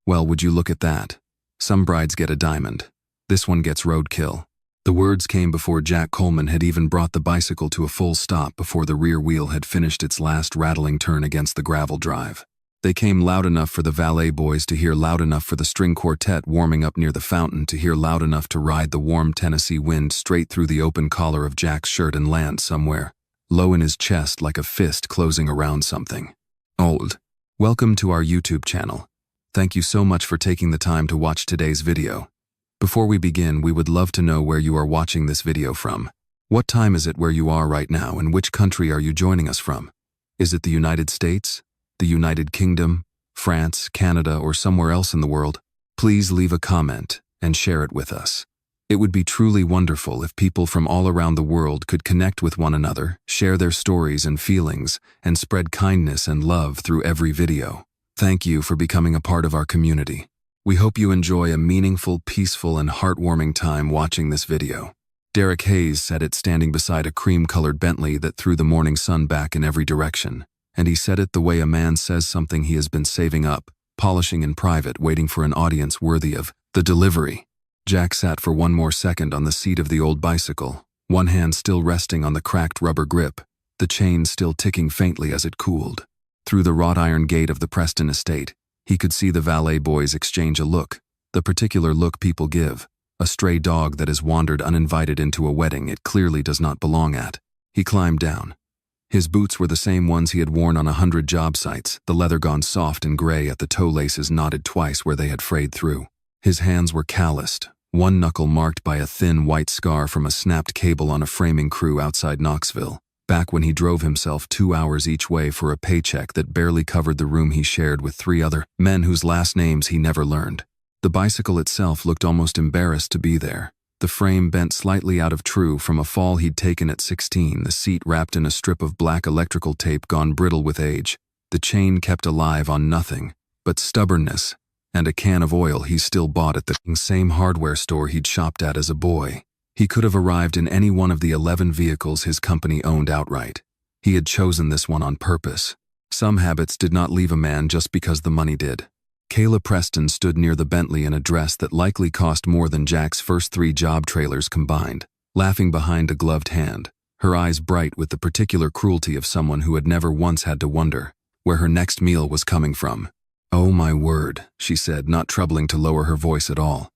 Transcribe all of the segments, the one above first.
Well, would you look at that? Some brides get a diamond. This one gets roadkill. The words came before Jack Coleman had even brought the bicycle to a full stop, before the rear wheel had finished its last rattling turn against the gravel drive. They came loud enough for the valet boys to hear, loud enough for the string quartet warming up near the fountain to hear, loud enough to ride the warm Tennessee wind straight through the open collar of Jack's shirt and land somewhere, low in his chest like a fist closing around something. Old. Welcome to our YouTube channel. Thank you so much for taking the time to watch today's video. Before we begin, we would love to know where you are watching this video from. What time is it where you are right now, and which country are you joining us from? Is it the United States, the United Kingdom, France, Canada, or somewhere else in the world? Please leave a comment and share it with us. It would be truly wonderful if people from all around the world could connect with one another, share their stories and feelings, and spread kindness and love through every video. Thank you for becoming a part of our community. We hope you enjoy a meaningful, peaceful, and heartwarming time watching this video. Derek Hayes said it standing beside a cream-colored Bentley that threw the morning sun back in every direction. And he said it the way a man says something he has been saving up, polishing in private, waiting for an audience worthy of the delivery. Jack sat for one more second on the seat of the old bicycle, one hand still resting on the cracked rubber grip, the chain still ticking faintly as it cooled. Through the wrought iron gate of the Preston estate, he could see the valet boys exchange a look, the particular look people give, a stray dog that has wandered uninvited into a wedding it clearly does not belong at. He climbed down. His boots were the same ones he had worn on 100 job sites, the leather gone soft and gray at the toe laces knotted twice where they had frayed through. His hands were calloused, one knuckle marked by a thin white scar from a snapped cable on a framing crew outside Knoxville, back when he drove himself 2 hours each way for a paycheck that barely covered the room he shared with 3 other men whose last names he never learned. The bicycle itself looked almost embarrassed to be there. The frame bent slightly out of true from a fall he'd taken at 16, the seat wrapped in a strip of black electrical tape gone brittle with age, the chain kept alive on nothing but stubbornness, and a can of oil he still bought at the same hardware store he'd shopped at as a boy. He could have arrived in any one of the 11 vehicles his company owned outright. He had chosen this one on purpose. Some habits did not leave a man just because the money did. Kayla Preston stood near the Bentley in a dress that likely cost more than Jack's first 3 job trailers combined, laughing behind a gloved hand, her eyes bright with the particular cruelty of someone who had never once had to wonder where her next meal was coming from. "Oh my word," she said, not troubling to lower her voice at all.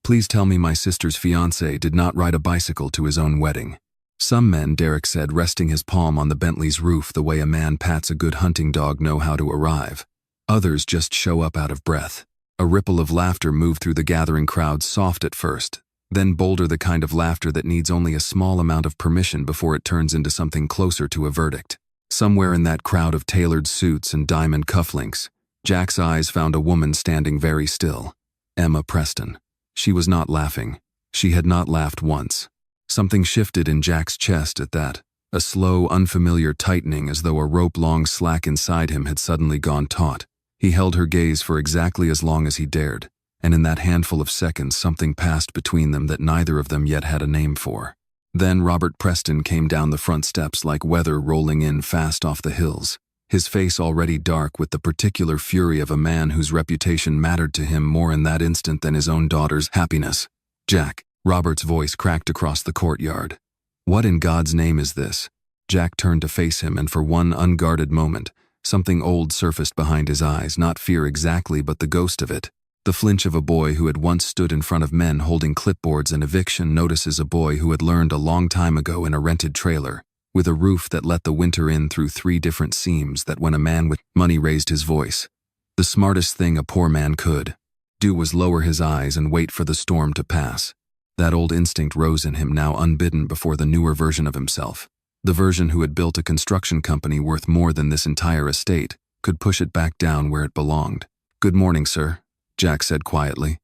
"Please tell me my sister's fiancé did not ride a bicycle to his own wedding." Some men, Derek said, resting his palm on the Bentley's roof the way a man pats a good hunting dog, know how to arrive. Others just show up out of breath. A ripple of laughter moved through the gathering crowd, soft at first, then bolder, the kind of laughter that needs only a small amount of permission before it turns into something closer to a verdict. Somewhere in that crowd of tailored suits and diamond cufflinks, Jack's eyes found a woman standing very still. Emma Preston. She was not laughing. She had not laughed once. Something shifted in Jack's chest at that, a slow, unfamiliar tightening as though a rope-long slack inside him had suddenly gone taut. He held her gaze for exactly as long as he dared, and in that handful of seconds something passed between them that neither of them yet had a name for. Then Robert Preston came down the front steps like weather rolling in fast off the hills, his face already dark with the particular fury of a man whose reputation mattered to him more in that instant than his own daughter's happiness. "Jack," Robert's voice cracked across the courtyard. "What in God's name is this?" Jack turned to face him, and for one unguarded moment, something old surfaced behind his eyes, not fear exactly, but the ghost of it. The flinch of a boy who had once stood in front of men holding clipboards and eviction notices, a boy who had learned a long time ago in a rented trailer, with a roof that let the winter in through 3 different seams, that when a man with money raised his voice, the smartest thing a poor man could do was lower his eyes and wait for the storm to pass. That old instinct rose in him now unbidden before the newer version of himself. The version who had built a construction company worth more than this entire estate could push it back down where it belonged. "Good morning, sir," Jack said quietly.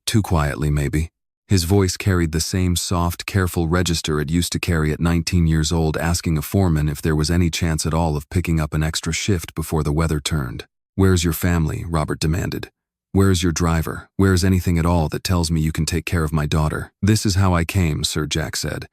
Too quietly, maybe. His voice carried the same soft, careful register it used to carry at 19 years old, asking a foreman if there was any chance at all of picking up an extra shift before the weather turned. "Where's your family?" Robert demanded. "Where's your driver? Where's anything at all that tells me you can take care of my daughter?" "This is how I came, sir," Jack said.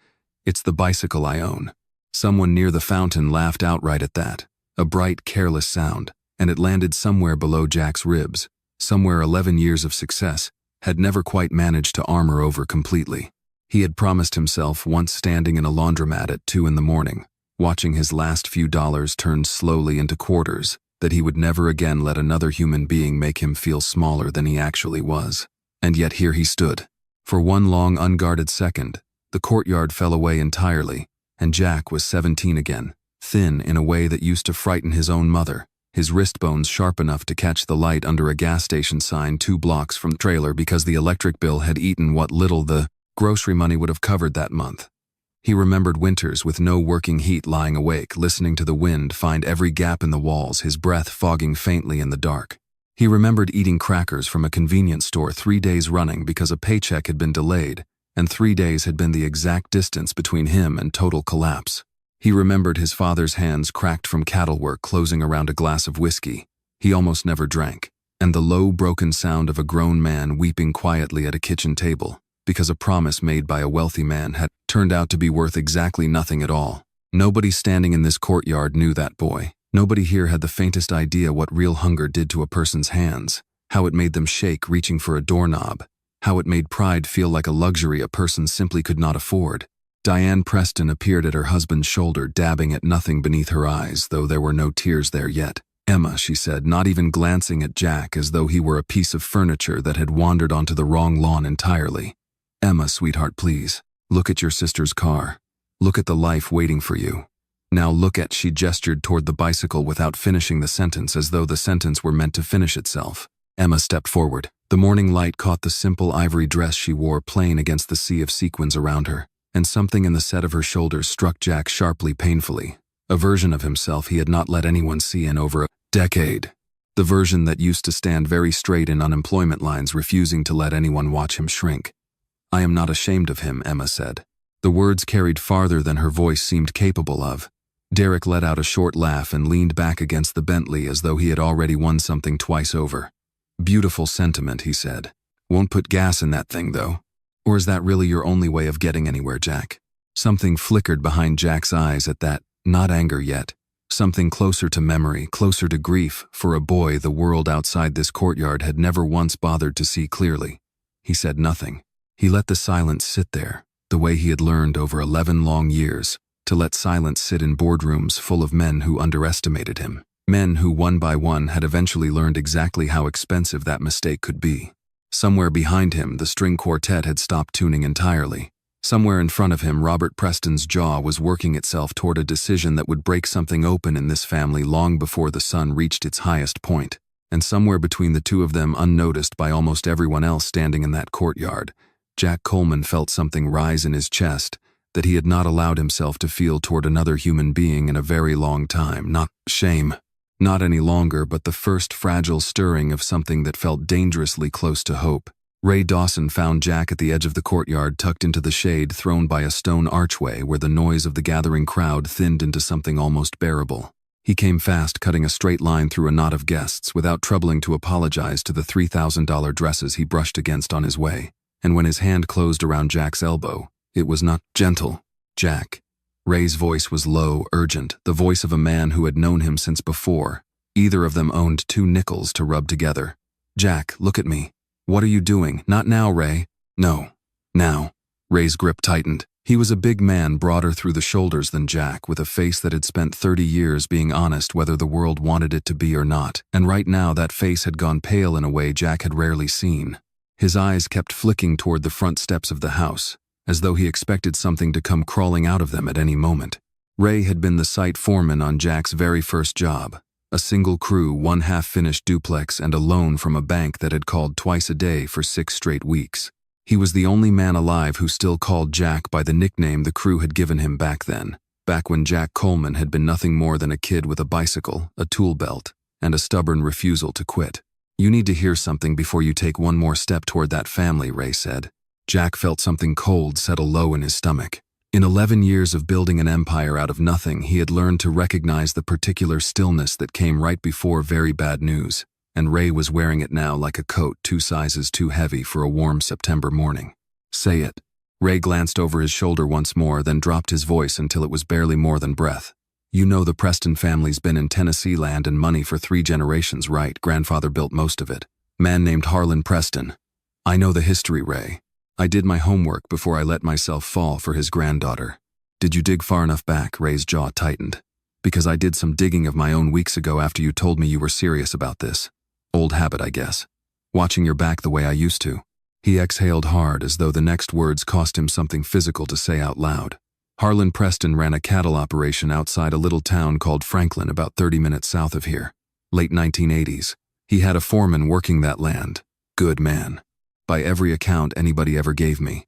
"It's the bicycle I own." Someone near the fountain laughed outright at that, a bright, careless sound, and it landed somewhere below Jack's ribs. somewhere 11 years of success, had never quite managed to armor over completely. He had promised himself once standing in a laundromat at 2 in the morning, watching his last few dollars turn slowly into quarters, that he would never again let another human being make him feel smaller than he actually was. And yet here he stood. For one long, unguarded second, the courtyard fell away entirely, and Jack was 17 again, thin in a way that used to frighten his own mother, his wrist bones sharp enough to catch the light under a gas station sign 2 blocks from the trailer because the electric bill had eaten what little the grocery money would have covered that month. He remembered winters with no working heat, lying awake, listening to the wind find every gap in the walls, his breath fogging faintly in the dark. He remembered eating crackers from a convenience store 3 days running because a paycheck had been delayed, and 3 days had been the exact distance between him and total collapse. He remembered his father's hands cracked from cattle work closing around a glass of whiskey he almost never drank, and the low, broken sound of a grown man weeping quietly at a kitchen table because a promise made by a wealthy man had turned out to be worth exactly nothing at all. Nobody standing in this courtyard knew that boy. Nobody here had the faintest idea what real hunger did to a person's hands, how it made them shake reaching for a doorknob, how it made pride feel like a luxury a person simply could not afford. Diane Preston appeared at her husband's shoulder, dabbing at nothing beneath her eyes, though there were no tears there yet. "Emma," she said, not even glancing at Jack as though he were a piece of furniture that had wandered onto the wrong lawn entirely. "Emma, sweetheart, please. Look at your sister's car. Look at the life waiting for you. Now look at," she gestured toward the bicycle without finishing the sentence, as though the sentence were meant to finish itself. Emma stepped forward. The morning light caught the simple ivory dress she wore plain against the sea of sequins around her, and something in the set of her shoulders struck Jack sharply, painfully. A version of himself he had not let anyone see in over a decade. The version that used to stand very straight in unemployment lines, refusing to let anyone watch him shrink. "I am not ashamed of him," Emma said. The words carried farther than her voice seemed capable of. Derek let out a short laugh and leaned back against the Bentley as though he had already won something twice over. "Beautiful sentiment," he said. "Won't put gas in that thing, though. Or is that really your only way of getting anywhere, Jack?" Something flickered behind Jack's eyes at that, not anger yet. Something closer to memory, closer to grief. For a boy, the world outside this courtyard had never once bothered to see clearly. He said nothing. He let the silence sit there, the way he had learned over 11 long years, to let silence sit in boardrooms full of men who underestimated him. Men who one by one had eventually learned exactly how expensive that mistake could be. Somewhere behind him, the string quartet had stopped tuning entirely. Somewhere in front of him, Robert Preston's jaw was working itself toward a decision that would break something open in this family long before the sun reached its highest point. And somewhere between the two of them, unnoticed by almost everyone else standing in that courtyard, Jack Coleman felt something rise in his chest that he had not allowed himself to feel toward another human being in a very long time. Not shame. Not any longer, but the first fragile stirring of something that felt dangerously close to hope. Ray Dawson found Jack at the edge of the courtyard, tucked into the shade thrown by a stone archway where the noise of the gathering crowd thinned into something almost bearable. He came fast, cutting a straight line through a knot of guests without troubling to apologize to the $3,000 dresses he brushed against on his way. And when his hand closed around Jack's elbow, it was not gentle. "Jack." Ray's voice was low, urgent, the voice of a man who had known him since before either of them owned 2 nickels to rub together. "Jack, look at me. What are you doing? Not now, Ray." "No. Now." Ray's grip tightened. He was a big man, broader through the shoulders than Jack, with a face that had spent 30 years being honest whether the world wanted it to be or not, and right now that face had gone pale in a way Jack had rarely seen. His eyes kept flicking toward the front steps of the house, as though he expected something to come crawling out of them at any moment. Ray had been the site foreman on Jack's very first job. A single crew, 1 half-finished duplex, and a loan from a bank that had called twice a day for 6 straight weeks. He was the only man alive who still called Jack by the nickname the crew had given him back then, back when Jack Coleman had been nothing more than a kid with a bicycle, a tool belt, and a stubborn refusal to quit. "You need to hear something before you take one more step toward that family," Ray said. Jack felt something cold settle low in his stomach. In 11 years of building an empire out of nothing, he had learned to recognize the particular stillness that came right before very bad news, and Ray was wearing it now like a coat 2 sizes too heavy for a warm September morning. "Say it." Ray glanced over his shoulder once more, then dropped his voice until it was barely more than breath. "You know the Preston family's been in Tennessee land and money for 3 generations, right? Grandfather built most of it. Man named Harlan Preston. I know the history, Ray. I did my homework before I let myself fall for his granddaughter. Did you dig far enough back? Ray's jaw tightened. Because I did some digging of my own weeks ago after you told me you were serious about this. Old habit, I guess. Watching your back the way I used to. He exhaled hard as though the next words cost him something physical to say out loud. Harlan Preston ran a cattle operation outside a little town called Franklin about 30 minutes south of here. Late 1980s. He had a foreman working that land. Good man. By every account anybody ever gave me.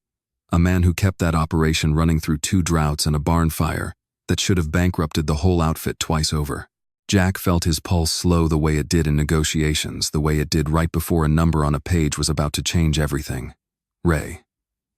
A man who kept that operation running through 2 droughts and a barn fire that should have bankrupted the whole outfit twice over. Jack felt his pulse slow the way it did in negotiations, the way it did right before a number on a page was about to change everything. Ray.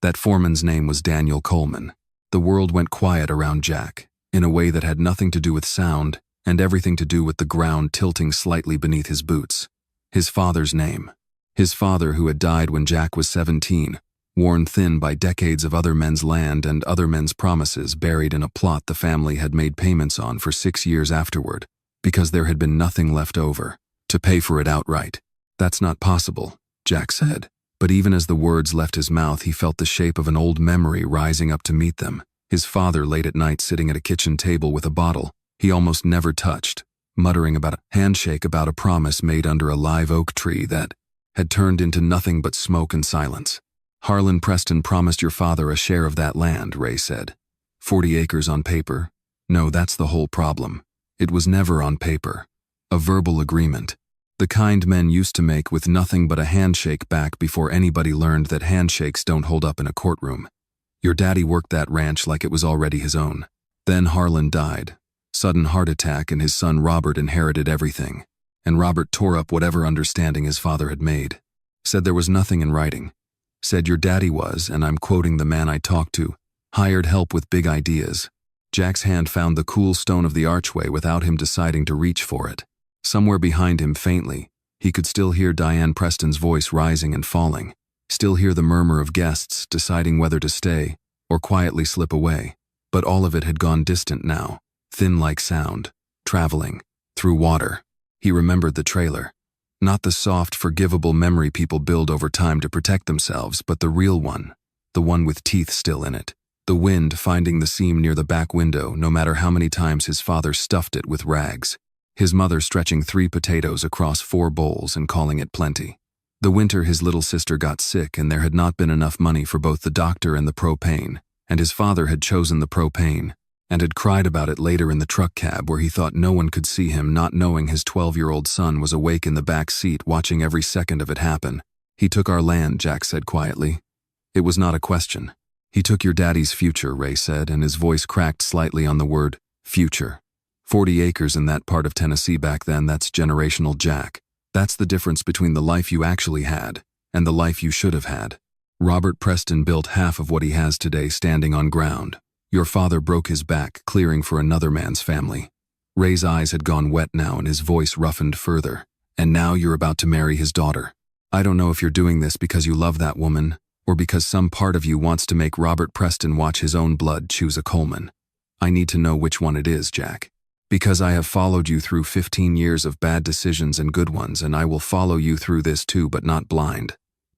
That foreman's name was Daniel Coleman. The world went quiet around Jack, in a way that had nothing to do with sound and everything to do with the ground tilting slightly beneath his boots. His father's name. His father, who had died when Jack was 17, worn thin by decades of other men's land and other men's promises buried in a plot the family had made payments on for 6 years afterward, because there had been nothing left over to pay for it outright. That's not possible, Jack said. But even as the words left his mouth, he felt the shape of an old memory rising up to meet them. His father late at night sitting at a kitchen table with a bottle he almost never touched, muttering about a handshake about a promise made under a live oak tree that had turned into nothing but smoke and silence. Harlan Preston promised your father a share of that land, Ray said. 40 acres on paper? No, that's the whole problem. It was never on paper. A verbal agreement. The kind men used to make with nothing but a handshake back before anybody learned that handshakes don't hold up in a courtroom. Your daddy worked that ranch like it was already his own. Then Harlan died. Sudden heart attack, and his son Robert inherited everything. And Robert tore up whatever understanding his father had made. Said there was nothing in writing. Said your daddy was, and I'm quoting the man I talked to, hired help with big ideas. Jack's hand found the cool stone of the archway without him deciding to reach for it. Somewhere behind him, faintly, he could still hear Diane Preston's voice rising and falling, still hear the murmur of guests deciding whether to stay or quietly slip away. But all of it had gone distant now, thin like sound, traveling, through water. He remembered the trailer. Not the soft, forgivable memory people build over time to protect themselves, but the real one, the one with teeth still in it. The wind finding the seam near the back window, no matter how many times his father stuffed it with rags. His mother stretching 3 potatoes across 4 bowls and calling it plenty. The winter his little sister got sick and there had not been enough money for both the doctor and the propane, and his father had chosen the propane, and had cried about it later in the truck cab where he thought no one could see him, not knowing his 12-year-old son was awake in the back seat watching every second of it happen. He took our land, Jack said quietly. It was not a question. He took your daddy's future, Ray said, and his voice cracked slightly on the word future. 40 acres in that part of Tennessee back then, that's generational, Jack. That's the difference between the life you actually had and the life you should have had. Robert Preston built half of what he has today standing on ground. Your father broke his back clearing for another man's family. Ray's eyes had gone wet now and his voice roughened further. And now you're about to marry his daughter. I don't know if you're doing this because you love that woman or because some part of you wants to make Robert Preston watch his own blood choose a Coleman. I need to know which one it is, Jack. Because I have followed you through 15 years of bad decisions and good ones, and I will follow you through this too, but not blind.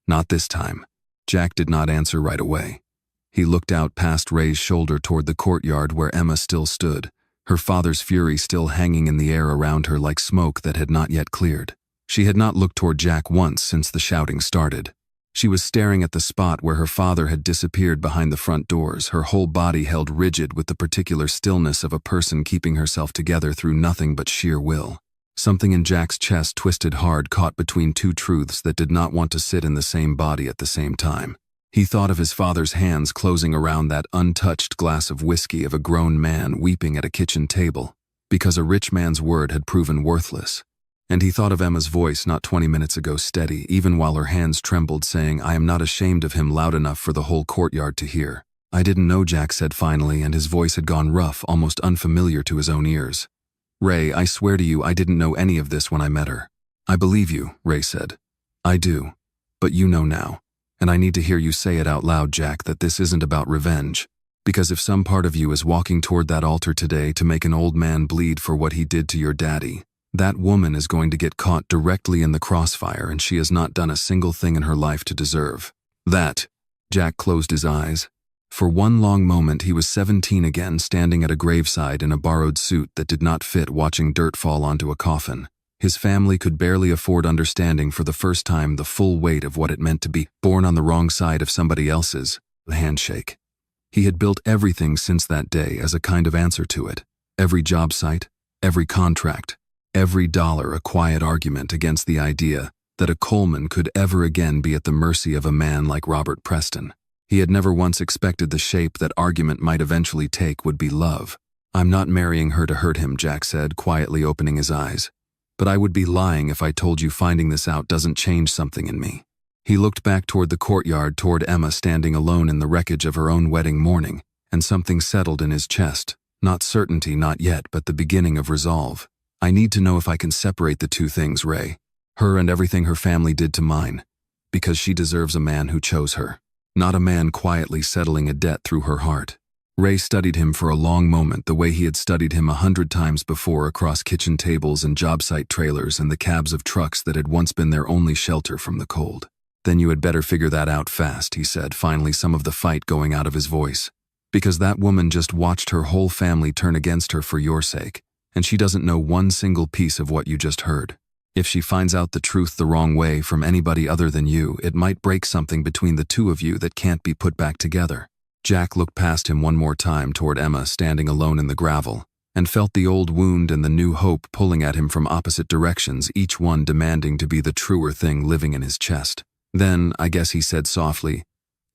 Not this time. Jack did not answer right away. He looked out past Ray's shoulder toward the courtyard where Emma still stood, her father's fury still hanging in the air around her like smoke that had not yet cleared. She had not looked toward Jack once since the shouting started. She was staring at the spot where her father had disappeared behind the front doors, her whole body held rigid with the particular stillness of a person keeping herself together through nothing but sheer will. Something in Jack's chest twisted hard, caught between 2 truths that did not want to sit in the same body at the same time. He thought of his father's hands closing around that untouched glass of whiskey of a grown man weeping at a kitchen table, because a rich man's word had proven worthless. And he thought of Emma's voice not 20 minutes ago, steady, even while her hands trembled, saying, "I am not ashamed of him," loud enough for the whole courtyard to hear. "I didn't know," Jack said finally, and his voice had gone rough, almost unfamiliar to his own ears. "Ray, I swear to you I didn't know any of this when I met her." "I believe you," Ray said. "I do. But you know now. And I need to hear you say it out loud, Jack, that this isn't about revenge. Because if some part of you is walking toward that altar today to make an old man bleed for what he did to your daddy, That woman is going to get caught directly in the crossfire, and she has not done a single thing in her life to deserve that. Jack closed his eyes. For one long moment he was 17 again, standing at a graveside in a borrowed suit that did not fit, watching dirt fall onto a coffin. His family could barely afford understanding for the first time the full weight of what it meant to be born on the wrong side of somebody else's handshake. He had built everything since that day as a kind of answer to it. Every job site, every contract, every dollar a quiet argument against the idea that a Coleman could ever again be at the mercy of a man like Robert Preston. He had never once expected the shape that argument might eventually take would be love. "I'm not marrying her to hurt him," Jack said, quietly opening his eyes. "But I would be lying if I told you finding this out doesn't change something in me." He looked back toward the courtyard, toward Emma standing alone in the wreckage of her own wedding morning, and something settled in his chest. Not certainty, not yet, but the beginning of resolve. "I need to know if I can separate the two things, Ray. Her and everything her family did to mine. Because she deserves a man who chose her. Not a man quietly settling a debt through her heart." Ray studied him for a long moment, the way he had studied him 100 times before, across kitchen tables and job site trailers and the cabs of trucks that had once been their only shelter from the cold. "Then you had better figure that out fast," he said, finally some of the fight going out of his voice. "Because that woman just watched her whole family turn against her for your sake, and she doesn't know one single piece of what you just heard. If she finds out the truth the wrong way from anybody other than you, it might break something between the two of you that can't be put back together." Jack looked past him one more time toward Emma standing alone in the gravel, and felt the old wound and the new hope pulling at him from opposite directions, each one demanding to be the truer thing living in his chest. "Then, I guess," he said softly,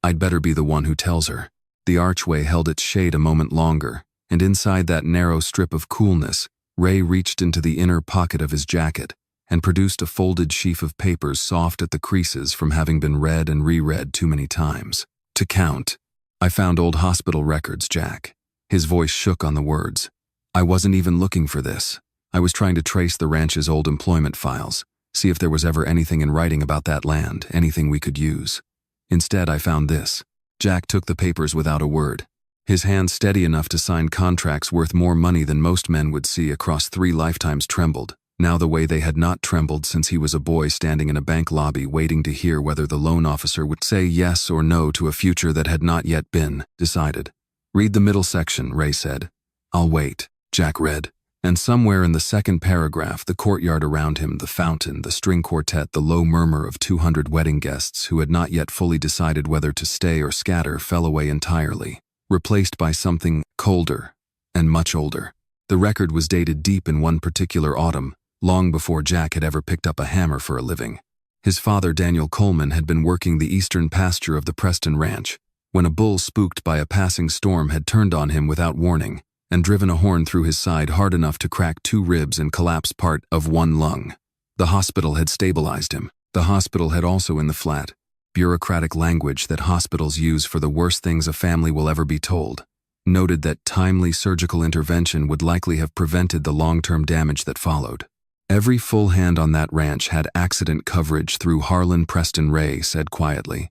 "I'd better be the one who tells her." The archway held its shade a moment longer, and inside that narrow strip of coolness, Ray reached into the inner pocket of his jacket and produced a folded sheaf of papers, soft at the creases from having been read and reread too many times to count. "I found old hospital records, Jack." His voice shook on the words. "I wasn't even looking for this. I was trying to trace the ranch's old employment files, see if there was ever anything in writing about that land, anything we could use. Instead, I found this." Jack took the papers without a word. His hand, steady enough to sign contracts worth more money than most men would see across 3 lifetimes, trembled, now the way they had not trembled since he was a boy standing in a bank lobby waiting to hear whether the loan officer would say yes or no to a future that had not yet been decided. "Read the middle section," Ray said. "I'll wait." Jack read. And somewhere in the second paragraph, the courtyard around him, the fountain, the string quartet, the low murmur of 200 wedding guests who had not yet fully decided whether to stay or scatter, fell away entirely, replaced by something colder and much older. The record was dated deep in one particular autumn, long before Jack had ever picked up a hammer for a living. His father, Daniel Coleman, had been working the eastern pasture of the Preston ranch when a bull spooked by a passing storm had turned on him without warning and driven a horn through his side hard enough to crack 2 ribs and collapse part of 1 lung. The hospital had stabilized him. The hospital had also, in the flat, bureaucratic language that hospitals use for the worst things a family will ever be told, noted that timely surgical intervention would likely have prevented the long-term damage that followed. "Every full hand on that ranch had accident coverage through Harlan Preston," Ray said quietly.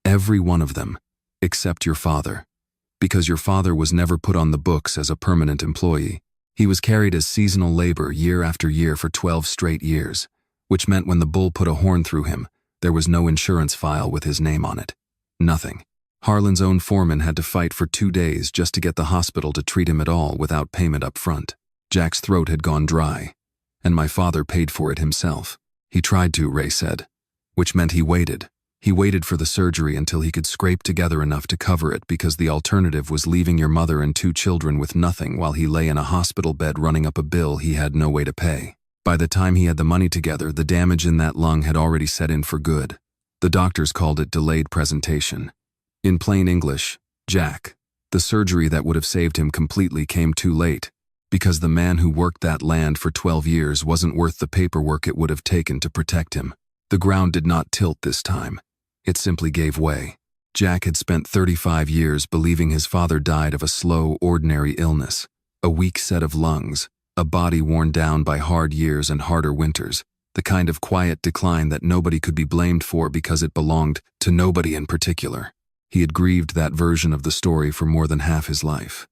"Every one of them, except your father. Because your father was never put on the books as a permanent employee. He was carried as seasonal labor year after year for 12 straight years, which meant when the bull put a horn through him, there was no insurance file with his name on it. Nothing. Harlan's own foreman had to fight for 2 days just to get the hospital to treat him at all without payment up front. Jack's throat had gone dry, and my father paid for it himself. He tried to," Ray said, "which meant he waited. He waited for the surgery until he could scrape together enough to cover it, because the alternative was leaving your mother and 2 children with nothing while he lay in a hospital bed running up a bill he had no way to pay. By the time he had the money together, the damage in that lung had already set in for good. The doctors called it delayed presentation. In plain English, Jack, the surgery that would have saved him completely came too late, because the man who worked that land for 12 years wasn't worth the paperwork it would have taken to protect him. The ground did not tilt this time. It simply gave way. Jack had spent 35 years believing his father died of a slow, ordinary illness, a weak set of lungs, a body worn down by hard years and harder winters, the kind of quiet decline that nobody could be blamed for because it belonged to nobody in particular. He had grieved that version of the story for more than half his life.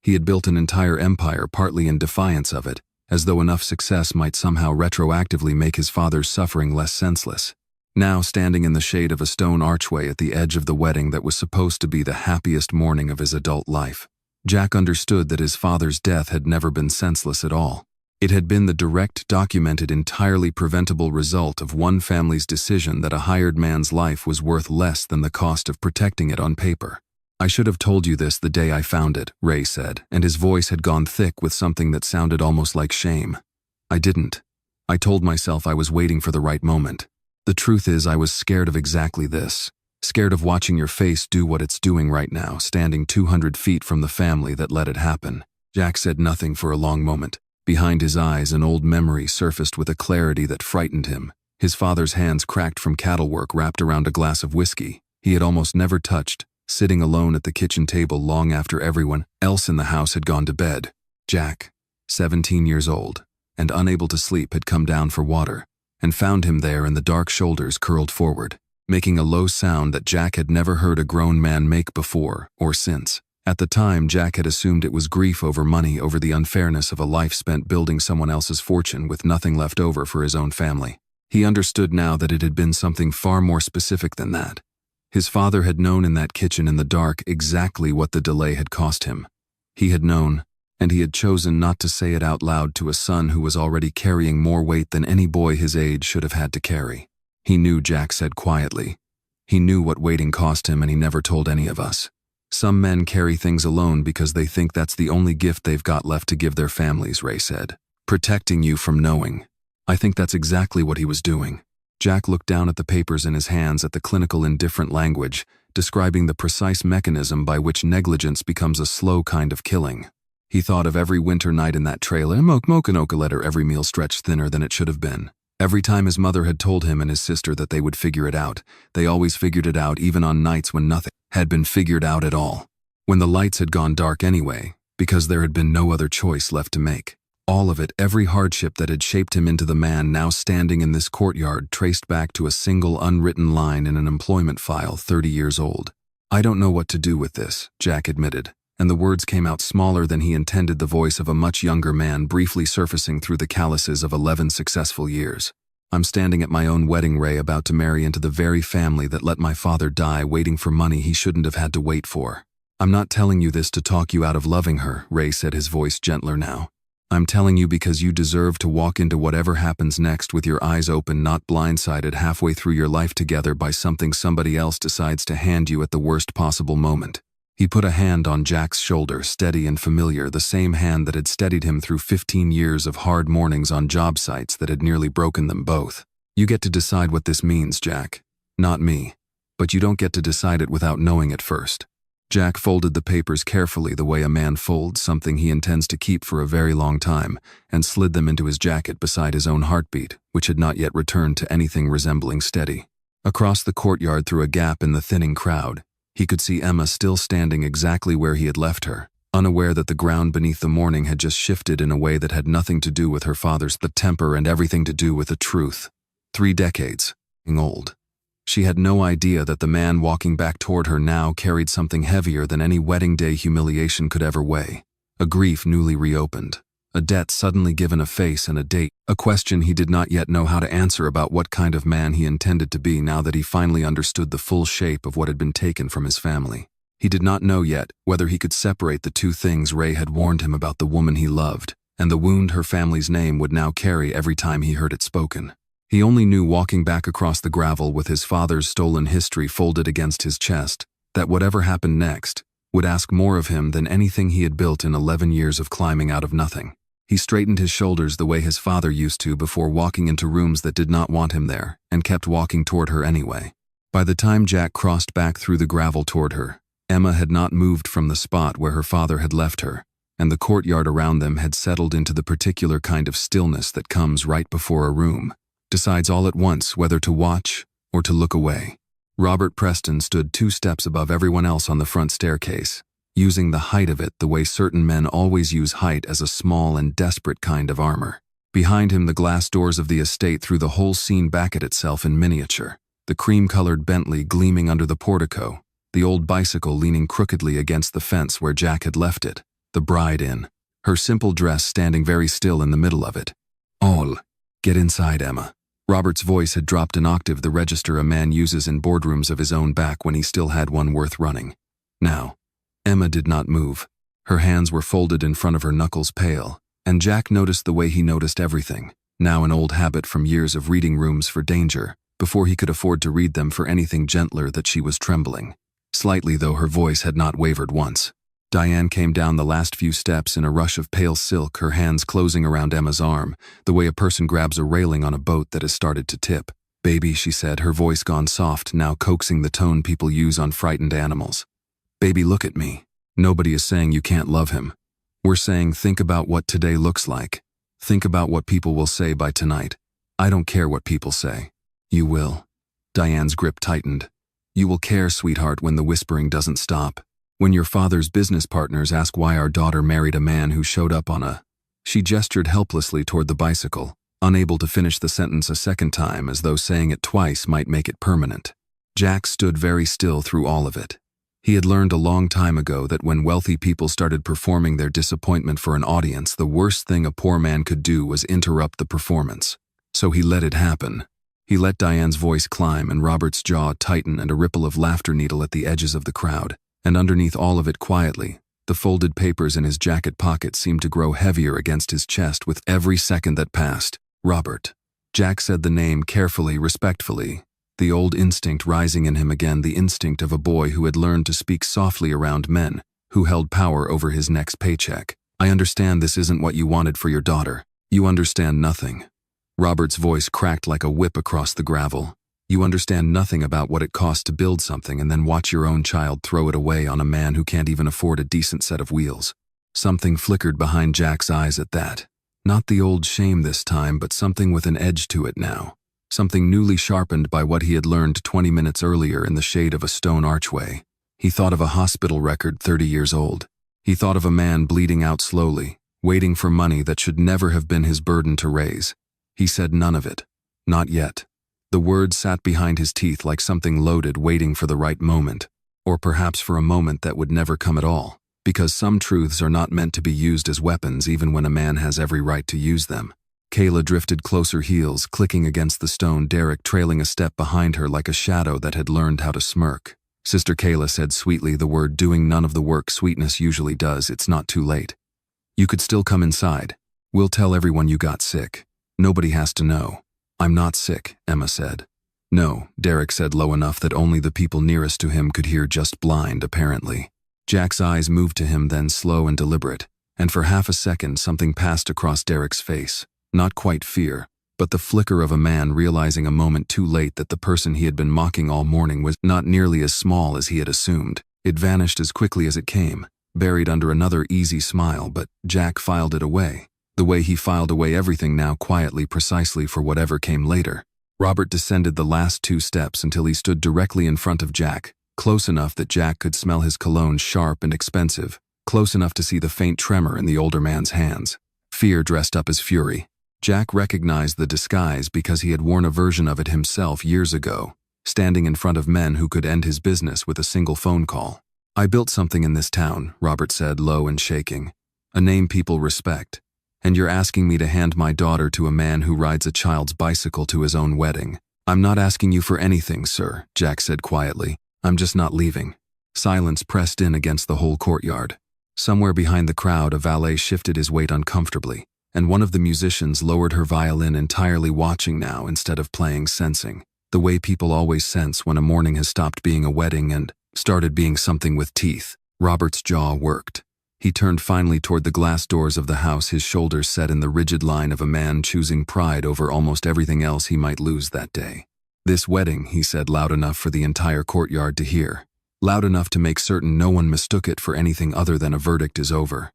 He had built an entire empire partly in defiance of it, as though enough success might somehow retroactively make his father's suffering less senseless. Now, standing in the shade of a stone archway at the edge of the wedding that was supposed to be the happiest morning of his adult life, Jack understood that his father's death had never been senseless at all. It had been the direct, documented, entirely preventable result of one family's decision that a hired man's life was worth less than the cost of protecting it on paper. "I should have told you this the day I found it," Ray said, and his voice had gone thick with something that sounded almost like shame. "I didn't. I told myself I was waiting for the right moment. The truth is, I was scared of exactly this. Scared of watching your face do what it's doing right now, standing 200 feet from the family that let it happen." Jack said nothing for a long moment. Behind his eyes, an old memory surfaced with a clarity that frightened him. His father's hands cracked from cattle work wrapped around a glass of whiskey he had almost never touched, sitting alone at the kitchen table long after everyone else in the house had gone to bed. Jack, 17 years old, and unable to sleep, had come down for water, and found him there, and the dark shoulders curled forward, making a low sound that Jack had never heard a grown man make before or since. At the time, Jack had assumed it was grief over money, over the unfairness of a life spent building someone else's fortune with nothing left over for his own family. He understood now that it had been something far more specific than that. His father had known in that kitchen in the dark exactly what the delay had cost him. He had known, and he had chosen not to say it out loud to a son who was already carrying more weight than any boy his age should have had to carry. "He knew," Jack said quietly. "He knew what waiting cost him, and he never told any of us. Some men carry things alone because they think that's the only gift they've got left to give their families," Ray said. "Protecting you from knowing. I think that's exactly what he was doing." Jack looked down at the papers in his hands, at the clinical indifferent language, describing the precise mechanism by which negligence becomes a slow kind of killing. He thought of every winter night in that trailer, letter, every meal stretched thinner than it should have been. Every time his mother had told him and his sister that they would figure it out, they always figured it out, even on nights when nothing had been figured out at all. When the lights had gone dark anyway, because there had been no other choice left to make. All of it, every hardship that had shaped him into the man now standing in this courtyard, traced back to a single unwritten line in an employment file 30 years old. "I don't know what to do with this," Jack admitted, and the words came out smaller than he intended, the voice of a much younger man briefly surfacing through the calluses of 11 successful years. "I'm standing at my own wedding, Ray, about to marry into the very family that let my father die, waiting for money he shouldn't have had to wait for. I'm not telling you this to talk you out of loving her," Ray said, his voice gentler now. "I'm telling you because you deserve to walk into whatever happens next with your eyes open, not blindsided halfway through your life together by something somebody else decides to hand you at the worst possible moment." He put a hand on Jack's shoulder, steady and familiar, the same hand that had steadied him through 15 years of hard mornings on job sites that had nearly broken them both. "You get to decide what this means, Jack. Not me. But you don't get to decide it without knowing it first." Jack folded the papers carefully, the way a man folds something he intends to keep for a very long time, and slid them into his jacket beside his own heartbeat, which had not yet returned to anything resembling steady. Across the courtyard, through a gap in the thinning crowd, he could see Emma still standing exactly where he had left her, unaware that the ground beneath the morning had just shifted in a way that had nothing to do with her father's temper and everything to do with the truth. 3 decades old. She had no idea that the man walking back toward her now carried something heavier than any wedding day humiliation could ever weigh. A grief newly reopened. A debt suddenly given a face and a date. A question he did not yet know how to answer about what kind of man he intended to be now that he finally understood the full shape of what had been taken from his family. He did not know yet whether he could separate the two things Ray had warned him about: the woman he loved, and the wound her family's name would now carry every time he heard it spoken. He only knew, walking back across the gravel with his father's stolen history folded against his chest, that whatever happened next would ask more of him than anything he had built in 11 years of climbing out of nothing. He straightened his shoulders the way his father used to before walking into rooms that did not want him there, and kept walking toward her anyway. By the time Jack crossed back through the gravel toward her, Emma had not moved from the spot where her father had left her, and the courtyard around them had settled into the particular kind of stillness that comes right before a room decides all at once whether to watch or to look away. Robert Preston stood 2 steps above everyone else on the front staircase, using the height of it the way certain men always use height as a small and desperate kind of armor. Behind him, the glass doors of the estate threw the whole scene back at itself in miniature. The cream-colored Bentley gleaming under the portico, the old bicycle leaning crookedly against the fence where Jack had left it, the bride in her simple dress standing very still in the middle of it. "All, get inside, Emma." Robert's voice had dropped an octave, the register a man uses in boardrooms of his own back when he still had one worth running. Now, Emma did not move. Her hands were folded in front of her, knuckles pale, and Jack noticed the way he noticed everything, now an old habit from years of reading rooms for danger, before he could afford to read them for anything gentler, that she was trembling. Slightly, though her voice had not wavered once. Diane came down the last few steps in a rush of pale silk, her hands closing around Emma's arm, the way a person grabs a railing on a boat that has started to tip. "Baby," she said, her voice gone soft, now coaxing, the tone people use on frightened animals. "Baby, look at me. Nobody is saying you can't love him. We're saying think about what today looks like. Think about what people will say by tonight. I don't care what people say. You will." Diane's grip tightened. "You will care, sweetheart, when the whispering doesn't stop. When your father's business partners ask why our daughter married a man who showed up on a—" She gestured helplessly toward the bicycle, unable to finish the sentence a second time, as though saying it twice might make it permanent. Jack stood very still through all of it. He had learned a long time ago that when wealthy people started performing their disappointment for an audience, the worst thing a poor man could do was interrupt the performance. So he let it happen. He let Diane's voice climb and Robert's jaw tighten, and a ripple of laughter needle at the edges of the crowd. And underneath all of it, quietly, the folded papers in his jacket pocket seemed to grow heavier against his chest with every second that passed. "Robert." Jack said the name carefully, respectfully, the old instinct rising in him again, the instinct of a boy who had learned to speak softly around men who held power over his next paycheck. "I understand this isn't what you wanted for your daughter. You understand nothing." Robert's voice cracked like a whip across the gravel. "You understand nothing about what it costs to build something and then watch your own child throw it away on a man who can't even afford a decent set of wheels." Something flickered behind Jack's eyes at that. Not the old shame this time, but something with an edge to it now. Something newly sharpened by what he had learned 20 minutes earlier in the shade of a stone archway. He thought of a hospital record 30 years old. He thought of a man bleeding out slowly, waiting for money that should never have been his burden to raise. He said none of it. Not yet. The words sat behind his teeth like something loaded, waiting for the right moment. Or perhaps for a moment that would never come at all, because some truths are not meant to be used as weapons even when a man has every right to use them. Kayla drifted closer, heels clicking against the stone, Derek trailing a step behind her like a shadow that had learned how to smirk. Sister Kayla said sweetly, the word doing none of the work sweetness usually does, "It's not too late. You could still come inside. We'll tell everyone you got sick. Nobody has to know." "I'm not sick," Emma said. "No," Derek said low enough that only the people nearest to him could hear, "just blind, apparently." Jack's eyes moved to him, then slow and deliberate, and for half a second something passed across Derek's face. Not quite fear, but the flicker of a man realizing a moment too late that the person he had been mocking all morning was not nearly as small as he had assumed. It vanished as quickly as it came, buried under another easy smile, but Jack filed it away. The way he filed away everything now, quietly, precisely for whatever came later. Robert descended the last 2 steps until he stood directly in front of Jack, close enough that Jack could smell his cologne, sharp and expensive, close enough to see the faint tremor in the older man's hands. Fear dressed up as fury. Jack recognized the disguise because he had worn a version of it himself years ago, standing in front of men who could end his business with a single phone call. "I built something in this town," Robert said, low and shaking. "A name people respect. And you're asking me to hand my daughter to a man who rides a child's bicycle to his own wedding. I'm not asking you for anything, sir," Jack said quietly. "I'm just not leaving." Silence pressed in against the whole courtyard. Somewhere behind the crowd, a valet shifted his weight uncomfortably, and one of the musicians lowered her violin, entirely watching now instead of playing, sensing. The way people always sense when a morning has stopped being a wedding and started being something with teeth. Robert's jaw worked. He turned finally toward the glass doors of the house, his shoulders set in the rigid line of a man choosing pride over almost everything else he might lose that day. "This wedding," he said loud enough for the entire courtyard to hear. Loud enough to make certain no one mistook it for anything other than a verdict is over.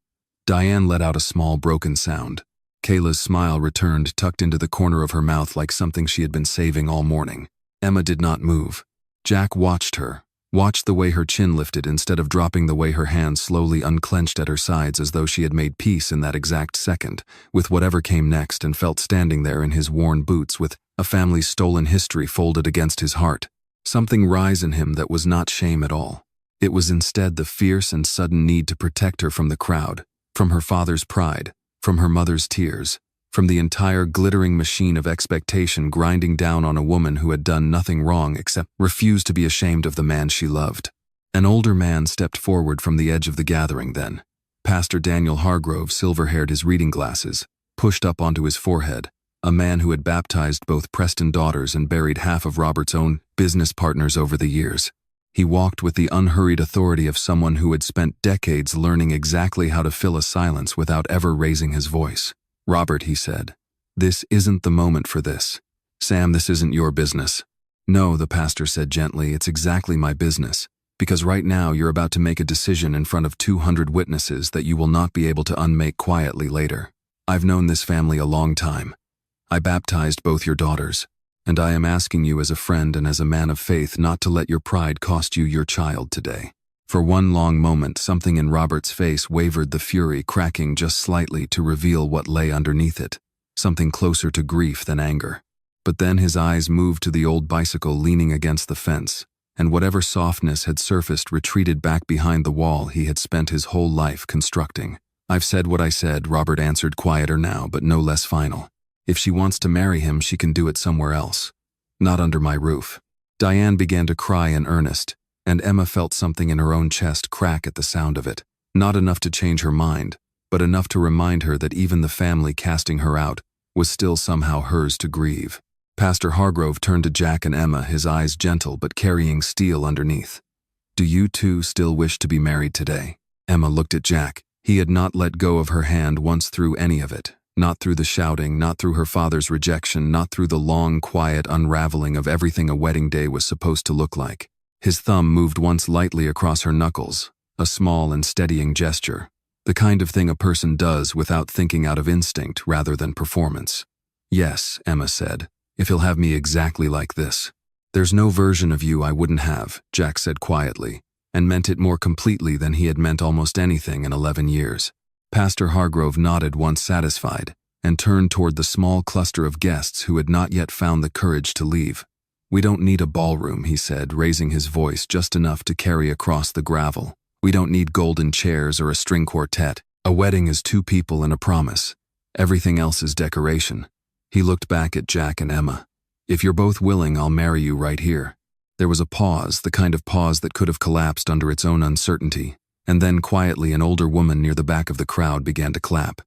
Diane let out a small broken sound. Kayla's smile returned, tucked into the corner of her mouth like something she had been saving all morning. Emma did not move. Jack watched her. Watched the way her chin lifted instead of dropping, the way her hands slowly unclenched at her sides as though she had made peace in that exact second with whatever came next, and felt standing there in his worn boots with a family's stolen history folded against his heart. Something rise in him that was not shame at all. It was instead the fierce and sudden need to protect her from the crowd, From her father's pride, from her mother's tears, from the entire glittering machine of expectation grinding down on a woman who had done nothing wrong except refuse to be ashamed of the man she loved. An older man stepped forward from the edge of the gathering then. Pastor Daniel Hargrove, silver-haired, his reading glasses pushed up onto his forehead, a man who had baptized both Preston daughters and buried half of Robert's own business partners over the years. He walked with the unhurried authority of someone who had spent decades learning exactly how to fill a silence without ever raising his voice. "Robert," he said, "this isn't the moment for this. Sam, this isn't your business." "No," the pastor said gently, "it's exactly my business, because right now you're about to make a decision in front of 200 witnesses that you will not be able to unmake quietly later. I've known this family a long time. I baptized both your daughters, and I am asking you as a friend and as a man of faith not to let your pride cost you your child today." For one long moment, something in Robert's face wavered, the fury cracking just slightly to reveal what lay underneath it, something closer to grief than anger. But then his eyes moved to the old bicycle leaning against the fence, and whatever softness had surfaced retreated back behind the wall he had spent his whole life constructing. "I've said what I said," Robert answered, quieter now, but no less final. "If she wants to marry him, she can do it somewhere else. Not under my roof." Diane began to cry in earnest, and Emma felt something in her own chest crack at the sound of it. Not enough to change her mind, but enough to remind her that even the family casting her out was still somehow hers to grieve. Pastor Hargrove turned to Jack and Emma, his eyes gentle but carrying steel underneath. "Do you two still wish to be married today?" Emma looked at Jack. He had not let go of her hand once through any of it. Not through the shouting, not through her father's rejection, not through the long, quiet unraveling of everything a wedding day was supposed to look like. His thumb moved once lightly across her knuckles, a small and steadying gesture, the kind of thing a person does without thinking, out of instinct rather than performance. "Yes," Emma said, "if he'll have me exactly like this." "There's no version of you I wouldn't have," Jack said quietly, and meant it more completely than he had meant almost anything in 11 years. Pastor Hargrove nodded once satisfied, and turned toward the small cluster of guests who had not yet found the courage to leave. "We don't need a ballroom," he said, raising his voice just enough to carry across the gravel. "We don't need golden chairs or a string quartet. A wedding is two people and a promise. Everything else is decoration." He looked back at Jack and Emma. "If you're both willing, I'll marry you right here." There was a pause, the kind of pause that could have collapsed under its own uncertainty, and then quietly an older woman near the back of the crowd began to clap.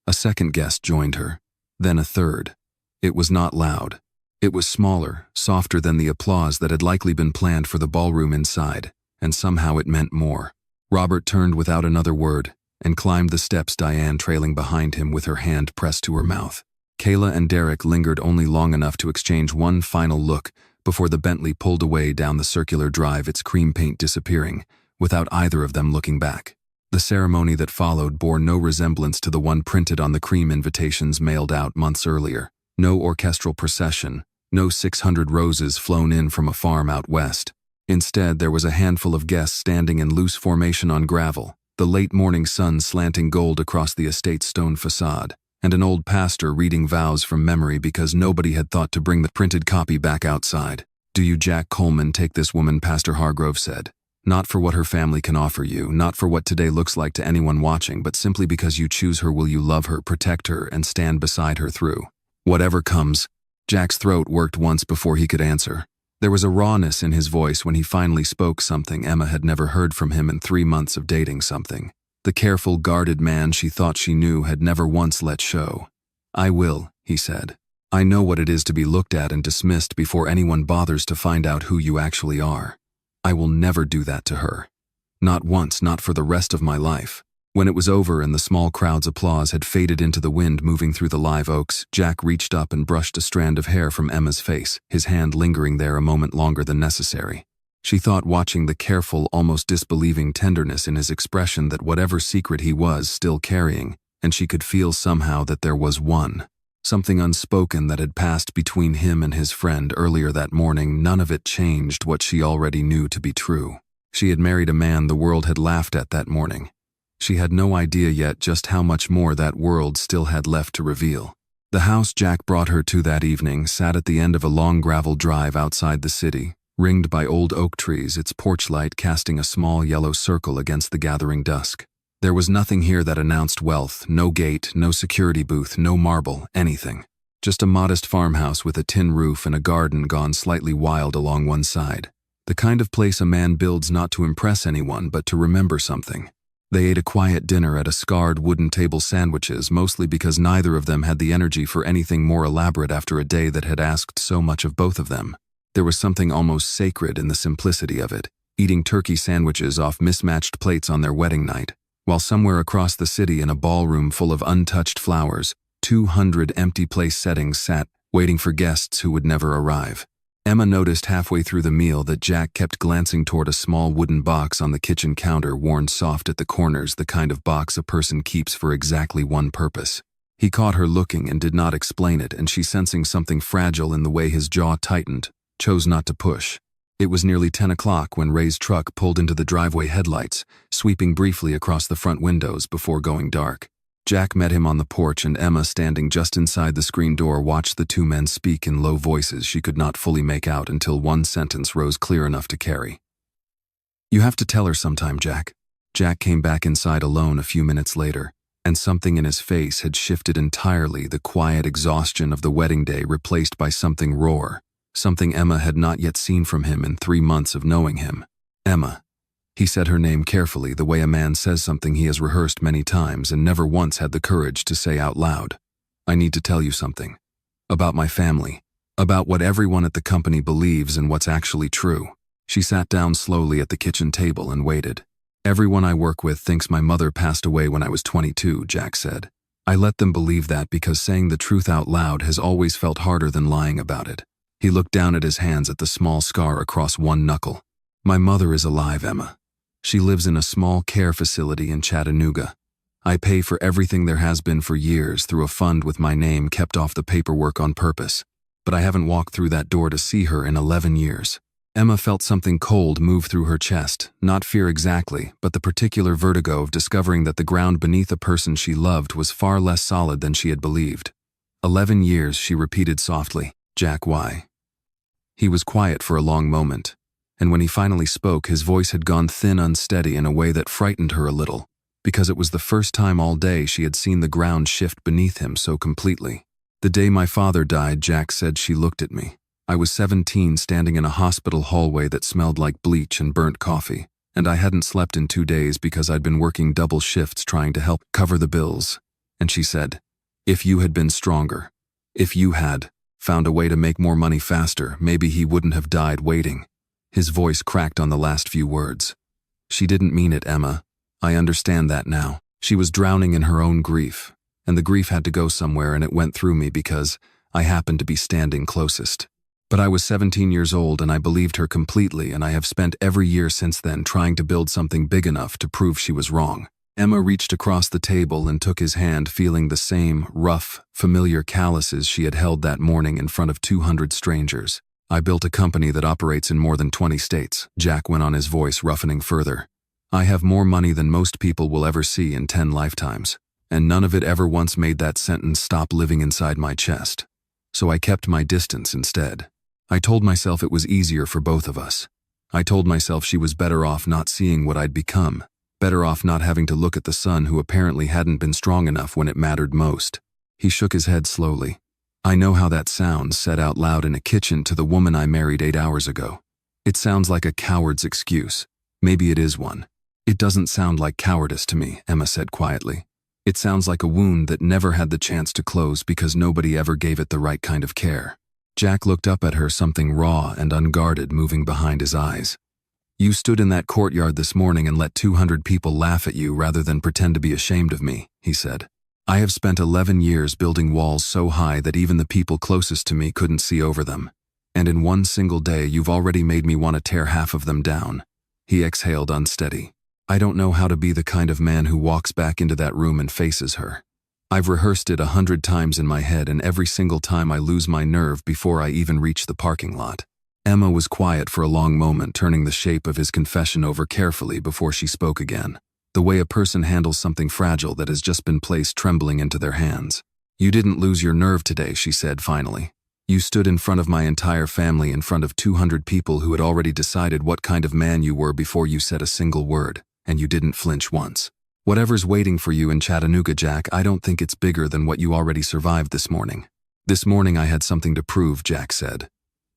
A second guest joined her, then a third. It was not loud. It was smaller, softer than the applause that had likely been planned for the ballroom inside, and somehow it meant more. Robert turned without another word and climbed the steps, Diane trailing behind him with her hand pressed to her mouth. Kayla and Derek lingered only long enough to exchange one final look before the Bentley pulled away down the circular drive, its cream paint disappearing, without either of them looking back. The ceremony that followed bore no resemblance to the one printed on the cream invitations mailed out months earlier. No orchestral procession, no 600 roses flown in from a farm out west. Instead, there was a handful of guests standing in loose formation on gravel, the late morning sun slanting gold across the estate's stone facade, and an old pastor reading vows from memory because nobody had thought to bring the printed copy back outside. "Do you, Jack Coleman, take this woman?" Pastor Hargrove said. "Not for what her family can offer you, not for what today looks like to anyone watching, but simply because you choose her. Will you love her, protect her, and stand beside her through whatever comes?" Jack's throat worked once before he could answer. There was a rawness in his voice when he finally spoke, something Emma had never heard from him in 3 months of dating, something the careful, guarded man she thought she knew had never once let show. "I will," he said. "I know what it is to be looked at and dismissed before anyone bothers to find out who you actually are. I will never do that to her. Not once, not for the rest of my life." When it was over and the small crowd's applause had faded into the wind moving through the live oaks, Jack reached up and brushed a strand of hair from Emma's face, his hand lingering there a moment longer than necessary. She thought, watching the careful, almost disbelieving tenderness in his expression, that whatever secret he was still carrying, and she could feel somehow that there was one. Something unspoken that had passed between him and his friend earlier that morning. None of it changed what she already knew to be true. She had married a man the world had laughed at that morning. She had no idea yet just how much more that world still had left to reveal. The house Jack brought her to that evening sat at the end of a long gravel drive outside the city, ringed by old oak trees, its porch light casting a small yellow circle against the gathering dusk. There was nothing here that announced wealth, no gate, no security booth, no marble, anything. Just a modest farmhouse with a tin roof and a garden gone slightly wild along one side. The kind of place a man builds not to impress anyone but to remember something. They ate a quiet dinner at a scarred wooden table sandwiches, mostly because neither of them had the energy for anything more elaborate after a day that had asked so much of both of them. There was something almost sacred in the simplicity of it, eating turkey sandwiches off mismatched plates on their wedding night, while somewhere across the city in a ballroom full of untouched flowers, 200 empty place settings sat, waiting for guests who would never arrive. Emma noticed halfway through the meal that Jack kept glancing toward a small wooden box on the kitchen counter worn soft at the corners, the kind of box a person keeps for exactly one purpose. He caught her looking and did not explain it, and she, sensing something fragile in the way his jaw tightened, chose not to push. It was nearly 10 o'clock when Ray's truck pulled into the driveway headlights, sweeping briefly across the front windows before going dark. Jack met him on the porch, and Emma, standing just inside the screen door, watched the two men speak in low voices she could not fully make out until one sentence rose clear enough to carry. "You have to tell her sometime, Jack." Jack came back inside alone a few minutes later, and something in his face had shifted entirely, the quiet exhaustion of the wedding day replaced by something raw, something Emma had not yet seen from him in 3 months of knowing him. "Emma." He said her name carefully, the way a man says something he has rehearsed many times and never once had the courage to say out loud. "I need to tell you something. About my family. About what everyone at the company believes and what's actually true." She sat down slowly at the kitchen table and waited. "Everyone I work with thinks my mother passed away when I was 22, Jack said. "I let them believe that because saying the truth out loud has always felt harder than lying about it." He looked down at his hands at the small scar across one knuckle. "My mother is alive, Emma. She lives in a small care facility in Chattanooga. I pay for everything there has been for years through a fund with my name kept off the paperwork on purpose. But I haven't walked through that door to see her in 11 years. Emma felt something cold move through her chest, not fear exactly, but the particular vertigo of discovering that the ground beneath a person she loved was far less solid than she had believed. 11 years, she repeated softly. "Jack, why?" He was quiet for a long moment, and when he finally spoke, his voice had gone thin, unsteady in a way that frightened her a little, because it was the first time all day she had seen the ground shift beneath him so completely. "The day my father died," Jack said. She looked at me. "I was 17, standing in a hospital hallway that smelled like bleach and burnt coffee, and I hadn't slept in 2 days because I'd been working double shifts trying to help cover the bills." And she said, "If you had been stronger, if you had found a way to make more money faster, maybe he wouldn't have died waiting." His voice cracked on the last few words. "She didn't mean it, Emma. I understand that now." She was drowning in her own grief, and the grief had to go somewhere, and it went through me because I happened to be standing closest. But I was 17 years old and I believed her completely, and I have spent every year since then trying to build something big enough to prove she was wrong. Emma reached across the table and took his hand, feeling the same rough, familiar calluses she had held that morning in front of 200 strangers. "I built a company that operates in more than 20 states, Jack went on, his voice roughening further. "I have more money than most people will ever see in 10 lifetimes, and none of it ever once made that sentence stop living inside my chest. So I kept my distance instead. I told myself it was easier for both of us. I told myself she was better off not seeing what I'd become, better off not having to look at the son who apparently hadn't been strong enough when it mattered most." He shook his head slowly. "I know how that sounds, said out loud in a kitchen to the woman I married 8 hours ago. It sounds like a coward's excuse. Maybe it is one. It doesn't sound like cowardice to me," Emma said quietly. "It sounds like a wound that never had the chance to close because nobody ever gave it the right kind of care." Jack looked up at her, something raw and unguarded moving behind his eyes. "You stood in that courtyard this morning and let 200 people laugh at you rather than pretend to be ashamed of me," he said. "I have spent 11 years building walls so high that even the people closest to me couldn't see over them. And in one single day, you've already made me want to tear half of them down." He exhaled, unsteady. "I don't know how to be the kind of man who walks back into that room and faces her. I've rehearsed it 100 times in my head, and every single time I lose my nerve before I even reach the parking lot." Emma was quiet for a long moment, turning the shape of his confession over carefully before she spoke again, the way a person handles something fragile that has just been placed trembling into their hands. "You didn't lose your nerve today," she said finally. "You stood in front of my entire family, in front of 200 people who had already decided what kind of man you were before you said a single word, and you didn't flinch once. Whatever's waiting for you in Chattanooga, Jack, I don't think it's bigger than what you already survived this morning. This morning I had something to prove, Jack said.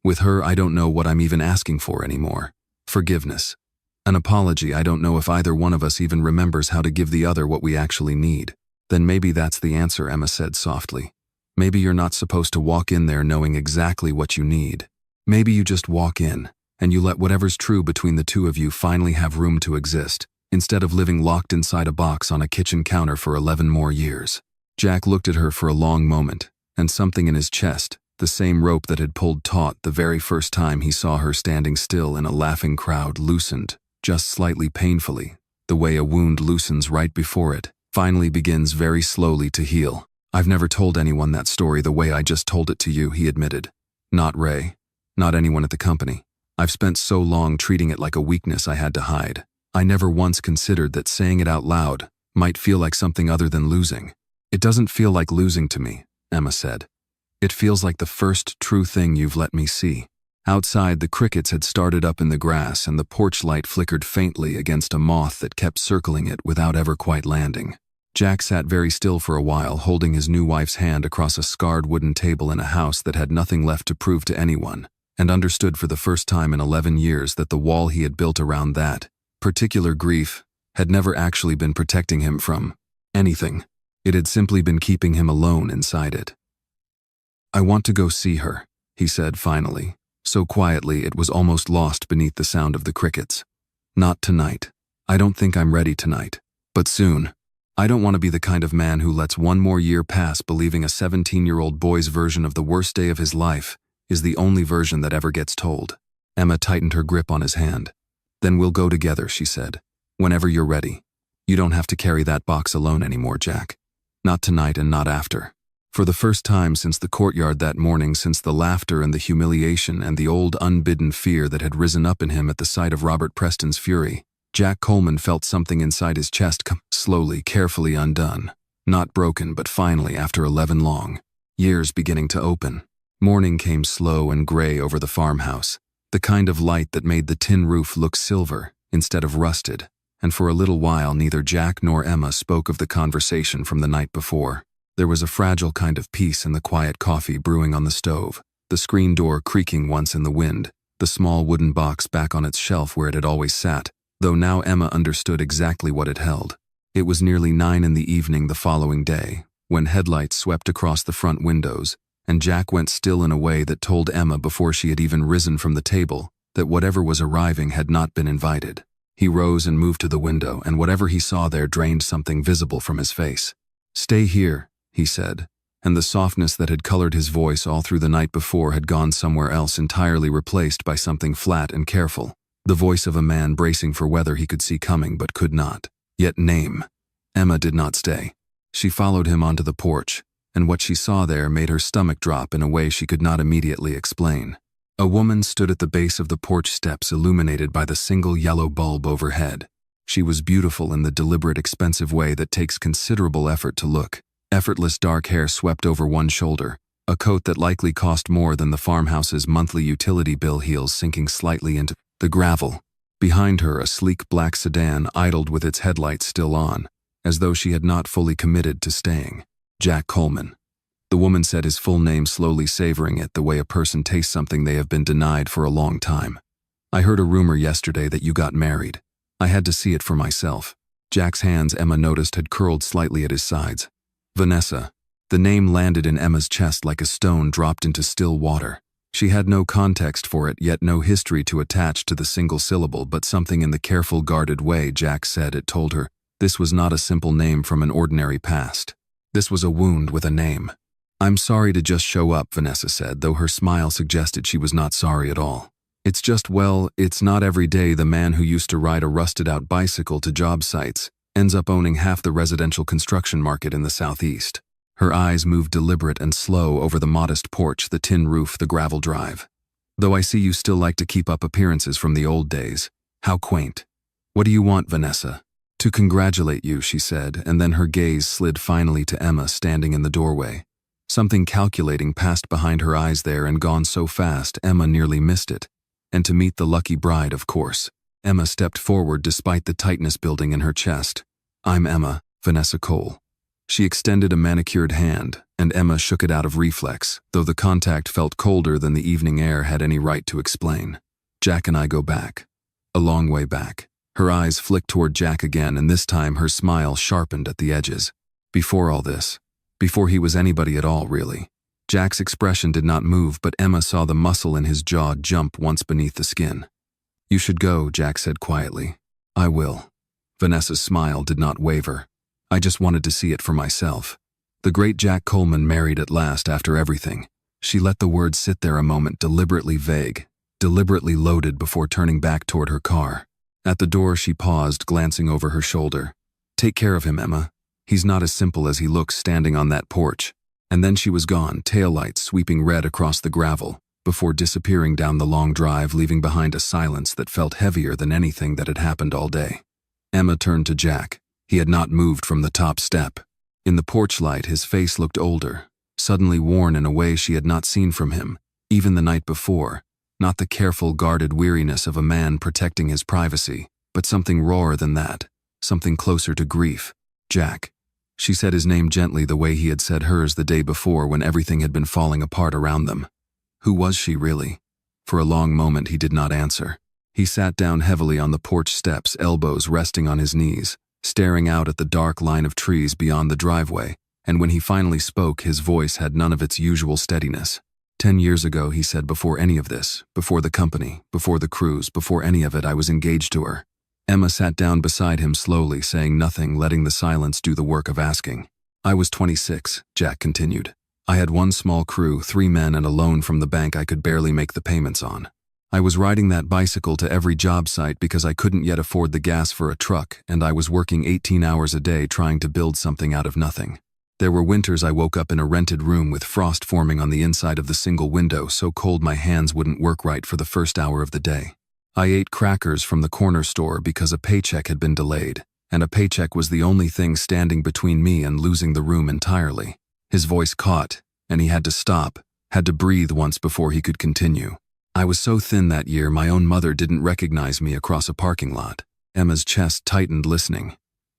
With her, I don't know what I'm even asking for anymore. Forgiveness. An apology. I don't know if either one of us even remembers how to give the other what we actually need. Then maybe that's the answer, Emma said softly. Maybe you're not supposed to walk in there knowing exactly what you need. Maybe you just walk in, and you let whatever's true between the two of you finally have room to exist, instead of living locked inside a box on a kitchen counter for 11 more years. Jack looked at her for a long moment, and something in his chest, the same rope that had pulled taut the very first time he saw her standing still in a laughing crowd, loosened, just slightly painfully, the way a wound loosens right before it finally begins very slowly to heal. I've never told anyone that story the way I just told it to you, he admitted. Not Ray. Not anyone at the company. I've spent so long treating it like a weakness I had to hide. I never once considered that saying it out loud might feel like something other than losing. It doesn't feel like losing to me, Emma said. It feels like the first true thing you've let me see. Outside, the crickets had started up in the grass and the porch light flickered faintly against a moth that kept circling it without ever quite landing. Jack sat very still for a while, holding his new wife's hand across a scarred wooden table in a house that had nothing left to prove to anyone, and understood for the first time in 11 years that the wall he had built around that particular grief had never actually been protecting him from anything. It had simply been keeping him alone inside it. I want to go see her, he said finally, so quietly it was almost lost beneath the sound of the crickets. Not tonight. I don't think I'm ready tonight. But soon. I don't want to be the kind of man who lets one more year pass believing a 17-year-old boy's version of the worst day of his life is the only version that ever gets told. Emma tightened her grip on his hand. Then we'll go together, she said. Whenever you're ready. You don't have to carry that box alone anymore, Jack. Not tonight and not after. For the first time since the courtyard that morning, since the laughter and the humiliation and the old unbidden fear that had risen up in him at the sight of Robert Preston's fury, Jack Coleman felt something inside his chest come slowly, carefully undone. Not broken, but finally, after 11 long years, beginning to open. Morning came slow and gray over the farmhouse, the kind of light that made the tin roof look silver instead of rusted, and for a little while neither Jack nor Emma spoke of the conversation from the night before. There was a fragile kind of peace in the quiet coffee brewing on the stove, the screen door creaking once in the wind, the small wooden box back on its shelf where it had always sat, though now Emma understood exactly what it held. It was nearly 9 in the evening the following day, when headlights swept across the front windows, and Jack went still in a way that told Emma before she had even risen from the table that whatever was arriving had not been invited. He rose and moved to the window, and whatever he saw there drained something visible from his face. "Stay here," he said, and the softness that had colored his voice all through the night before had gone somewhere else, entirely replaced by something flat and careful, the voice of a man bracing for weather he could see coming but could not yet name. Emma did not stay. She followed him onto the porch, and what she saw there made her stomach drop in a way she could not immediately explain. A woman stood at the base of the porch steps, illuminated by the single yellow bulb overhead. She was beautiful in the deliberate, expensive way that takes considerable effort to look. Effortless dark hair swept over one shoulder, a coat that likely cost more than the farmhouse's monthly utility bill, heels sinking slightly into the gravel. Behind her, a sleek black sedan idled with its headlights still on, as though she had not fully committed to staying. Jack Coleman. The woman said his full name, slowly savoring it the way a person tastes something they have been denied for a long time. "I heard a rumor yesterday that you got married. I had to see it for myself." Jack's hands, Emma noticed, had curled slightly at his sides. Vanessa. The name landed in Emma's chest like a stone dropped into still water. She had no context for it, yet no history to attach to the single syllable, but something in the careful, guarded way Jack said it told her this was not a simple name from an ordinary past. This was a wound with a name. "I'm sorry to just show up," Vanessa said, though her smile suggested she was not sorry at all. "It's just, well, it's not every day the man who used to ride a rusted-out bicycle to job sites ends up owning half the residential construction market in the Southeast." Her eyes moved deliberate and slow over the modest porch, the tin roof, the gravel drive. "Though I see you still like to keep up appearances from the old days. How quaint. What do you want, Vanessa?" "To congratulate you," she said, and then her gaze slid finally to Emma standing in the doorway. Something calculating passed behind her eyes there and gone so fast Emma nearly missed it. And to meet the lucky bride, of course. Emma stepped forward despite the tightness building in her chest. I'm Emma, Vanessa Cole. She extended a manicured hand, and Emma shook it out of reflex, though the contact felt colder than the evening air had any right to explain. Jack and I go back. A long way back. Her eyes flicked toward Jack again, and this time her smile sharpened at the edges. Before all this. Before he was anybody at all, really. Jack's expression did not move, but Emma saw the muscle in his jaw jump once beneath the skin. You should go, Jack said quietly. I will. Vanessa's smile did not waver. I just wanted to see it for myself. The great Jack Coleman married at last after everything. She let the words sit there a moment, deliberately vague, deliberately loaded before turning back toward her car. At the door she paused, glancing over her shoulder. Take care of him, Emma. He's not as simple as he looks standing on that porch. And then she was gone, taillights sweeping red across the gravel, before disappearing down the long drive, leaving behind a silence that felt heavier than anything that had happened all day. Emma turned to Jack. He had not moved from the top step. In the porch light, his face looked older, suddenly worn in a way she had not seen from him, even the night before. Not the careful, guarded weariness of a man protecting his privacy, but something rawer than that, something closer to grief. Jack. She said his name gently, the way he had said hers the day before when everything had been falling apart around them. Who was she really? For a long moment he did not answer. He sat down heavily on the porch steps, elbows resting on his knees, staring out at the dark line of trees beyond the driveway, and when he finally spoke, his voice had none of its usual steadiness. 10 years ago, he said, before any of this, before the company, before the cruise, before any of it, I was engaged to her. Emma sat down beside him slowly, saying nothing, letting the silence do the work of asking. I was 26, Jack continued. I had one small crew, 3 men and a loan from the bank I could barely make the payments on. I was riding that bicycle to every job site because I couldn't yet afford the gas for a truck, and I was working 18 hours a day trying to build something out of nothing. There were winters I woke up in a rented room with frost forming on the inside of the single window, so cold my hands wouldn't work right for the first hour of the day. I ate crackers from the corner store because a paycheck had been delayed, and a paycheck was the only thing standing between me and losing the room entirely. His voice caught, and he had to stop, had to breathe once before he could continue. I was so thin that year my own mother didn't recognize me across a parking lot. Emma's chest tightened, listening.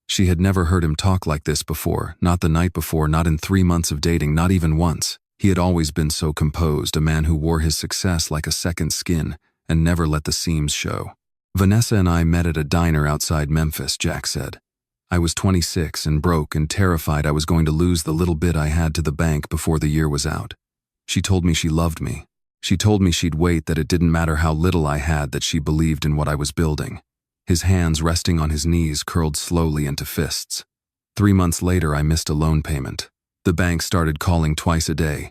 She had never heard him talk like this before, not the night before, not in 3 months of dating, not even once. He had always been so composed, a man who wore his success like a second skin and never let the seams show. Vanessa and I met at a diner outside Memphis, Jack said. I was 26 and broke and terrified I was going to lose the little bit I had to the bank before the year was out. She told me she loved me. She told me she'd wait, that it didn't matter how little I had, that she believed in what I was building. His hands resting on his knees curled slowly into fists. 3 months later, I missed a loan payment. The bank started calling twice a day,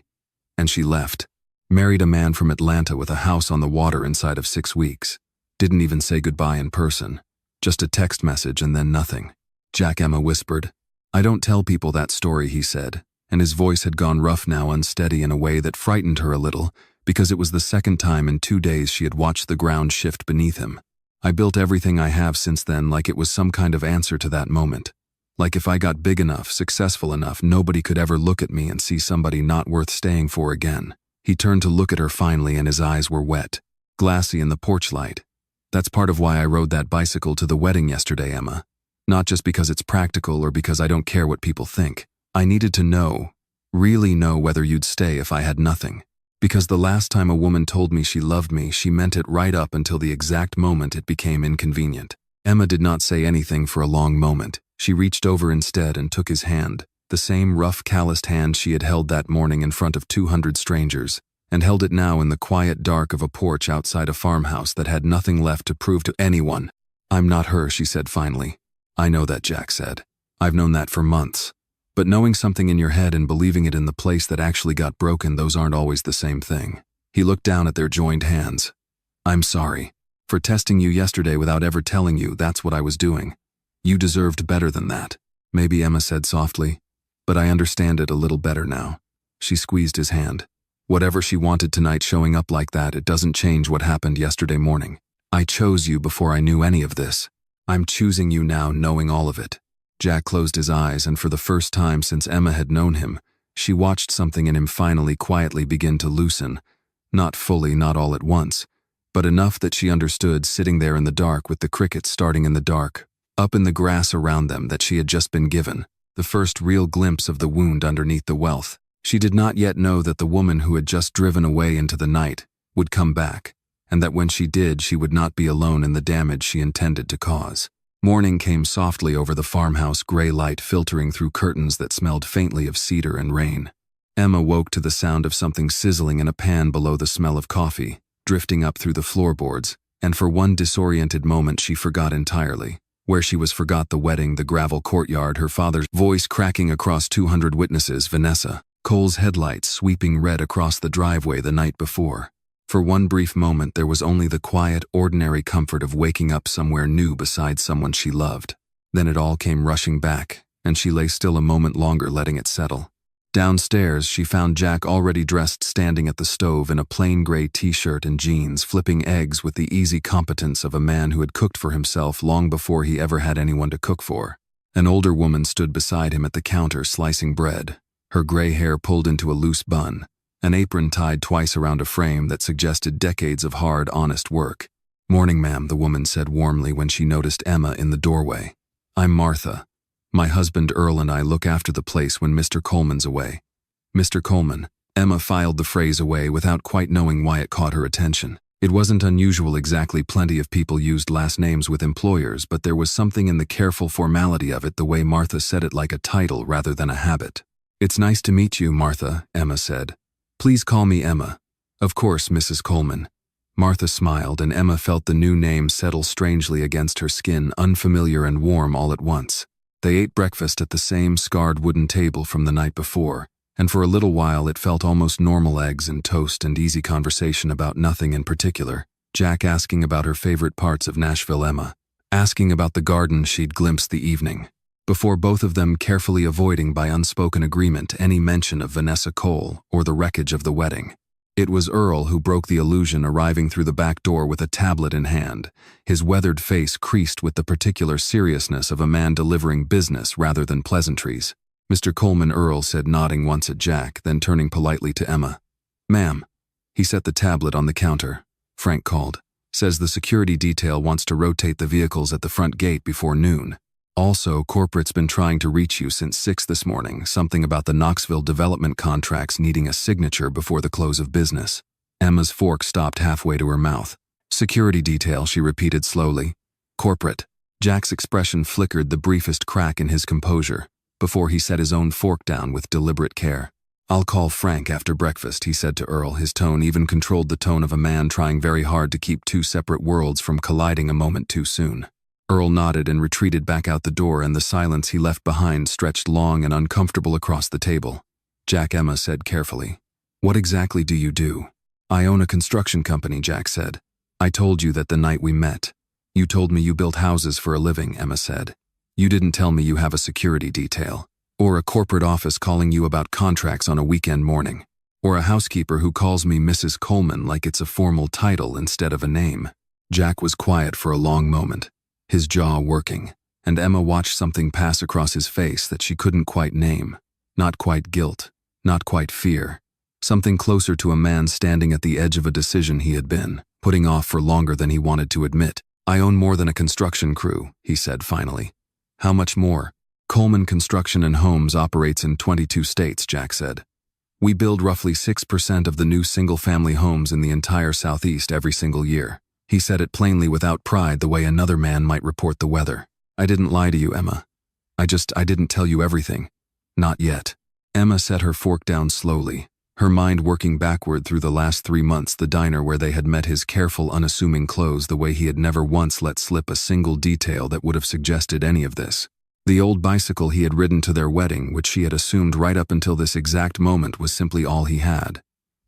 and she left. Married a man from Atlanta with a house on the water inside of 6 weeks. Didn't even say goodbye in person. Just a text message and then nothing. Jack, Emma whispered. I don't tell people that story, he said, and his voice had gone rough now, unsteady in a way that frightened her a little, because it was the second time in 2 days she had watched the ground shift beneath him. I built everything I have since then like it was some kind of answer to that moment. Like if I got big enough, successful enough, nobody could ever look at me and see somebody not worth staying for again. He turned to look at her finally, and his eyes were wet, glassy in the porch light. That's part of why I rode that bicycle to the wedding yesterday, Emma. Not just because it's practical or because I don't care what people think. I needed to know, really know, whether you'd stay if I had nothing. Because the last time a woman told me she loved me, she meant it right up until the exact moment it became inconvenient. Emma did not say anything for a long moment. She reached over instead and took his hand, the same rough, calloused hand she had held that morning in front of 200 strangers, and held it now in the quiet dark of a porch outside a farmhouse that had nothing left to prove to anyone. I'm not her, she said finally. I know that, Jack said. I've known that for months. But knowing something in your head and believing it in the place that actually got broken, those aren't always the same thing. He looked down at their joined hands. I'm sorry. For testing you yesterday without ever telling you, that's what I was doing. You deserved better than that. Maybe, Emma said softly. But I understand it a little better now. She squeezed his hand. Whatever she wanted tonight, showing up like that, it doesn't change what happened yesterday morning. I chose you before I knew any of this. I'm choosing you now, knowing all of it. Jack closed his eyes, and for the first time since Emma had known him, she watched something in him finally quietly begin to loosen. Not fully, not all at once, but enough that she understood, sitting there in the dark with the crickets starting in the dark, up in the grass around them that she had just been given, the first real glimpse of the wound underneath the wealth. She did not yet know that the woman who had just driven away into the night would come back, and that when she did, she would not be alone in the damage she intended to cause. Morning came softly over the farmhouse, gray light filtering through curtains that smelled faintly of cedar and rain. Emma woke to the sound of something sizzling in a pan below, the smell of coffee, drifting up through the floorboards, and for one disoriented moment she forgot entirely. Where she was forgot the wedding, the gravel courtyard, her father's voice cracking across 200 witnesses, Vanessa, Cole's headlights sweeping red across the driveway the night before. For one brief moment there was only the quiet, ordinary comfort of waking up somewhere new beside someone she loved. Then it all came rushing back, and she lay still a moment longer, letting it settle. Downstairs, she found Jack already dressed, standing at the stove in a plain gray t-shirt and jeans, flipping eggs with the easy competence of a man who had cooked for himself long before he ever had anyone to cook for. An older woman stood beside him at the counter, slicing bread, her gray hair pulled into a loose bun, an apron tied twice around a frame that suggested decades of hard, honest work. "Morning, ma'am," the woman said warmly when she noticed Emma in the doorway. "I'm Martha. My husband Earl and I look after the place when Mr. Coleman's away." "Mr. Coleman." Emma filed the phrase away without quite knowing why it caught her attention. It wasn't unusual exactly, plenty of people used last names with employers, but there was something in the careful formality of it, the way Martha said it, like a title rather than a habit. "It's nice to meet you, Martha," Emma said. "Please call me Emma." "Of course, Mrs. Coleman." Martha smiled, and Emma felt the new name settle strangely against her skin, unfamiliar and warm all at once. They ate breakfast at the same scarred wooden table from the night before, and for a little while it felt almost normal: eggs and toast and easy conversation about nothing in particular. Jack asking about her favorite parts of Nashville, Emma asking about the garden she'd glimpsed the evening before, both of them carefully avoiding by unspoken agreement any mention of Vanessa Cole or the wreckage of the wedding. It was Earl who broke the illusion, arriving through the back door with a tablet in hand, his weathered face creased with the particular seriousness of a man delivering business rather than pleasantries. "Mr. Coleman," Earl said, nodding once at Jack, then turning politely to Emma. "Ma'am." He set the tablet on the counter. "Frank called. Says the security detail wants to rotate the vehicles at the front gate before noon. Also, corporate's been trying to reach you since 6 this morning, something about the Knoxville development contracts needing a signature before the close of business." Emma's fork stopped halfway to her mouth. "Security detail," she repeated slowly. "Corporate." Jack's expression flickered the briefest crack in his composure, before he set his own fork down with deliberate care. "I'll call Frank after breakfast," he said to Earl. His tone even controlled the tone of a man trying very hard to keep two separate worlds from colliding a moment too soon. Earl nodded and retreated back out the door, and the silence he left behind stretched long and uncomfortable across the table. "Jack," Emma said carefully. "What exactly do you do?" "I own a construction company," Jack said. "I told you that the night we met." "You told me you built houses for a living," Emma said. "You didn't tell me you have a security detail, or a corporate office calling you about contracts on a weekend morning, or a housekeeper who calls me Mrs. Coleman like it's a formal title instead of a name." Jack was quiet for a long moment, his jaw working, and Emma watched something pass across his face that she couldn't quite name. Not quite guilt, not quite fear. Something closer to a man standing at the edge of a decision he had been putting off for longer than he wanted to admit. "I own more than a construction crew," he said finally. "How much more?" "Coleman Construction and Homes operates in 22 states, Jack said. "We build roughly 6% of the new single-family homes in the entire Southeast every single year." He said it plainly, without pride, the way another man might report the weather. "I didn't lie to you, Emma. I didn't tell you everything. Not yet." Emma set her fork down slowly, her mind working backward through the last 3 months, the diner where they had met, his careful, unassuming clothes, the way he had never once let slip a single detail that would have suggested any of this. The old bicycle he had ridden to their wedding, which she had assumed right up until this exact moment was simply all he had.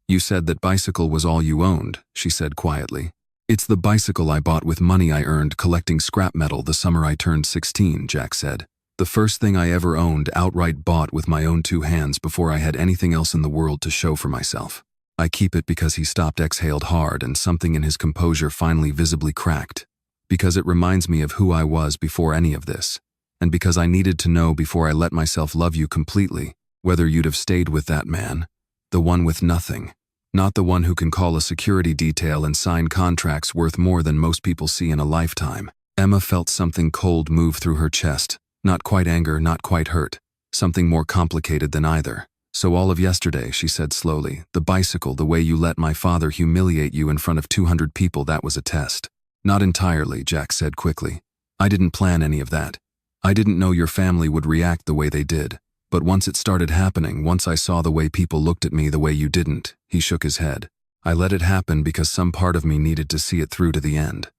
"You said that bicycle was all you owned," she said quietly. "It's the bicycle I bought with money I earned collecting scrap metal the summer I turned 16, Jack said. "The first thing I ever owned, outright bought with my own 2 hands before I had anything else in the world to show for myself." "I keep it because," he stopped, exhaled hard, and something in his composure finally visibly cracked. "Because it reminds me of who I was before any of this. And because I needed to know before I let myself love you completely, whether you'd have stayed with that man, the one with nothing. Not the one who can call a security detail and sign contracts worth more than most people see in a lifetime." Emma felt something cold move through her chest. Not quite anger, not quite hurt. Something more complicated than either. So all of yesterday, she said slowly, the bicycle, the way you let my father humiliate you in front of 200 people, that was a test. Not entirely, Jack said quickly. I didn't plan any of that. I didn't know your family would react the way they did. But once it started happening, once I saw the way people looked at me the way you didn't, he shook his head. I let it happen because some part of me needed to see it through to the end.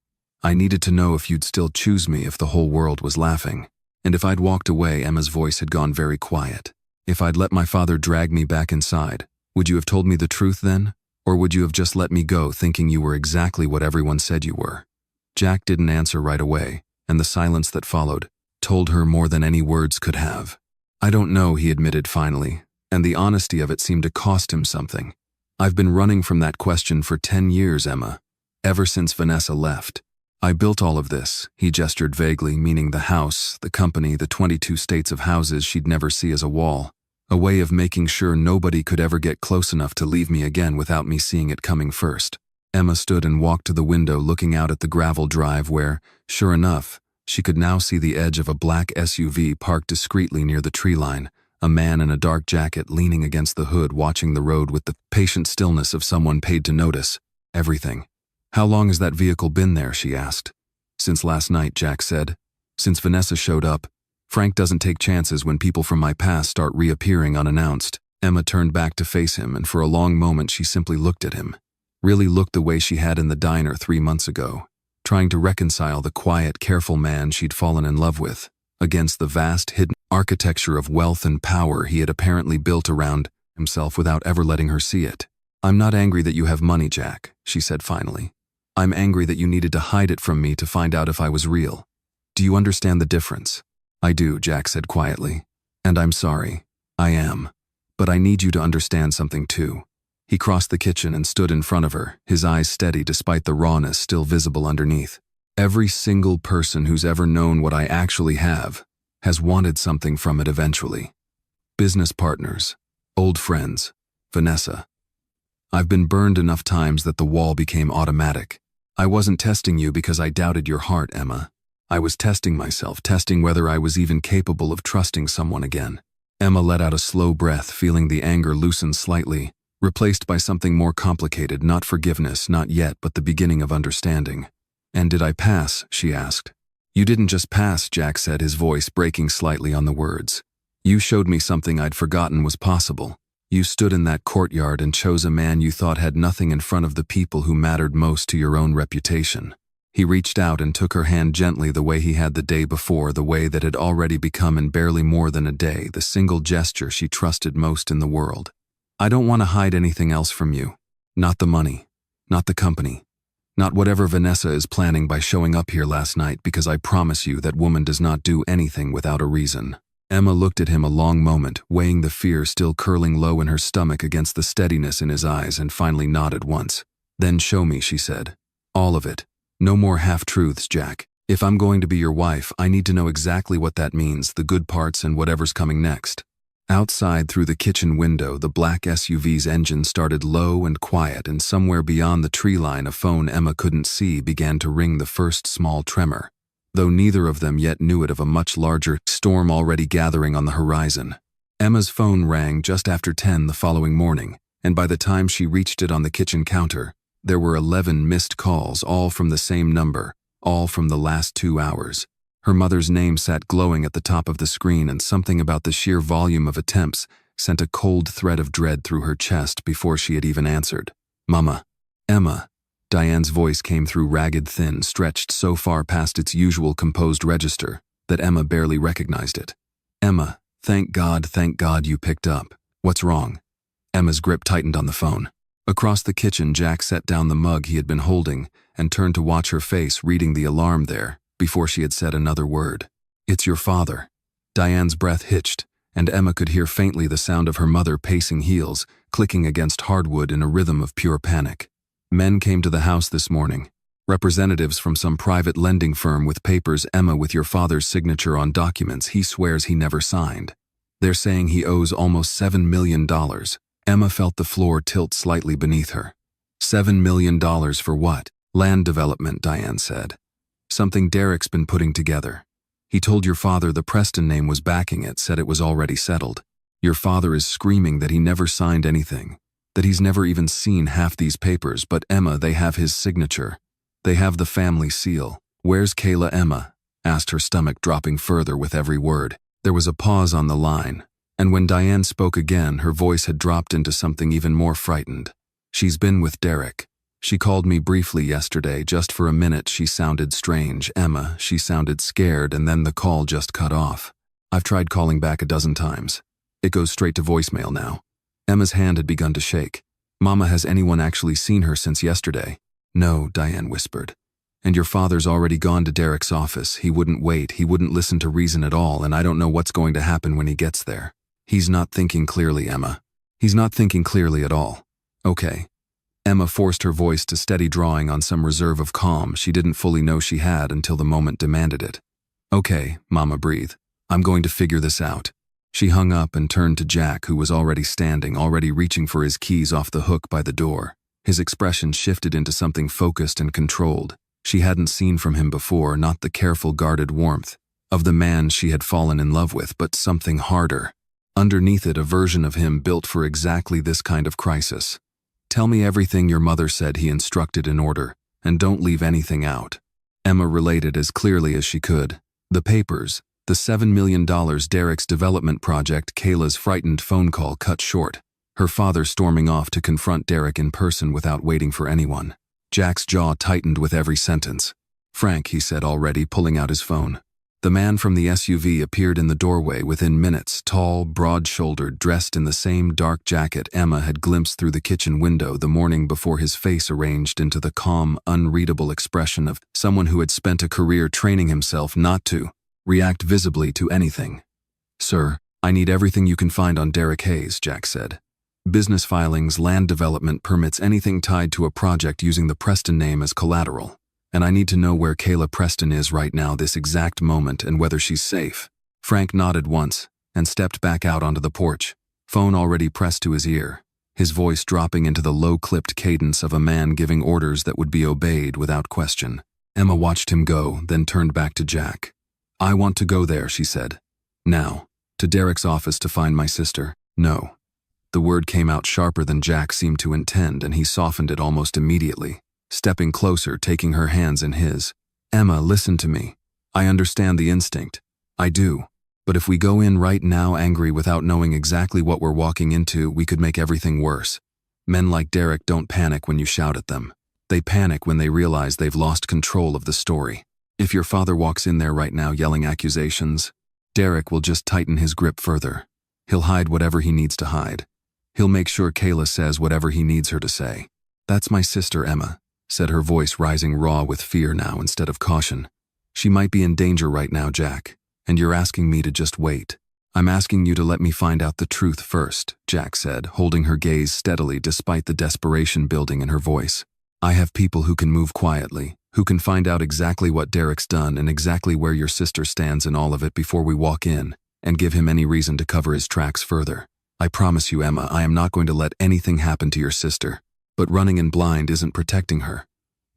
I needed to know if you'd still choose me if the whole world was laughing. And if I'd walked away, Emma's voice had gone very quiet. If I'd let my father drag me back inside, would you have told me the truth then? Or would you have just let me go thinking you were exactly what everyone said you were? Jack didn't answer right away, and the silence that followed told her more than any words could have. I don't know, he admitted finally, and the honesty of it seemed to cost him something. I've been running from that question for 10 years, Emma. Ever since Vanessa left. I built all of this, he gestured vaguely, meaning the house, the company, the 22 states of houses she'd never see as a wall. A way of making sure nobody could ever get close enough to leave me again without me seeing it coming first. Emma stood and walked to the window, looking out at the gravel drive where, sure enough, she could now see the edge of a black SUV parked discreetly near the tree line, a man in a dark jacket leaning against the hood watching the road with the patient stillness of someone paid to notice everything. How long has that vehicle been there, she asked. Since last night, Jack said. Since Vanessa showed up. Frank doesn't take chances when people from my past start reappearing unannounced. Emma turned back to face him, and for a long moment she simply looked at him. Really looked the way she had in the diner 3 months ago, trying to reconcile the quiet, careful man she'd fallen in love with, against the vast, hidden architecture of wealth and power he had apparently built around himself without ever letting her see it. I'm not angry that you have money, Jack, she said finally. I'm angry that you needed to hide it from me to find out if I was real. Do you understand the difference? I do, Jack said quietly. And I'm sorry. I am. But I need you to understand something too. He crossed the kitchen and stood in front of her, his eyes steady despite the rawness still visible underneath. Every single person who's ever known what I actually have has wanted something from it eventually. Business partners, old friends, Vanessa. I've been burned enough times that the wall became automatic. I wasn't testing you because I doubted your heart, Emma. I was testing myself, testing whether I was even capable of trusting someone again. Emma let out a slow breath, feeling the anger loosen slightly, replaced by something more complicated, not forgiveness, not yet, but the beginning of understanding. And did I pass? She asked. You didn't just pass, Jack said, his voice breaking slightly on the words. You showed me something I'd forgotten was possible. You stood in that courtyard and chose a man you thought had nothing in front of the people who mattered most to your own reputation. He reached out and took her hand gently the way he had the day before, the way that had already become in barely more than a day the single gesture she trusted most in the world. I don't want to hide anything else from you. Not the money. Not the company. Not whatever Vanessa is planning by showing up here last night, because I promise you that woman does not do anything without a reason. Emma looked at him a long moment, weighing the fear still curling low in her stomach against the steadiness in his eyes, and finally nodded once. Then show me, she said. All of it. No more half-truths, Jack. If I'm going to be your wife, I need to know exactly what that means, the good parts and whatever's coming next. Outside through the kitchen window, the black SUV's engine started low and quiet, and somewhere beyond the tree line a phone Emma couldn't see began to ring the first small tremor, though neither of them yet knew it of a much larger storm already gathering on the horizon. Emma's phone rang just after 10 the following morning, and by the time she reached it on the kitchen counter, there were 11 missed calls, all from the same number, all from the last 2 hours. Her mother's name sat glowing at the top of the screen, and something about the sheer volume of attempts sent a cold thread of dread through her chest before she had even answered. Mama. Emma. Diane's voice came through ragged thin, stretched so far past its usual composed register that Emma barely recognized it. Emma, thank God you picked up. What's wrong? Emma's grip tightened on the phone. Across the kitchen, Jack set down the mug he had been holding and turned to watch her face, reading the alarm there, before she had said another word. It's your father. Diane's breath hitched, and Emma could hear faintly the sound of her mother pacing heels, clicking against hardwood in a rhythm of pure panic. Men came to the house this morning. Representatives from some private lending firm with papers, Emma, with your father's signature on documents he swears he never signed. They're saying he owes almost $7 million. Emma felt the floor tilt slightly beneath her. $7 million for what? Land development, Diane said. Something Derek's been putting together. He told your father the Preston name was backing it, said it was already settled. Your father is screaming that he never signed anything, that he's never even seen half these papers, but Emma, they have his signature. They have the family seal. Where's Kayla? Emma asked, her stomach dropping further with every word. There was a pause on the line, and when Diane spoke again, her voice had dropped into something even more frightened. She's been with Derek. She called me briefly yesterday, just for a minute. She sounded strange. Emma, she sounded scared, and then the call just cut off. I've tried calling back a dozen times. It goes straight to voicemail now. Emma's hand had begun to shake. Mama, has anyone actually seen her since yesterday? No, Diane whispered. And your father's already gone to Derek's office. He wouldn't wait. He wouldn't listen to reason at all, and I don't know what's going to happen when he gets there. He's not thinking clearly, Emma. He's not thinking clearly at all. Okay. Emma forced her voice to steady, drawing on some reserve of calm she didn't fully know she had until the moment demanded it. Okay, Mama, breathe. I'm going to figure this out. She hung up and turned to Jack, who was already standing, already reaching for his keys off the hook by the door. His expression shifted into something focused and controlled. She hadn't seen from him before, not the careful, guarded warmth of the man she had fallen in love with, but something harder. Underneath it, a version of him built for exactly this kind of crisis. Tell me everything your mother said, he instructed in order, and don't leave anything out. Emma related as clearly as she could. The papers, the $7 million Derek's development project. Kayla's frightened phone call cut short, her father storming off to confront Derek in person without waiting for anyone. Jack's jaw tightened with every sentence. Frank, he said, already pulling out his phone. The man from the SUV appeared in the doorway within minutes, tall, broad-shouldered, dressed in the same dark jacket Emma had glimpsed through the kitchen window the morning before, his face arranged into the calm, unreadable expression of someone who had spent a career training himself not to react visibly to anything. Sir, I need everything you can find on Derek Hayes, Jack said. Business filings, land development permits, anything tied to a project using the Preston name as collateral. And I need to know where Kayla Preston is right now, this exact moment, and whether she's safe. Frank nodded once and stepped back out onto the porch, phone already pressed to his ear, his voice dropping into the low-clipped cadence of a man giving orders that would be obeyed without question. Emma watched him go, then turned back to Jack. I want to go there, she said. Now. To Derek's office to find my sister. No. The word came out sharper than Jack seemed to intend, and he softened it almost immediately, stepping closer, taking her hands in his. Emma, listen to me. I understand the instinct. I do. But if we go in right now angry without knowing exactly what we're walking into, we could make everything worse. Men like Derek don't panic when you shout at them. They panic when they realize they've lost control of the story. If your father walks in there right now yelling accusations, Derek will just tighten his grip further. He'll hide whatever he needs to hide. He'll make sure Kayla says whatever he needs her to say. That's my sister, Emma, said her voice rising raw with fear now instead of caution. She might be in danger right now, Jack, and you're asking me to just wait. I'm asking you to let me find out the truth first, Jack said, holding her gaze steadily despite the desperation building in her voice. I have people who can move quietly, who can find out exactly what Derek's done and exactly where your sister stands in all of it before we walk in, and give him any reason to cover his tracks further. I promise you, Emma, I am not going to let anything happen to your sister. But running in blind isn't protecting her.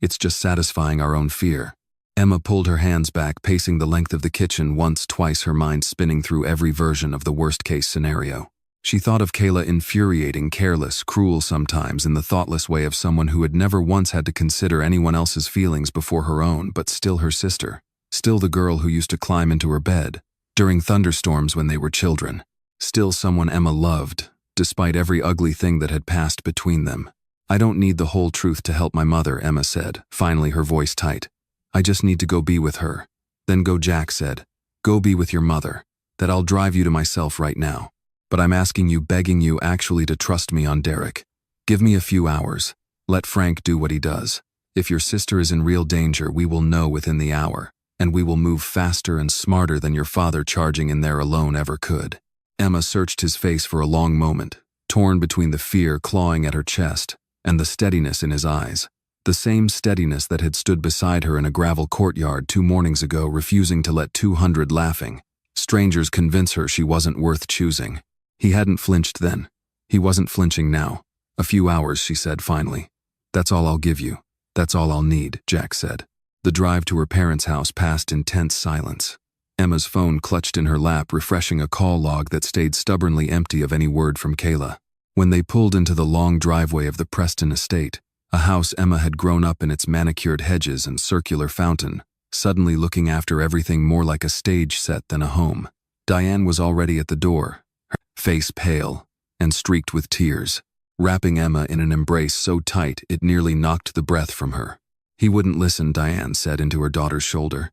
It's just satisfying our own fear. Emma pulled her hands back, pacing the length of the kitchen once, twice, her mind spinning through every version of the worst-case scenario. She thought of Kayla infuriating, careless, cruel sometimes, in the thoughtless way of someone who had never once had to consider anyone else's feelings before her own, but still her sister. Still the girl who used to climb into her bed during thunderstorms when they were children. Still someone Emma loved, despite every ugly thing that had passed between them. I don't need the whole truth to help my mother, Emma said, finally, her voice tight. I just need to go be with her. Then go, Jack said. Go be with your mother. That I'll drive you to myself right now. But I'm asking you, begging you actually to trust me on Derek. Give me a few hours. Let Frank do what he does. If your sister is in real danger, we will know within the hour, and we will move faster and smarter than your father charging in there alone ever could. Emma searched his face for a long moment, torn between the fear clawing at her chest and the steadiness in his eyes. The same steadiness that had stood beside her in a gravel courtyard 2 mornings ago, refusing to let 200 laughing strangers convince her she wasn't worth choosing. He hadn't flinched then. He wasn't flinching now. A few hours, she said finally. That's all I'll give you. That's all I'll need, Jack said. The drive to her parents' house passed in tense silence. Emma's phone clutched in her lap, refreshing a call log that stayed stubbornly empty of any word from Kayla. When they pulled into the long driveway of the Preston estate, a house Emma had grown up in, its manicured hedges and circular fountain, suddenly looking after everything more like a stage set than a home. Diane was already at the door, her face pale and streaked with tears, wrapping Emma in an embrace so tight it nearly knocked the breath from her. "He wouldn't listen," Diane said into her daughter's shoulder.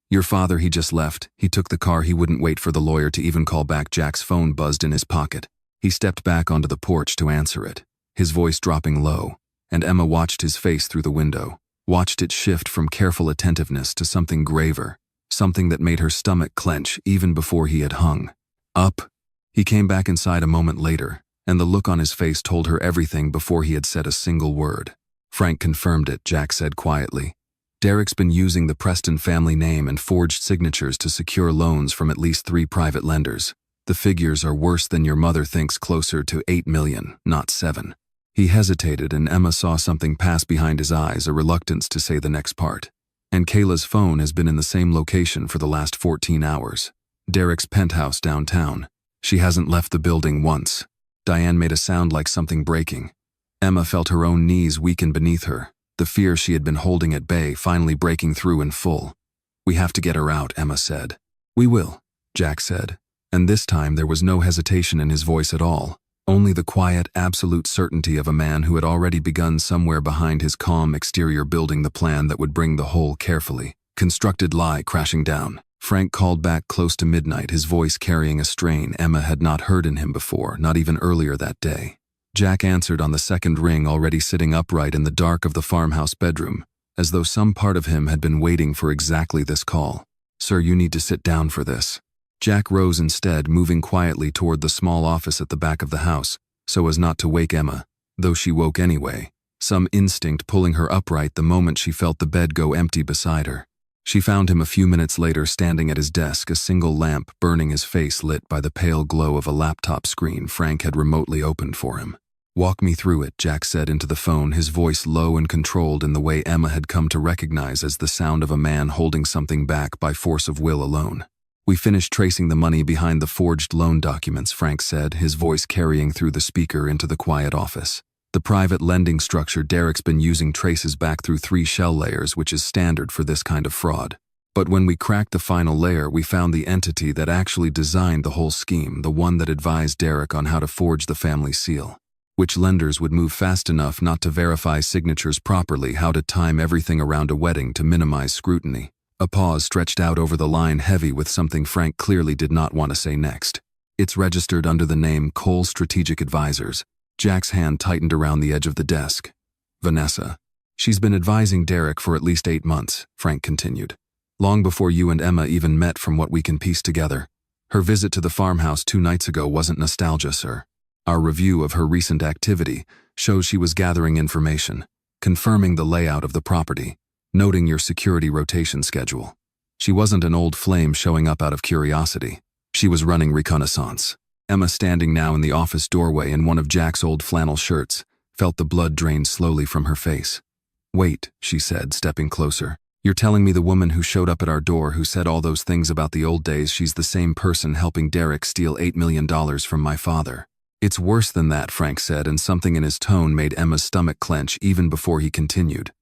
"Your father, he just left. He took the car. He wouldn't wait for the lawyer to even call back." Jack's phone buzzed in his pocket. He stepped back onto the porch to answer it, his voice dropping low, and Emma watched his face through the window, watched it shift from careful attentiveness to something graver, something that made her stomach clench even before he had hung up. He came back inside a moment later, and the look on his face told her everything before he had said a single word. "Frank confirmed it," Jack said quietly. "Derek's been using the Preston family name and forged signatures to secure loans from at least 3 private lenders. The figures are worse than your mother thinks, closer to 8 million, not 7. He hesitated, and Emma saw something pass behind his eyes, a reluctance to say the next part. "And Kayla's phone has been in the same location for the last 14 hours. Derek's penthouse downtown. She hasn't left the building once." Diane made a sound like something breaking. Emma felt her own knees weaken beneath her, the fear she had been holding at bay finally breaking through in full. "We have to get her out," Emma said. "We will," Jack said. And this time there was no hesitation in his voice at all, only the quiet, absolute certainty of a man who had already begun somewhere behind his calm exterior building the plan that would bring the whole carefully constructed lie crashing down. Frank called back close to midnight, his voice carrying a strain Emma had not heard in him before, not even earlier that day. Jack answered on the second ring, already sitting upright in the dark of the farmhouse bedroom, as though some part of him had been waiting for exactly this call. "Sir, you need to sit down for this." Jack rose instead, moving quietly toward the small office at the back of the house, so as not to wake Emma, though she woke anyway, some instinct pulling her upright the moment she felt the bed go empty beside her. She found him a few minutes later standing at his desk, a single lamp burning his face lit by the pale glow of a laptop screen Frank had remotely opened for him. "Walk me through it," Jack said into the phone, his voice low and controlled in the way Emma had come to recognize as the sound of a man holding something back by force of will alone. "We finished tracing the money behind the forged loan documents," Frank said, his voice carrying through the speaker into the quiet office. "The private lending structure Derek's been using traces back through 3 shell layers, which is standard for this kind of fraud. But when we cracked the final layer, we found the entity that actually designed the whole scheme, the one that advised Derek on how to forge the family seal. Which lenders would move fast enough not to verify signatures properly, how to time everything around a wedding to minimize scrutiny." A pause stretched out over the line, heavy with something Frank clearly did not want to say next. "It's registered under the name Cole Strategic Advisors." Jack's hand tightened around the edge of the desk. "Vanessa. She's been advising Derek for at least 8 months, Frank continued. "Long before you and Emma even met, from what we can piece together. Her visit to the farmhouse 2 nights ago wasn't nostalgia, sir. Our review of her recent activity shows she was gathering information, confirming the layout of the property, noting your security rotation schedule. She wasn't an old flame showing up out of curiosity. She was running reconnaissance." Emma, standing now in the office doorway in one of Jack's old flannel shirts, felt the blood drain slowly from her face. "Wait," she said, stepping closer. "You're telling me the woman who showed up at our door, who said all those things about the old days, she's the same person helping Derek steal $8 million from my father?" "It's worse than that," Frank said, and something in his tone made Emma's stomach clench even before he continued.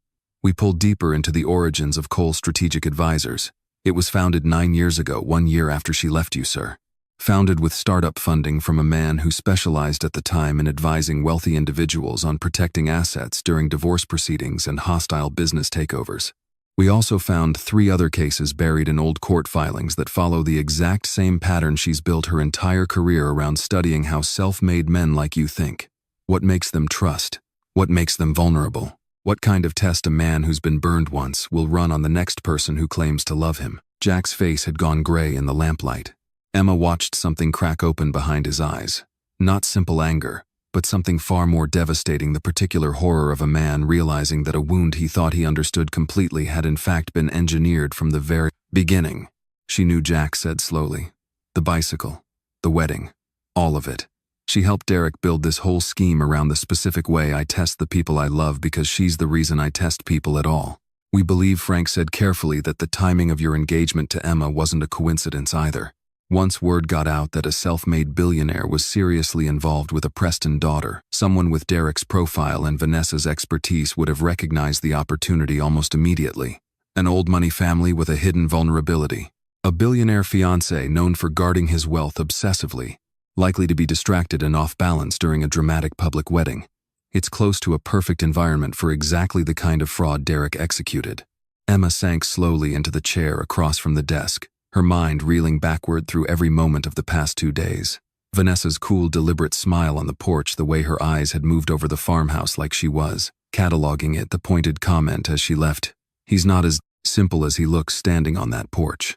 "We pulled deeper into the origins of Cole Strategic Advisors. It was founded 9 years ago, 1 year after she left you, sir. Founded with startup funding from a man who specialized at the time in advising wealthy individuals on protecting assets during divorce proceedings and hostile business takeovers. We also found 3 other cases buried in old court filings that follow the exact same pattern she's built her entire career around, studying how self-made men like you think. What makes them trust? What makes them vulnerable? What kind of test a man who's been burned once will run on the next person who claims to love him?" Jack's face had gone gray in the lamplight. Emma watched something crack open behind his eyes. Not simple anger, but something far more devastating, the particular horror of a man realizing that a wound he thought he understood completely had in fact been engineered from the very beginning. "She knew," Jack said slowly. "The bicycle, the wedding, all of it. She helped Derek build this whole scheme around the specific way I test the people I love, because she's the reason I test people at all." We believe, Frank said carefully, that the timing of your engagement to Emma wasn't a coincidence either. Once word got out that a self-made billionaire was seriously involved with a Preston daughter, someone with Derek's profile and Vanessa's expertise would have recognized the opportunity almost immediately. An old money family with a hidden vulnerability. A billionaire fiancé known for guarding his wealth obsessively, likely to be distracted and off balance during a dramatic public wedding. It's close to a perfect environment for exactly the kind of fraud Derek executed. Emma sank slowly into the chair across from the desk, her mind reeling backward through every moment of the past 2 days. Vanessa's cool, deliberate smile on the porch, the way her eyes had moved over the farmhouse like she was cataloging it, the pointed comment as she left, "He's not as simple as he looks standing on that porch."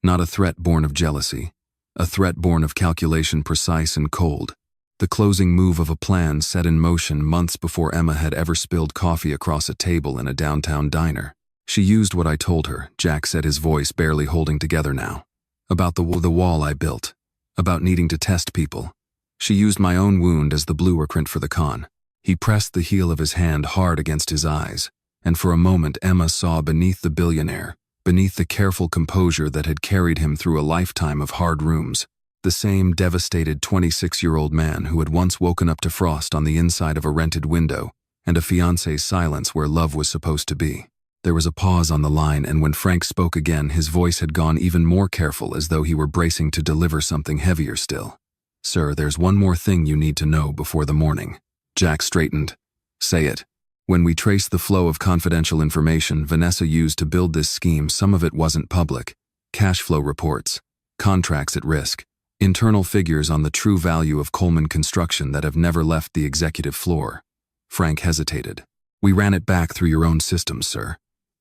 Not a threat born of jealousy, a threat born of calculation, precise and cold. The closing move of a plan set in motion months before Emma had ever spilled coffee across a table in a downtown diner. "She used what I told her," Jack said, his voice barely holding together now. "About the wall I built. About needing to test people. She used my own wound as the blueprint for the con." He pressed the heel of his hand hard against his eyes, and for a moment Emma saw beneath the billionaire, beneath the careful composure that had carried him through a lifetime of hard rooms, the same devastated 26-year-old man who had once woken up to frost on the inside of a rented window and a fiancé's silence where love was supposed to be. There was a pause on the line, and when Frank spoke again, his voice had gone even more careful, as though he were bracing to deliver something heavier still. "Sir, there's one more thing you need to know before the morning." Jack straightened. "Say it." "When we traced the flow of confidential information Vanessa used to build this scheme, some of it wasn't public. Cash flow reports, contracts at risk, internal figures on the true value of Coleman Construction that have never left the executive floor." Frank hesitated. "We ran it back through your own systems, sir.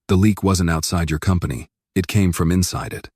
The leak wasn't outside your company, it came from inside it."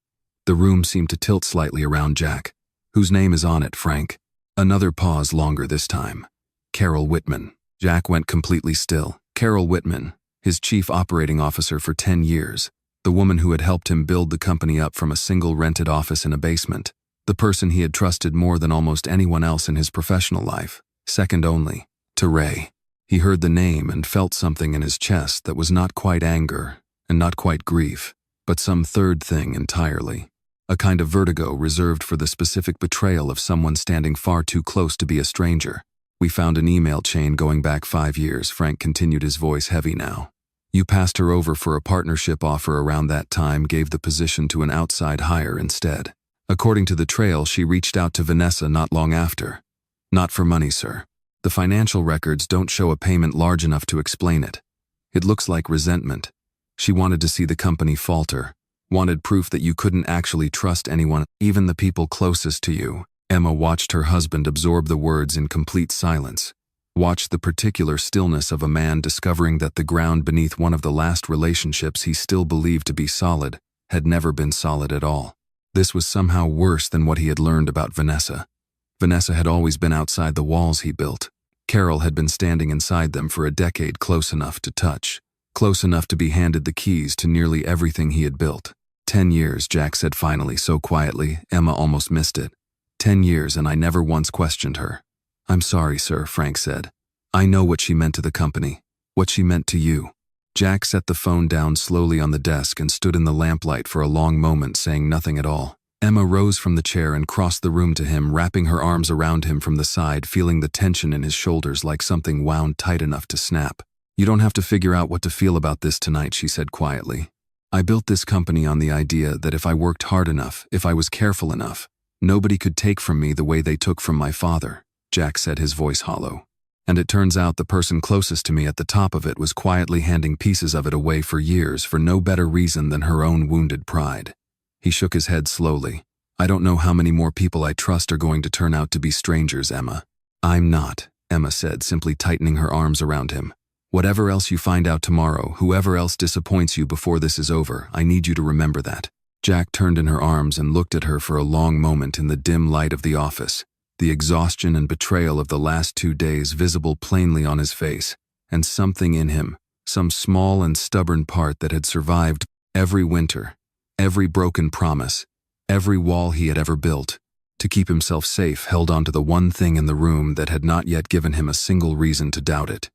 The room seemed to tilt slightly around Jack. "Whose name is on it, Frank?" Another pause, longer this time. "Carol Whitman." Jack went completely still. Carol Whitman, his chief operating officer for 10 years, the woman who had helped him build the company up from a single rented office in a basement, the person he had trusted more than almost anyone else in his professional life, second only to Ray. He heard the name and felt something in his chest that was not quite anger and not quite grief, but some third thing entirely. A kind of vertigo reserved for the specific betrayal of someone standing far too close to be a stranger. "We found an email chain going back 5 years, Frank continued, his voice heavy now. "You passed her over for a partnership offer around that time, gave the position to an outside hire instead. According to the trail, she reached out to Vanessa not long after. Not for money, sir. The financial records don't show a payment large enough to explain it. It looks like resentment. She wanted to see the company falter, wanted proof that you couldn't actually trust anyone, even the people closest to you." Emma watched her husband absorb the words in complete silence, watched the particular stillness of a man discovering that the ground beneath one of the last relationships he still believed to be solid had never been solid at all. This was somehow worse than what he had learned about Vanessa. Vanessa had always been outside the walls he built. Carol had been standing inside them for a decade, close enough to touch, close enough to be handed the keys to nearly everything he had built. 10 years, Jack said finally, so quietly, Emma almost missed it. 10 years, and I never once questioned her. "I'm sorry, sir," Frank said. "I know what she meant to the company, what she meant to you." Jack set the phone down slowly on the desk and stood in the lamplight for a long moment, saying nothing at all. Emma rose from the chair and crossed the room to him, wrapping her arms around him from the side, feeling the tension in his shoulders like something wound tight enough to snap. "You don't have to figure out what to feel about this tonight," she said quietly. "I built this company on the idea that if I worked hard enough, if I was careful enough, nobody could take from me the way they took from my father," Jack said, his voice hollow. "And it turns out the person closest to me at the top of it was quietly handing pieces of it away for years for no better reason than her own wounded pride." He shook his head slowly. "I don't know how many more people I trust are going to turn out to be strangers, Emma." "I'm not," Emma said, simply tightening her arms around him. "Whatever else you find out tomorrow, whoever else disappoints you before this is over, I need you to remember that." Jack turned in her arms and looked at her for a long moment in the dim light of the office, the exhaustion and betrayal of the last 2 days visible plainly on his face, and something in him, some small and stubborn part that had survived every winter, every broken promise, every wall he had ever built, to keep himself safe, held on to the one thing in the room that had not yet given him a single reason to doubt it.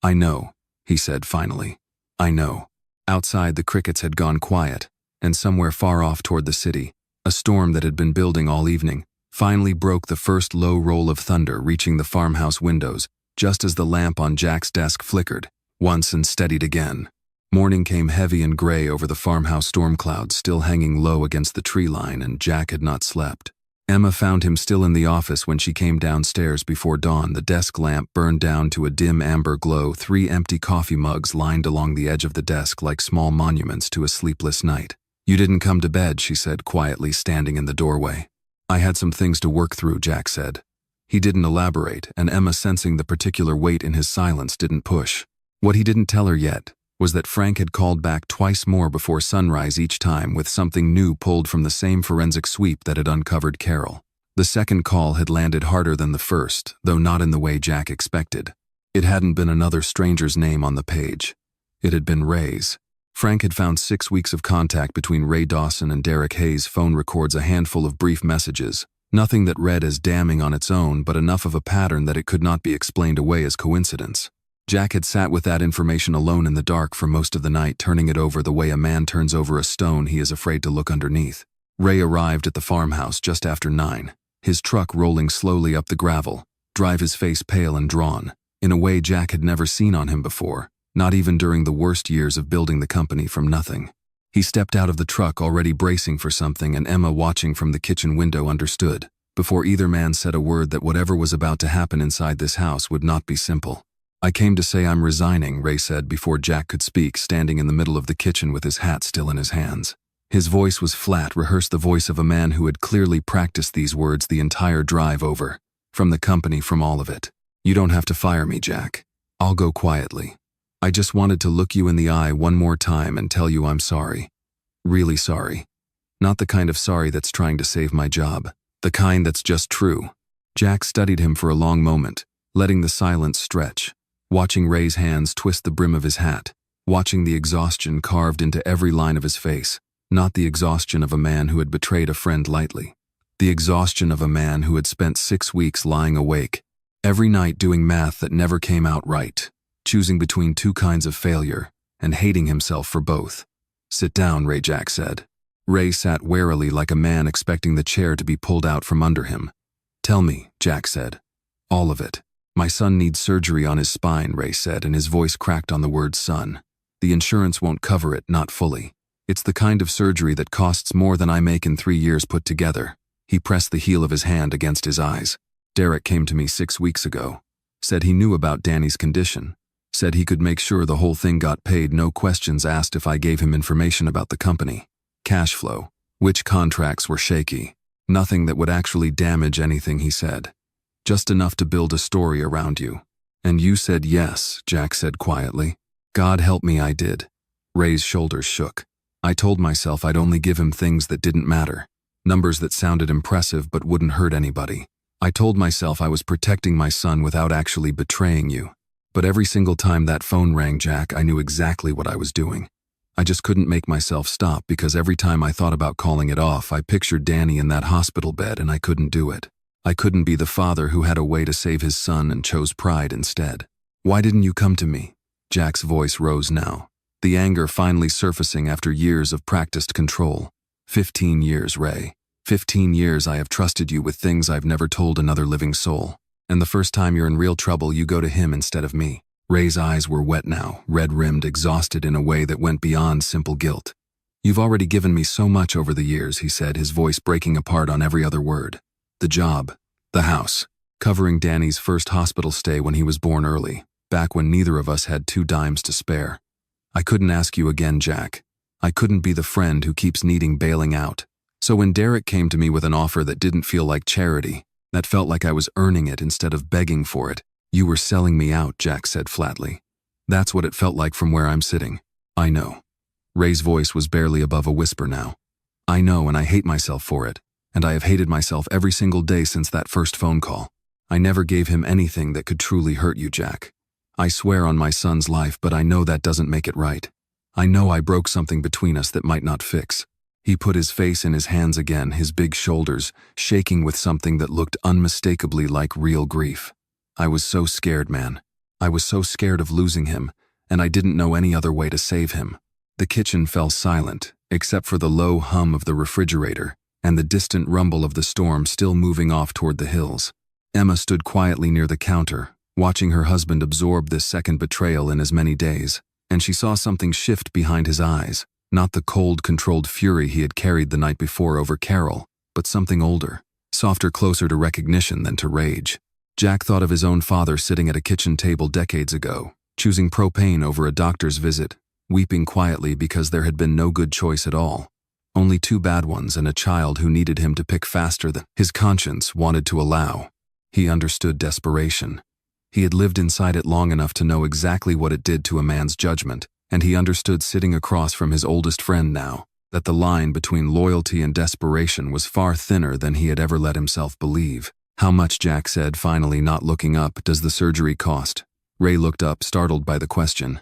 "I know," he said finally. "I know." Outside, the crickets had gone quiet, and somewhere far off toward the city, a storm that had been building all evening finally broke the first low roll of thunder, reaching the farmhouse windows just as the lamp on Jack's desk flickered once and steadied again. Morning came heavy and gray over the farmhouse storm clouds still hanging low against the tree line, and Jack had not slept. Emma found him still in the office when she came downstairs before dawn. The desk lamp burned down to a dim amber glow, 3 empty coffee mugs lined along the edge of the desk like small monuments to a sleepless night. "You didn't come to bed," she said quietly, standing in the doorway. "I had some things to work through," Jack said. He didn't elaborate, and Emma, sensing the particular weight in his silence, didn't push. What he didn't tell her yet was that Frank had called back twice more before sunrise, each time with something new pulled from the same forensic sweep that had uncovered Carol. The second call had landed harder than the first, though not in the way Jack expected. It hadn't been another stranger's name on the page. It had been Ray's. Frank had found 6 weeks of contact between Ray Dawson and Derek Hayes' phone records, a handful of brief messages. Nothing that read as damning on its own, but enough of a pattern that it could not be explained away as coincidence. Jack had sat with that information alone in the dark for most of the night, turning it over the way a man turns over a stone he is afraid to look underneath. Ray arrived at the farmhouse just after 9, his truck rolling slowly up the gravel, his face pale and drawn, in a way Jack had never seen on him before, not even during the worst years of building the company from nothing. He stepped out of the truck already bracing for something, and Emma, watching from the kitchen window, understood, before either man said a word, that whatever was about to happen inside this house would not be simple. "I came to say I'm resigning," Ray said before Jack could speak, standing in the middle of the kitchen with his hat still in his hands. His voice was flat, rehearsed, the voice of a man who had clearly practiced these words the entire drive over. "From the company, from all of it. You don't have to fire me, Jack. I'll go quietly. I just wanted to look you in the eye one more time and tell you I'm sorry. Really sorry. Not the kind of sorry that's trying to save my job. The kind that's just true." Jack studied him for a long moment, letting the silence stretch, watching Ray's hands twist the brim of his hat, watching the exhaustion carved into every line of his face. Not the exhaustion of a man who had betrayed a friend lightly. The exhaustion of a man who had spent 6 weeks lying awake, every night doing math that never came out right, choosing between 2 kinds of failure, and hating himself for both. "Sit down, Ray," Jack said. Ray sat warily, like a man expecting the chair to be pulled out from under him. "Tell me," Jack said. "All of it." "My son needs surgery on his spine," Ray said, and his voice cracked on the word son. "The insurance won't cover it, not fully. It's the kind of surgery that costs more than I make in 3 years put together." He pressed the heel of his hand against his eyes. "Derek came to me 6 weeks ago. Said he knew about Danny's condition. Said he could make sure the whole thing got paid, no questions asked, if I gave him information about the company. Cash flow. Which contracts were shaky. Nothing that would actually damage anything, he said. Just enough to build a story around you. And you said yes," Jack said quietly. "God help me, I did." Ray's shoulders shook. "I told myself I'd only give him things that didn't matter. Numbers that sounded impressive but wouldn't hurt anybody. I told myself I was protecting my son without actually betraying you. But every single time that phone rang, Jack, I knew exactly what I was doing. I just couldn't make myself stop, because every time I thought about calling it off, I pictured Danny in that hospital bed, and I couldn't do it. I couldn't be the father who had a way to save his son and chose pride instead. Why didn't you come to me?" Jack's voice rose now, the anger finally surfacing after years of practiced control. 15 years, Ray. 15 years I have trusted you with things I've never told another living soul. And the first time you're in real trouble, you go to him instead of me." Ray's eyes were wet now, red-rimmed, exhausted in a way that went beyond simple guilt. "You've already given me so much over the years," he said, his voice breaking apart on every other word. "The job, the house, covering Danny's first hospital stay when he was born early, back when neither of us had 2 dimes to spare. I couldn't ask you again, Jack. I couldn't be the friend who keeps needing bailing out. So when Derek came to me with an offer that didn't feel like charity, that felt like I was earning it instead of begging for it, you were selling me out," Jack said flatly. "That's what it felt like from where I'm sitting. I know." Ray's voice was barely above a whisper now. "I know, and I hate myself for it, and I have hated myself every single day since that first phone call. I never gave him anything that could truly hurt you, Jack. I swear on my son's life, but I know that doesn't make it right. I know I broke something between us that might not fix." He put his face in his hands again, his big shoulders shaking with something that looked unmistakably like real grief. "I was so scared, man. I was so scared of losing him, and I didn't know any other way to save him. The kitchen fell silent, except for the low hum of the refrigerator and the distant rumble of the storm still moving off toward the hills. Emma stood quietly near the counter, watching her husband absorb this second betrayal in as many days, and she saw something shift behind his eyes, not the cold, controlled fury he had carried the night before over Carol, but something older, softer, closer to recognition than to rage. Jack thought of his own father sitting at a kitchen table decades ago, choosing propane over a doctor's visit, weeping quietly because there had been no good choice at all. Only two bad ones and a child who needed him to pick faster than his conscience wanted to allow. He understood desperation. He had lived inside it long enough to know exactly what it did to a man's judgment, and he understood sitting across from his oldest friend now, that the line between loyalty and desperation was far thinner than he had ever let himself believe. "How much?" Jack said, finally not looking up. "Does the surgery cost?" Ray looked up, startled by the question.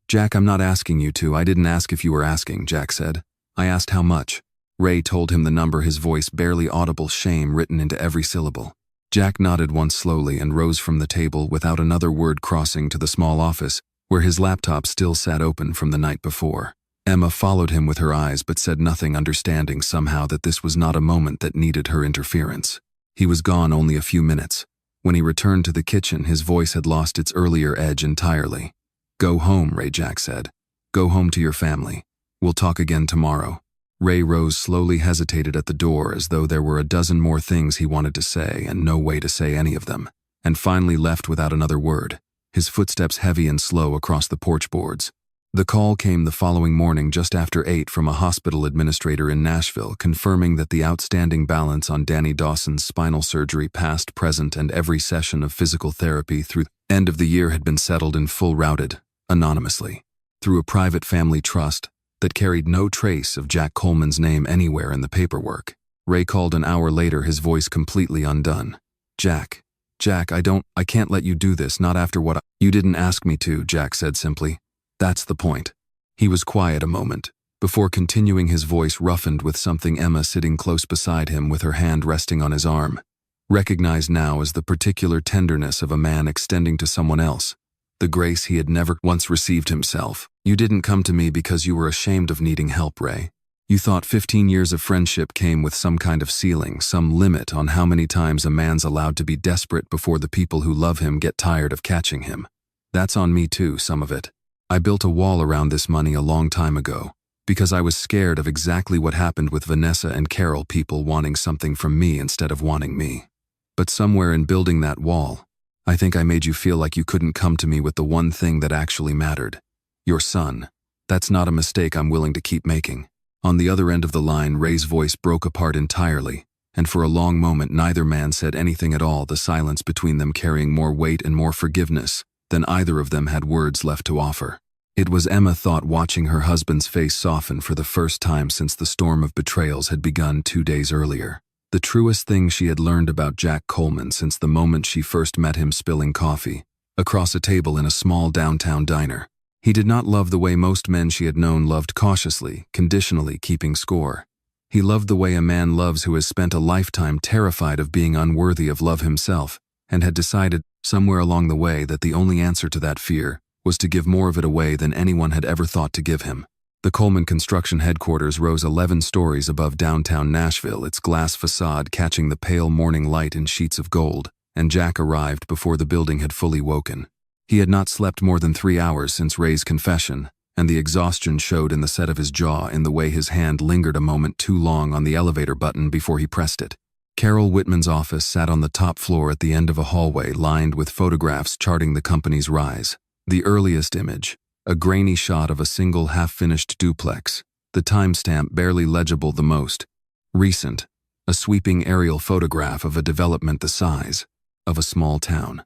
"Jack, I'm not asking you to. I didn't ask if you were asking," Jack said. "I asked how much." Ray told him the number, his voice barely audible, shame written into every syllable. Jack nodded once slowly and rose from the table without another word, crossing to the small office, where his laptop still sat open from the night before. Emma followed him with her eyes but said nothing, understanding somehow that this was not a moment that needed her interference. He was gone only a few minutes. When he returned to the kitchen, his voice had lost its earlier edge entirely. "Go home," Jack said. "Go home to your family. We'll talk again tomorrow." Ray rose slowly, hesitated at the door as though there were a dozen more things he wanted to say and no way to say any of them, and finally left without another word, his footsteps heavy and slow across the porch boards. The call came the following morning just after 8 from a hospital administrator in Nashville, confirming that the outstanding balance on Danny Dawson's spinal surgery, past, present, and every session of physical therapy through the end of the year had been settled in full, routed, anonymously, through a private family trust that carried no trace of Jack Coleman's name anywhere in the paperwork. Ray called an hour later, his voice completely undone. Jack, I can't let you do this, not after what You didn't ask me to," Jack said simply. "That's the point." He was quiet a moment, before continuing, his voice roughened with something Emma, sitting close beside him with her hand resting on his arm, recognized now as the particular tenderness of a man extending to someone else, the grace he had never once received himself. "You didn't come to me because you were ashamed of needing help, Ray. You thought 15 years of friendship came with some kind of ceiling, some limit on how many times a man's allowed to be desperate before the people who love him get tired of catching him. That's on me too, some of it. I built a wall around this money a long time ago, because I was scared of exactly what happened with Vanessa and Carol, people wanting something from me instead of wanting me. But somewhere in building that wall, I think I made you feel like you couldn't come to me with the one thing that actually mattered. Your son. That's not a mistake I'm willing to keep making." On the other end of the line, Ray's voice broke apart entirely, and for a long moment neither man said anything at all, the silence between them carrying more weight and more forgiveness than either of them had words left to offer. It was, Emma thought, watching her husband's face soften for the first time since the storm of betrayals had begun 2 days earlier. The truest thing she had learned about Jack Coleman since the moment she first met him spilling coffee across a table in a small downtown diner. He did not love the way most men she had known loved, cautiously, conditionally, keeping score. He loved the way a man loves who has spent a lifetime terrified of being unworthy of love himself, and had decided, somewhere along the way, that the only answer to that fear was to give more of it away than anyone had ever thought to give him. The Coleman construction headquarters rose 11 stories above downtown Nashville, its glass facade catching the pale morning light in sheets of gold, and Jack arrived before the building had fully woken. He had not slept more than 3 hours since Ray's confession, and the exhaustion showed in the set of his jaw, in the way his hand lingered a moment too long on the elevator button before he pressed it. Carol Whitman's office sat on the top floor at the end of a hallway lined with photographs charting the company's rise. The earliest image, a grainy shot of a single half-finished duplex, the timestamp barely legible; the most recent, a sweeping aerial photograph of a development the size of a small town.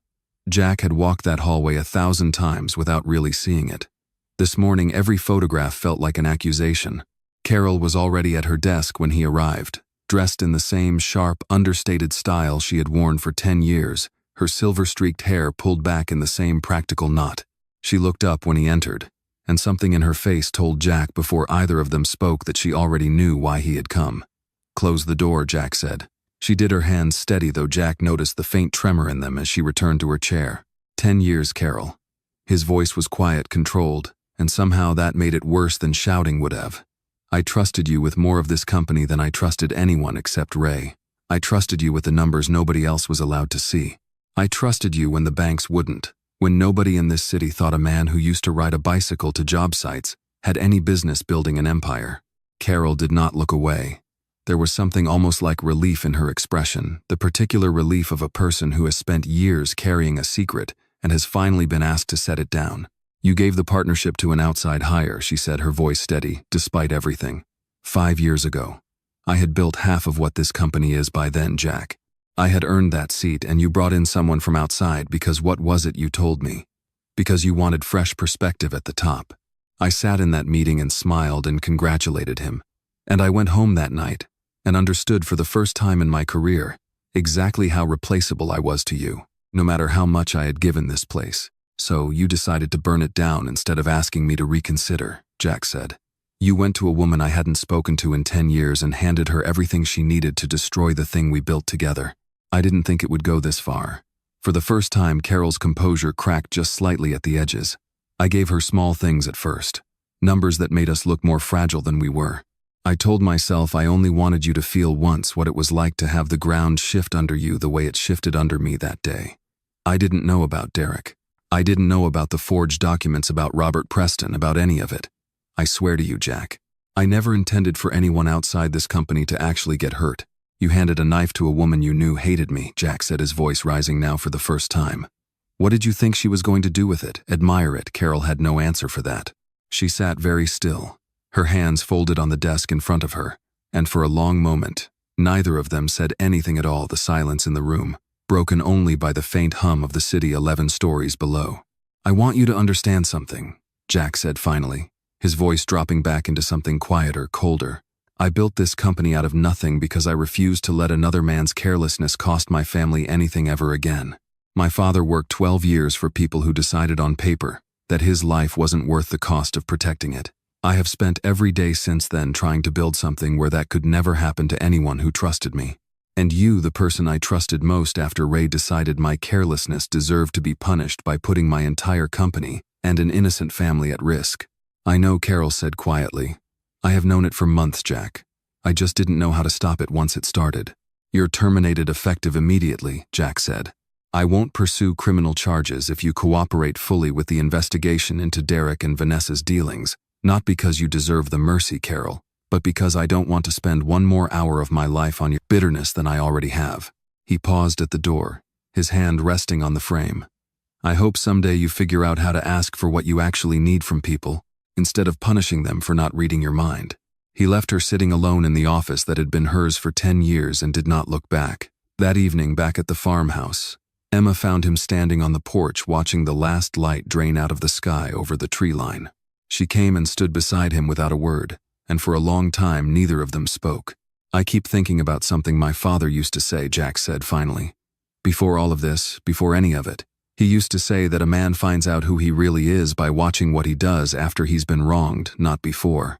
Jack had walked that hallway 1,000 times without really seeing it. This morning every photograph felt like an accusation. Carol was already at her desk when he arrived, dressed in the same sharp, understated style she had worn for 10 years, her silver-streaked hair pulled back in the same practical knot. She looked up when he entered, and something in her face told Jack before either of them spoke that she already knew why he had come. "Close the door," Jack said. She did, her hands steady, though Jack noticed the faint tremor in them as she returned to her chair. 10 years, Carol. His voice was quiet, controlled, and somehow that made it worse than shouting would have. I trusted you with more of this company than I trusted anyone except Ray. I trusted you with the numbers nobody else was allowed to see. I trusted you when the banks wouldn't, when nobody in this city thought a man who used to ride a bicycle to job sites had any business building an empire. Carol did not look away. There was something almost like relief in her expression, the particular relief of a person who has spent years carrying a secret and has finally been asked to set it down. You gave the partnership to an outside hire, she said, her voice steady, despite everything. 5 years ago. I had built half of what this company is by then, Jack. I had earned that seat, and you brought in someone from outside because what was it you told me? Because you wanted fresh perspective at the top. I sat in that meeting and smiled and congratulated him. And I went home that night and understood for the first time in my career exactly how replaceable I was to you, no matter how much I had given this place. So you decided to burn it down instead of asking me to reconsider, Jack said. You went to a woman I hadn't spoken to in 10 years and handed her everything she needed to destroy the thing we built together. I didn't think it would go this far. For the first time, Carol's composure cracked just slightly at the edges. I gave her small things at first, numbers that made us look more fragile than we were. I told myself I only wanted you to feel once what it was like to have the ground shift under you the way it shifted under me that day. I didn't know about Derek. I didn't know about the forged documents about Robert Preston, about any of it. I swear to you, Jack, I never intended for anyone outside this company to actually get hurt. You handed a knife to a woman you knew hated me, Jack said, his voice rising now for the first time. What did you think she was going to do with it? Admire it? Carol had no answer for that. She sat very still, her hands folded on the desk in front of her, and for a long moment, neither of them said anything at all, the silence in the room, broken only by the faint hum of the city 11 stories below. I want you to understand something, Jack said finally, his voice dropping back into something quieter, colder. I built this company out of nothing because I refused to let another man's carelessness cost my family anything ever again. My father worked 12 years for people who decided on paper that his life wasn't worth the cost of protecting it. I have spent every day since then trying to build something where that could never happen to anyone who trusted me. And you, the person I trusted most after Ray decided my carelessness deserved to be punished by putting my entire company and an innocent family at risk. I know, Carol said quietly. I have known it for months, Jack. I just didn't know how to stop it once it started. You're terminated effective immediately, Jack said. I won't pursue criminal charges if you cooperate fully with the investigation into Derek and Vanessa's dealings, not because you deserve the mercy, Carol, but because I don't want to spend one more hour of my life on your bitterness than I already have. He paused at the door, his hand resting on the frame. I hope someday you figure out how to ask for what you actually need from people, instead of punishing them for not reading your mind. He left her sitting alone in the office that had been hers for 10 years and did not look back. That evening, back at the farmhouse, Emma found him standing on the porch watching the last light drain out of the sky over the tree line. She came and stood beside him without a word, and for a long time neither of them spoke. I keep thinking about something my father used to say, Jack said finally. Before all of this, before any of it, he used to say that a man finds out who he really is by watching what he does after he's been wronged, not before.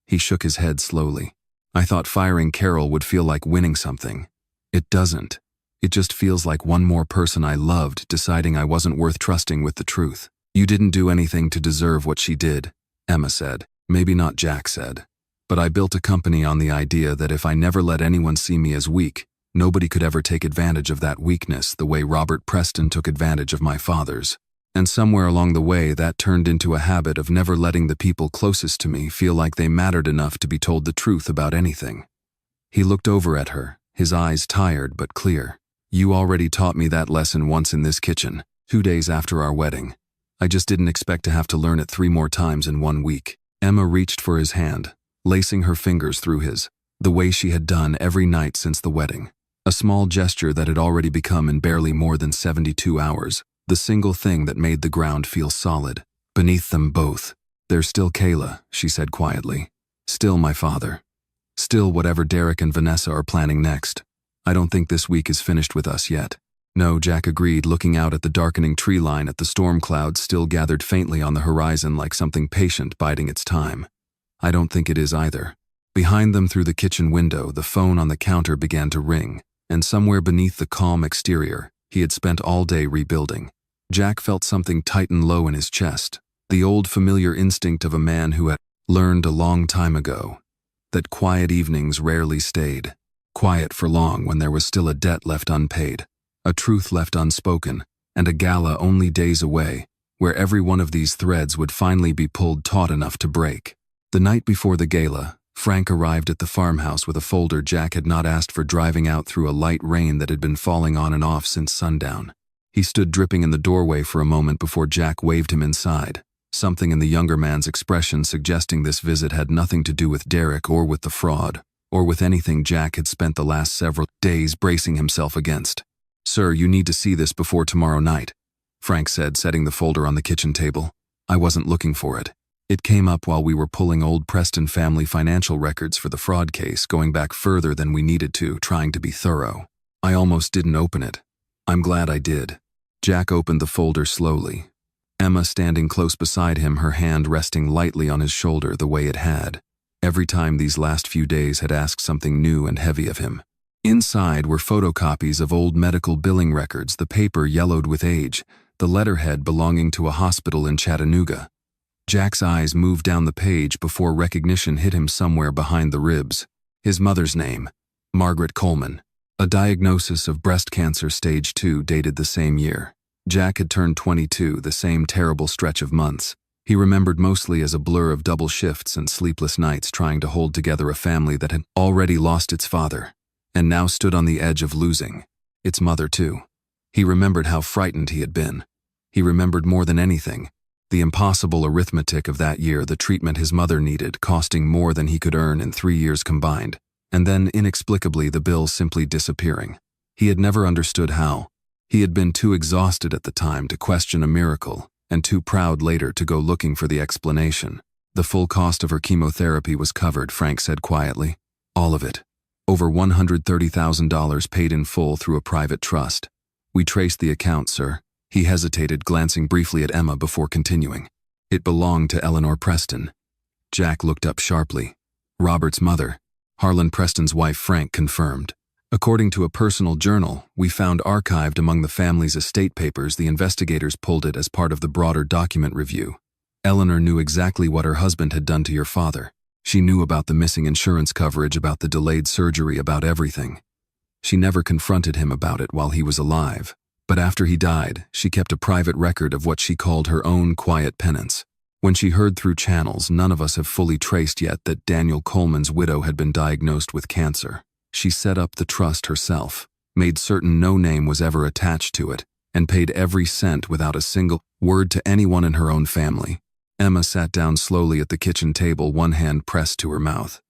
He shook his head slowly. I thought firing Carol would feel like winning something. It doesn't. It just feels like one more person I loved deciding I wasn't worth trusting with the truth. You didn't do anything to deserve what she did, Emma said. Maybe not, Jack said. But I built a company on the idea that if I never let anyone see me as weak, nobody could ever take advantage of that weakness the way Robert Preston took advantage of my father's. And somewhere along the way that turned into a habit of never letting the people closest to me feel like they mattered enough to be told the truth about anything. He looked over at her, his eyes tired but clear. You already taught me that lesson once in this kitchen, 2 days after our wedding. I just didn't expect to have to learn it 3 more times in 1 week. Emma reached for his hand, lacing her fingers through his, the way she had done every night since the wedding. A small gesture that had already become in barely more than 72 hours, the single thing that made the ground feel solid. Beneath them both, there's still Kayla, she said quietly. Still my father. Still whatever Derek and Vanessa are planning next. I don't think this week is finished with us yet. No, Jack agreed, looking out at the darkening tree line at the storm clouds still gathered faintly on the horizon like something patient biding its time. I don't think it is either. Behind them through the kitchen window, the phone on the counter began to ring, and somewhere beneath the calm exterior, he had spent all day rebuilding. Jack felt something tighten low in his chest, The old familiar instinct of a man who had learned a long time ago that quiet evenings rarely stayed. Quiet for long when there was still a debt left unpaid, a truth left unspoken, and a gala only days away, where every one of these threads would finally be pulled taut enough to break. The night before the gala, Frank arrived at the farmhouse with a folder Jack had not asked for, driving out through a light rain that had been falling on and off since sundown. He stood dripping in the doorway for a moment before Jack waved him inside, something in the younger man's expression suggesting this visit had nothing to do with Derek or with the fraud, or with anything Jack had spent the last several days bracing himself against. "Sir, you need to see this before tomorrow night," Frank said, setting the folder on the kitchen table. "I wasn't looking for it. It came up while we were pulling old Preston family financial records for the fraud case, going back further than we needed to, trying to be thorough. I almost didn't open it. I'm glad I did." Jack opened the folder slowly, Emma standing close beside him, her hand resting lightly on his shoulder the way it had every time these last few days had asked something new and heavy of him. Inside were photocopies of old medical billing records, the paper yellowed with age, the letterhead belonging to a hospital in Chattanooga. Jack's eyes moved down the page before recognition hit him somewhere behind the ribs. His mother's name, Margaret Coleman. A diagnosis of breast cancer stage 2 dated the same year. Jack had turned 22, the same terrible stretch of months. He remembered mostly as a blur of double shifts and sleepless nights trying to hold together a family that had already lost its father, and now stood on the edge of losing its mother too. He remembered how frightened he had been. He remembered more than anything the impossible arithmetic of that year, the treatment his mother needed, costing more than he could earn in 3 years combined, and then inexplicably the bill simply disappearing. He had never understood how. He had been too exhausted at the time to question a miracle, and too proud later to go looking for the explanation. "The full cost of her chemotherapy was covered," Frank said quietly. "All of it. Over $130,000 paid in full through a private trust. We traced the account, sir." He hesitated, glancing briefly at Emma before continuing. "It belonged to Eleanor Preston." Jack looked up sharply. "Robert's mother." Harlan Preston's wife, Frank confirmed. "According to a personal journal we found archived among the family's estate papers, the investigators pulled it as part of the broader document review. Eleanor knew exactly what her husband had done to your father. She knew about the missing insurance coverage, about the delayed surgery, about everything. She never confronted him about it while he was alive. But after he died, she kept a private record of what she called her own quiet penance. When she heard through channels none of us have fully traced yet that Daniel Coleman's widow had been diagnosed with cancer, she set up the trust herself, made certain no name was ever attached to it, and paid every cent without a single word to anyone in her own family." Emma sat down slowly at the kitchen table, one hand pressed to her mouth.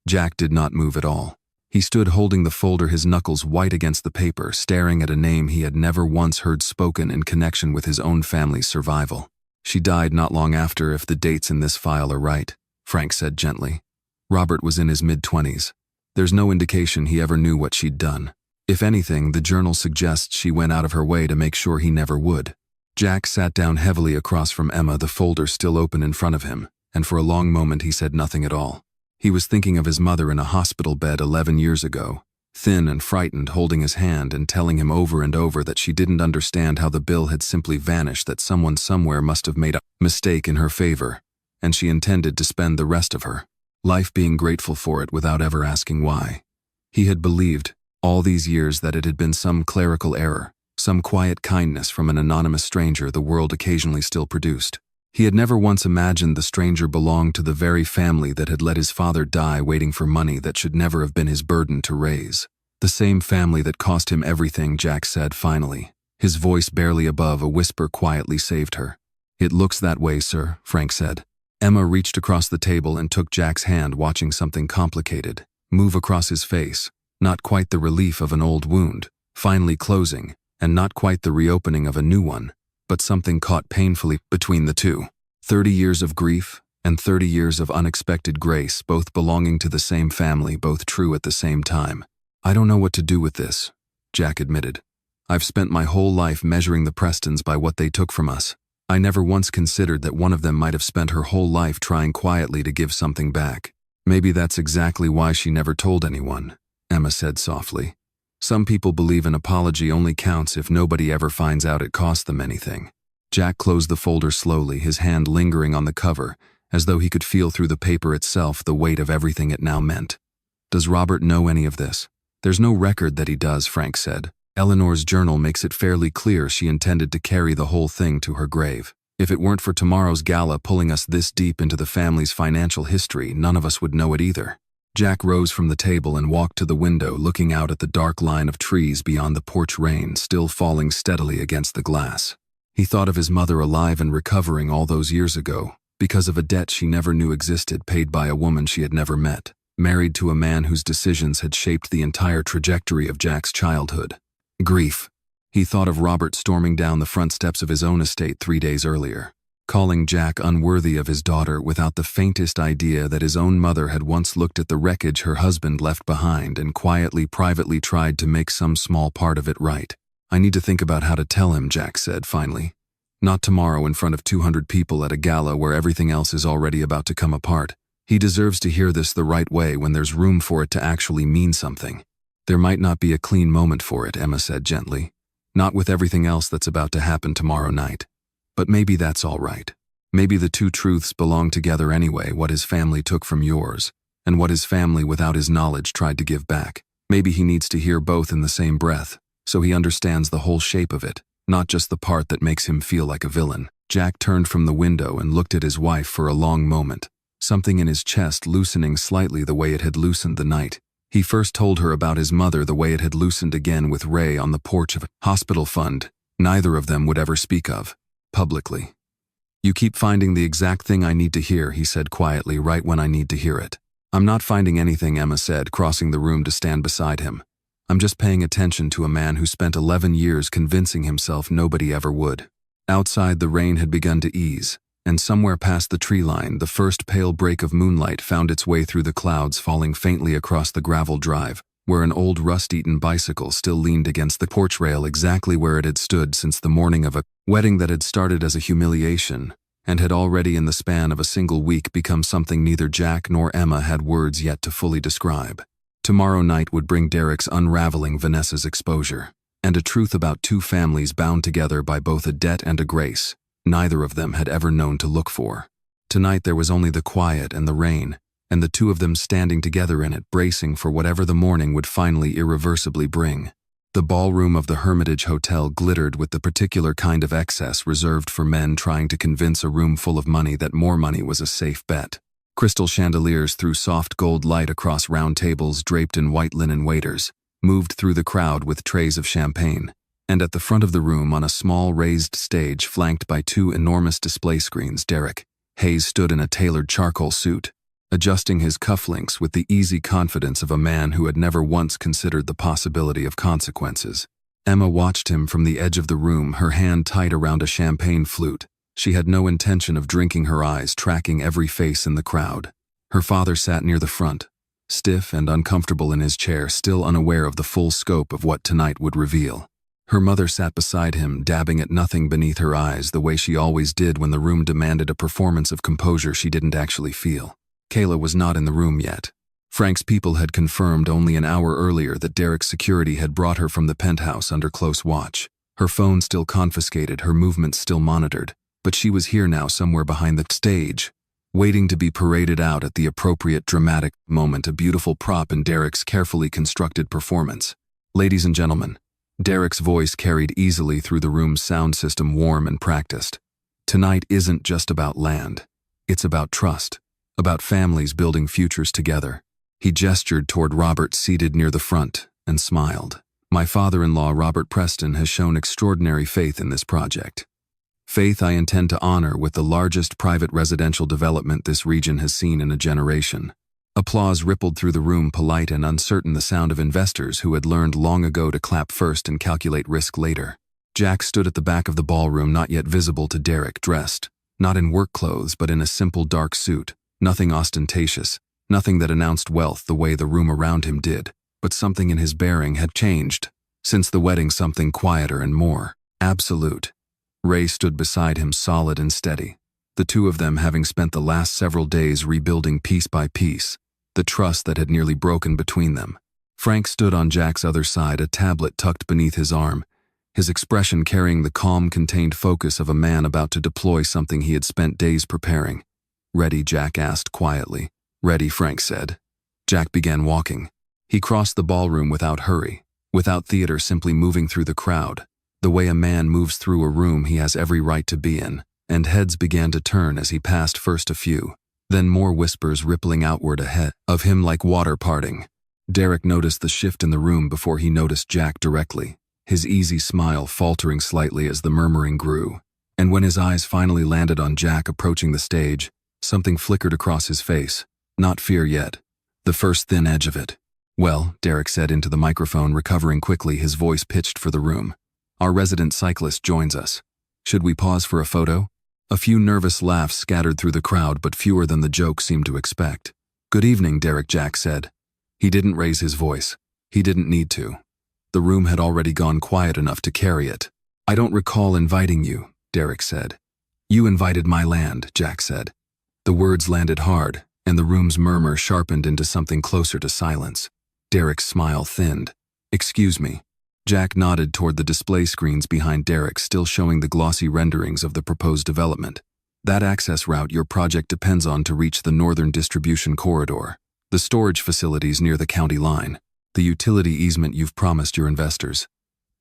Jack did not move at all. He stood holding the folder, his knuckles white against the paper, staring at a name he had never once heard spoken in connection with his own family's survival. "She died not long after, if the dates in this file are right," Frank said gently. "Robert was in his mid-20s. There's no indication he ever knew what she'd done. If anything, the journal suggests she went out of her way to make sure he never would." Jack sat down heavily across from Emma, the folder still open in front of him, and for a long moment he said nothing at all. He was thinking of his mother in a hospital bed 11 years ago, thin and frightened, holding his hand and telling him over and over that she didn't understand how the bill had simply vanished, that someone somewhere must have made a mistake in her favor, and she intended to spend the rest of her life being grateful for it without ever asking why. He had believed all these years that it had been some clerical error, some quiet kindness from an anonymous stranger the world occasionally still produced. He had never once imagined the stranger belonged to the very family that had let his father die waiting for money that should never have been his burden to raise. "The same family that cost him everything," Jack said finally. His voice barely above a whisper quietly saved her. "It looks that way, sir," Frank said. Emma reached across the table and took Jack's hand, watching something complicated move across his face, not quite the relief of an old wound, finally closing, and not quite the reopening of a new one, but something caught painfully between the two. 30 years of grief and 30 years of unexpected grace, both belonging to the same family, both true at the same time. "I don't know what to do with this," Jack admitted. "I've spent my whole life measuring the Prestons by what they took from us. I never once considered that one of them might have spent her whole life trying quietly to give something back. Maybe that's exactly why she never told anyone," Emma said softly. "Some people believe an apology only counts if nobody ever finds out it cost them anything. Jack closed the folder slowly, his hand lingering on the cover, as though he could feel through the paper itself the weight of everything it now meant. Does Robert know any of this? There's no record that he does, Frank said. Eleanor's journal makes it fairly clear she intended to carry the whole thing to her grave. If it weren't for tomorrow's gala pulling us this deep into the family's financial history, none of us would know it either. Jack rose from the table and walked to the window, looking out at the dark line of trees beyond the porch rain still falling steadily against the glass. He thought of his mother alive and recovering all those years ago, because of a debt she never knew existed paid by a woman she had never met, married to a man whose decisions had shaped the entire trajectory of Jack's childhood. Grief. He thought of Robert storming down the front steps of his own estate 3 days earlier, calling Jack unworthy of his daughter without the faintest idea that his own mother had once looked at the wreckage her husband left behind and quietly, privately tried to make some small part of it right. I need to think about how to tell him, Jack said finally. Not tomorrow in front of 200 people at a gala where everything else is already about to come apart. He deserves to hear this the right way when there's room for it to actually mean something. There might not be a clean moment for it, Emma said gently. Not with everything else that's about to happen tomorrow night. But maybe that's all right. Maybe the two truths belong together anyway, what his family took from yours, and what his family without his knowledge tried to give back. Maybe he needs to hear both in the same breath, so he understands the whole shape of it, not just the part that makes him feel like a villain. Jack turned from the window and looked at his wife for a long moment, something in his chest loosening slightly the way it had loosened the night. He first told her about his mother the way it had loosened again with Ray on the porch of a hospital fund neither of them would ever speak of, publicly. You keep finding the exact thing I need to hear, he said quietly, right when I need to hear it. I'm not finding anything, Emma said, crossing the room to stand beside him. I'm just paying attention to a man who spent 11 years convincing himself nobody ever would. Outside, the rain had begun to ease, and somewhere past the tree line, the first pale break of moonlight found its way through the clouds, falling faintly across the gravel drive, where an old rust-eaten bicycle still leaned against the porch rail exactly where it had stood since the morning of a wedding that had started as a humiliation and had already in the span of a single week become something neither Jack nor Emma had words yet to fully describe. Tomorrow night would bring Derek's unraveling Vanessa's exposure, and a truth about two families bound together by both a debt and a grace neither of them had ever known to look for. Tonight there was only the quiet and the rain, and the two of them standing together in it, bracing for whatever the morning would finally irreversibly bring. The ballroom of the Hermitage Hotel glittered with the particular kind of excess reserved for men trying to convince a room full of money that more money was a safe bet. Crystal chandeliers threw soft gold light across round tables draped in white linen waiters, moved through the crowd with trays of champagne, and at the front of the room on a small raised stage flanked by two enormous display screens, Derek Hayes stood in a tailored charcoal suit, adjusting his cufflinks with the easy confidence of a man who had never once considered the possibility of consequences. Emma watched him from the edge of the room, her hand tight around a champagne flute. She had no intention of drinking, her eyes tracking every face in the crowd. Her father sat near the front, stiff and uncomfortable in his chair, still unaware of the full scope of what tonight would reveal. Her mother sat beside him, dabbing at nothing beneath her eyes the way she always did when the room demanded a performance of composure she didn't actually feel. Kayla was not in the room yet. Frank's people had confirmed only an hour earlier that Derek's security had brought her from the penthouse under close watch. Her phone still confiscated, her movements still monitored, but she was here now somewhere behind the stage, waiting to be paraded out at the appropriate dramatic moment, a beautiful prop in Derek's carefully constructed performance. Ladies and gentlemen, Derek's voice carried easily through the room's sound system, warm and practiced. Tonight isn't just about land. It's about trust, about families building futures together. He gestured toward Robert seated near the front and smiled. My father-in-law, Robert Preston, has shown extraordinary faith in this project. Faith I intend to honor with the largest private residential development this region has seen in a generation. Applause rippled through the room, polite and uncertain, the sound of investors who had learned long ago to clap first and calculate risk later. Jack stood at the back of the ballroom, not yet visible to Derek, dressed, not in work clothes but in a simple dark suit, nothing ostentatious, nothing that announced wealth the way the room around him did, but something in his bearing had changed. Since the wedding, something quieter and more absolute. Ray stood beside him, solid and steady, the two of them having spent the last several days rebuilding piece by piece the trust that had nearly broken between them. Frank stood on Jack's other side, a tablet tucked beneath his arm, his expression carrying the calm, contained focus of a man about to deploy something he had spent days preparing. "Ready?" Jack asked quietly. "Ready," Frank said. Jack began walking. He crossed the ballroom without hurry, without theater, simply moving through the crowd, the way a man moves through a room he has every right to be in, and heads began to turn as he passed first a few, then more, whispers rippling outward ahead of him like water parting. Derek noticed the shift in the room before he noticed Jack directly, his easy smile faltering slightly as the murmuring grew. And when his eyes finally landed on Jack approaching the stage, something flickered across his face. Not fear yet. The first thin edge of it. "Well," Derek said into the microphone, recovering quickly, his voice pitched for the room. "Our resident cyclist joins us. Should we pause for a photo?" A few nervous laughs scattered through the crowd, but fewer than the joke seemed to expect. "Good evening, Derek," Jack said. He didn't raise his voice. He didn't need to. The room had already gone quiet enough to carry it. "I don't recall inviting you," Derek said. "You invited my land," Jack said. The words landed hard, and the room's murmur sharpened into something closer to silence. Derek's smile thinned. "Excuse me." Jack nodded toward the display screens behind Derek, still showing the glossy renderings of the proposed development. "That access route your project depends on to reach the northern distribution corridor, the storage facilities near the county line, the utility easement you've promised your investors."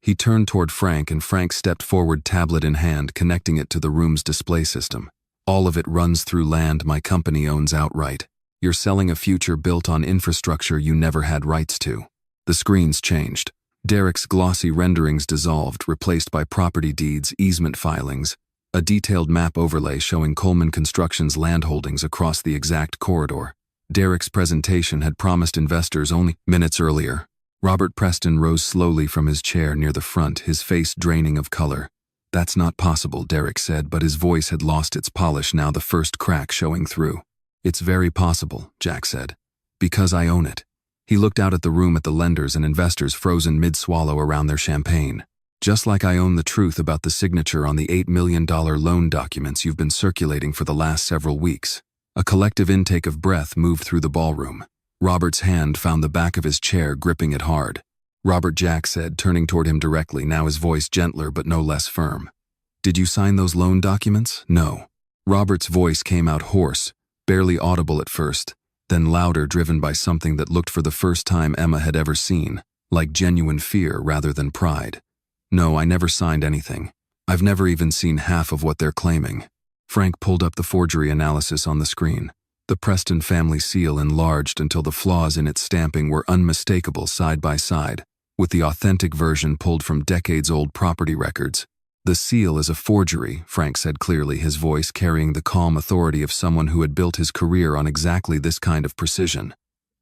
He turned toward Frank, and Frank stepped forward, tablet in hand, connecting it to the room's display system. "All of it runs through land my company owns outright. You're selling a future built on infrastructure you never had rights to." The screens changed. Derek's glossy renderings dissolved, replaced by property deeds, easement filings, a detailed map overlay showing Coleman Construction's landholdings across the exact corridor. Derek's presentation had promised investors only minutes earlier. Robert Preston rose slowly from his chair near the front, his face draining of color. "That's not possible," Derek said, but his voice had lost its polish now, the first crack showing through. "It's very possible," Jack said. "Because I own it." He looked out at the room, at the lenders and investors frozen mid-swallow around their champagne. "Just like I own the truth about the signature on the $8 million loan documents you've been circulating for the last several weeks." A collective intake of breath moved through the ballroom. Robert's hand found the back of his chair, gripping it hard. "Robert," Jack said, turning toward him directly, now his voice gentler but no less firm. "Did you sign those loan documents?" "No." Robert's voice came out hoarse, barely audible at first, then louder, driven by something that looked for the first time Emma had ever seen, like genuine fear rather than pride. "No, I never signed anything. I've never even seen half of what they're claiming." Frank pulled up the forgery analysis on the screen. The Preston family seal enlarged until the flaws in its stamping were unmistakable side by side, with the authentic version pulled from decades-old property records. "The seal is a forgery," Frank said clearly, his voice carrying the calm authority of someone who had built his career on exactly this kind of precision.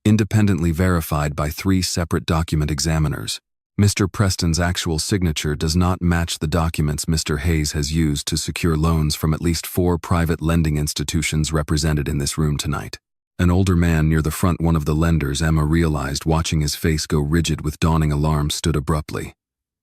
"Independently verified by 3 separate document examiners. Mr. Preston's actual signature does not match the documents Mr. Hayes has used to secure loans from at least 4 private lending institutions represented in this room tonight." An older man near the front, one of the lenders, Emma realized, watching his face go rigid with dawning alarm, stood abruptly.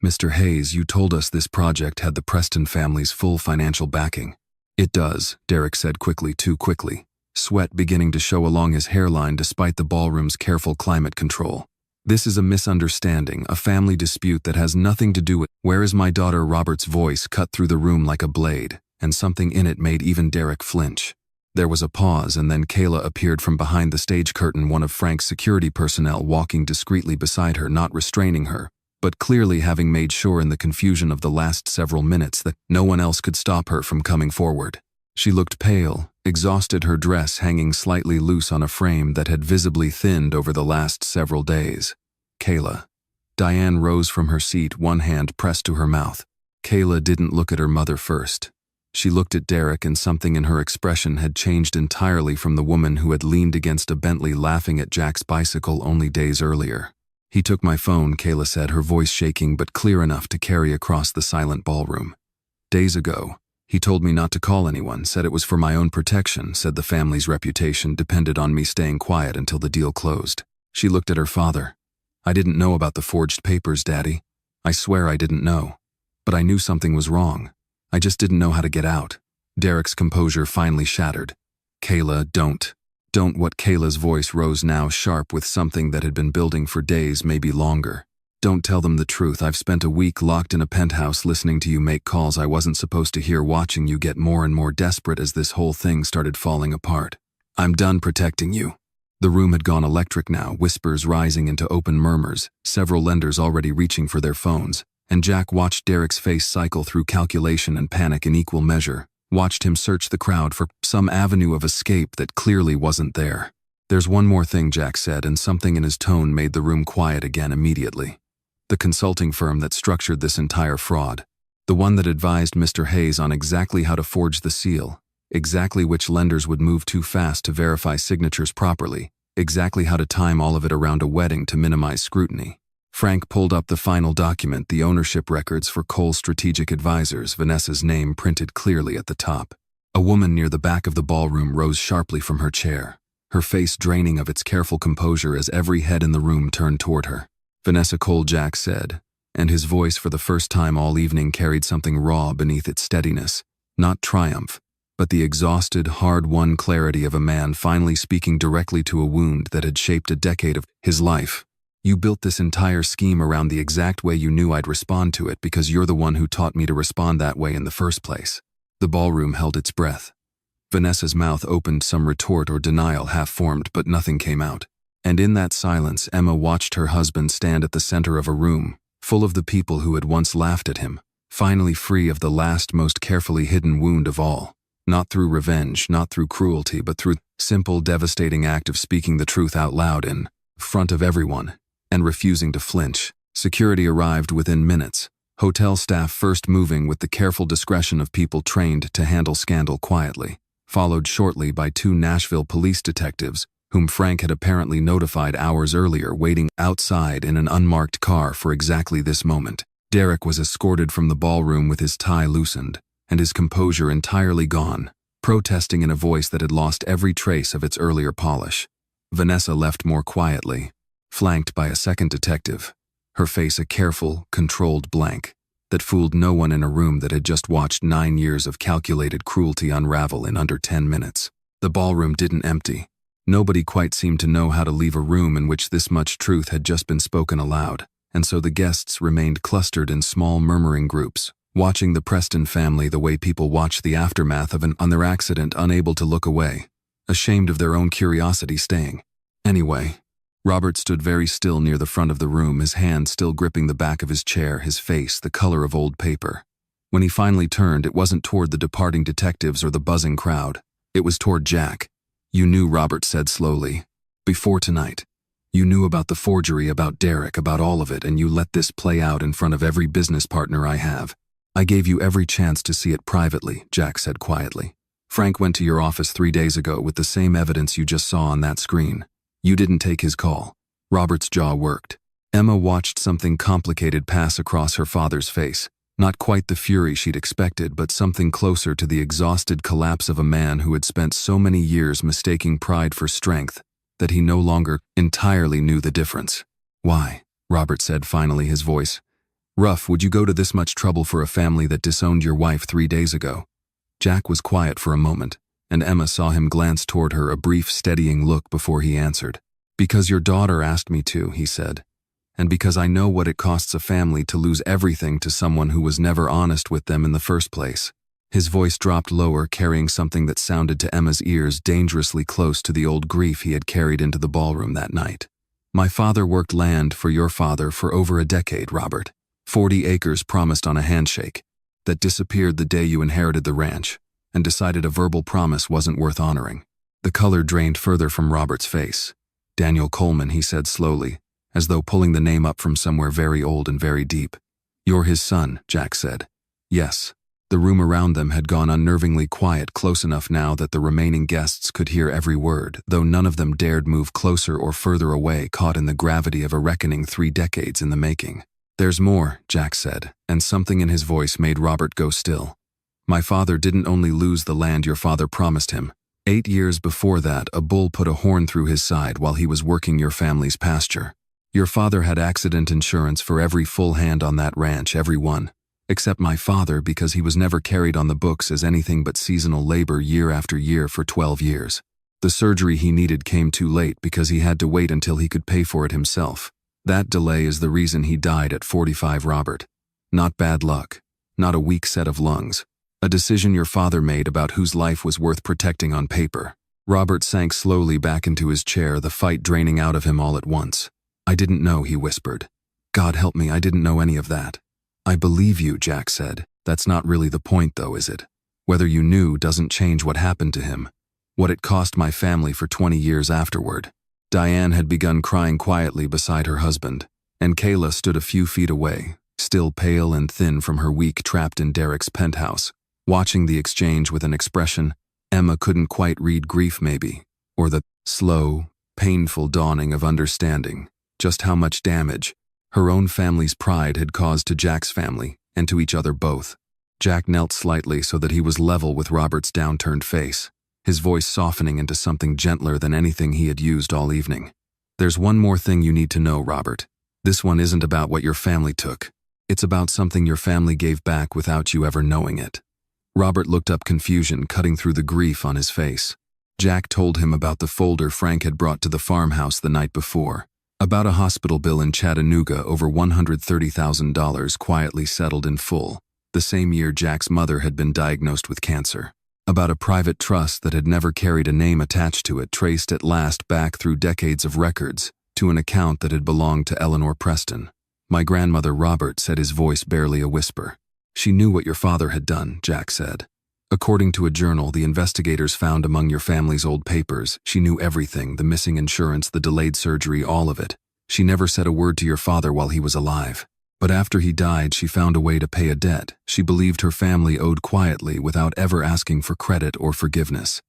"Mr. Hayes, you told us this project had the Preston family's full financial backing." "It does," Derek said quickly, too quickly, sweat beginning to show along his hairline despite the ballroom's careful climate control. "This is a misunderstanding, a family dispute that has nothing to do with—" "Where is my daughter?" Robert's voice cut through the room like a blade, and something in it made even Derek flinch. There was a pause, and then Kayla appeared from behind the stage curtain, one of Frank's security personnel, walking discreetly beside her, not restraining her, but clearly having made sure in the confusion of the last several minutes that no one else could stop her from coming forward. She looked pale, exhausted, her dress hanging slightly loose on a frame that had visibly thinned over the last several days. "Kayla." Diane rose from her seat, one hand pressed to her mouth. Kayla didn't look at her mother first. She looked at Derek, and something in her expression had changed entirely from the woman who had leaned against a Bentley laughing at Jack's bicycle only days earlier. "He took my phone," Kayla said, her voice shaking but clear enough to carry across the silent ballroom. "Days ago. He told me not to call anyone, said it was for my own protection, said the family's reputation depended on me staying quiet until the deal closed." She looked at her father. "I didn't know about the forged papers, Daddy. I swear I didn't know. But I knew something was wrong. I just didn't know how to get out." Derek's composure finally shattered. "Kayla, don't." "Don't what?" Kayla's voice rose now, sharp with something that had been building for days, maybe longer. Don't tell them the truth. I've spent a week locked in a penthouse listening to you make calls I wasn't supposed to hear, watching you get more and more desperate as this whole thing started falling apart. I'm done protecting you." The room had gone electric now, whispers rising into open murmurs, several lenders already reaching for their phones, and Jack watched Derek's face cycle through calculation and panic in equal measure, watched him search the crowd for some avenue of escape that clearly wasn't there. "There's one more thing," Jack said, and something in his tone made the room quiet again immediately. "The consulting firm that structured this entire fraud, the one that advised Mr. Hayes on exactly how to forge the seal, exactly which lenders would move too fast to verify signatures properly, exactly how to time all of it around a wedding to minimize scrutiny." Frank pulled up the final document, the ownership records for Cole Strategic Advisors, Vanessa's name printed clearly at the top. A woman near the back of the ballroom rose sharply from her chair, her face draining of its careful composure as every head in the room turned toward her. "Vanessa Cole," Jack said, and his voice for the first time all evening carried something raw beneath its steadiness, not triumph, but the exhausted, hard-won clarity of a man finally speaking directly to a wound that had shaped a decade of his life. "You built this entire scheme around the exact way you knew I'd respond to it because you're the one who taught me to respond that way in the first place." The ballroom held its breath. Vanessa's mouth opened, some retort or denial half-formed, but nothing came out. And in that silence, Emma watched her husband stand at the center of a room, full of the people who had once laughed at him, finally free of the last, most carefully hidden wound of all. Not through revenge, not through cruelty, but through simple, devastating act of speaking the truth out loud in front of everyone, and refusing to flinch. Security arrived within minutes, hotel staff first moving with the careful discretion of people trained to handle scandal quietly, followed shortly by 2 Nashville police detectives, whom Frank had apparently notified hours earlier, waiting outside in an unmarked car for exactly this moment. Derek was escorted from the ballroom with his tie loosened, and his composure entirely gone, protesting in a voice that had lost every trace of its earlier polish. Vanessa left more quietly, flanked by a second detective, her face a careful, controlled blank that fooled no one in a room that had just watched 9 years of calculated cruelty unravel in under 10 minutes. The ballroom didn't empty. Nobody quite seemed to know how to leave a room in which this much truth had just been spoken aloud, and so the guests remained clustered in small murmuring groups, watching the Preston family the way people watch the aftermath of on their accident, unable to look away, ashamed of their own curiosity staying. Anyway, Robert stood very still near the front of the room, his hand still gripping the back of his chair, his face the color of old paper. When he finally turned, it wasn't toward the departing detectives or the buzzing crowd. It was toward Jack. "You knew," Robert said slowly, "before tonight. You knew about the forgery, about Derek, about all of it, and you let this play out in front of every business partner I have. I gave you every chance to see it privately," Jack said quietly. "Frank went to your office 3 days ago with the same evidence you just saw on that screen. You didn't take his call." Robert's jaw worked. Emma watched something complicated pass across her father's face. Not quite the fury she'd expected, but something closer to the exhausted collapse of a man who had spent so many years mistaking pride for strength that he no longer entirely knew the difference. "Why?" Robert said finally, his voice rough. "Would you go to this much trouble for a family that disowned your wife 3 days ago?" Jack was quiet for a moment, and Emma saw him glance toward her, a brief, steadying look before he answered. "Because your daughter asked me to," he said. "And because I know what it costs a family to lose everything to someone who was never honest with them in the first place." His voice dropped lower, carrying something that sounded to Emma's ears dangerously close to the old grief he had carried into the ballroom that night. "My father worked land for your father for over a decade, Robert. 40 acres promised on a handshake, that disappeared the day you inherited the ranch, and decided a verbal promise wasn't worth honoring." The color drained further from Robert's face. "Daniel Coleman," he said slowly, as though pulling the name up from somewhere very old and very deep. "You're his son," Jack said. "Yes." The room around them had gone unnervingly quiet, close enough now that the remaining guests could hear every word, though none of them dared move closer or further away, caught in the gravity of a reckoning 3 decades in the making. "There's more," Jack said, and something in his voice made Robert go still. "My father didn't only lose the land your father promised him. 8 years before that, a bull put a horn through his side while he was working your family's pasture. Your father had accident insurance for every full hand on that ranch, every one. Except my father, because he was never carried on the books as anything but seasonal labor year after year for 12 years. The surgery he needed came too late because he had to wait until he could pay for it himself. That delay is the reason he died at 45, Robert. Not bad luck. Not a weak set of lungs. A decision your father made about whose life was worth protecting on paper. Robert sank slowly back into his chair, the fight draining out of him all at once. I didn't know, he whispered. God help me, I didn't know any of that. I believe you, Jack said. That's not really the point though, is it? Whether you knew doesn't change what happened to him. What it cost my family for 20 years afterward. Diane had begun crying quietly beside her husband, and Kayla stood a few feet away, still pale and thin from her week trapped in Derek's penthouse, watching the exchange with an expression Emma couldn't quite read, grief maybe, or the slow, painful dawning of understanding just how much damage her own family's pride had caused to Jack's family and to each other both. Jack knelt slightly so that he was level with Robert's downturned face, his voice softening into something gentler than anything he had used all evening. There's one more thing you need to know, Robert. This one isn't about what your family took. It's about something your family gave back without you ever knowing it. Robert looked up, confusion cutting through the grief on his face. Jack told him about the folder Frank had brought to the farmhouse the night before, about a hospital bill in Chattanooga over $130,000 quietly settled in full, the same year Jack's mother had been diagnosed with cancer. About a private trust that had never carried a name attached to it, traced at last back through decades of records to an account that had belonged to Eleanor Preston. My grandmother, Robert said, his voice barely a whisper. She knew what your father had done, Jack said. According to a journal the investigators found among your family's old papers, she knew everything, the missing insurance, the delayed surgery, all of it. She never said a word to your father while he was alive. But after he died, she found a way to pay a debt she believed her family owed quietly without ever asking for credit or forgiveness.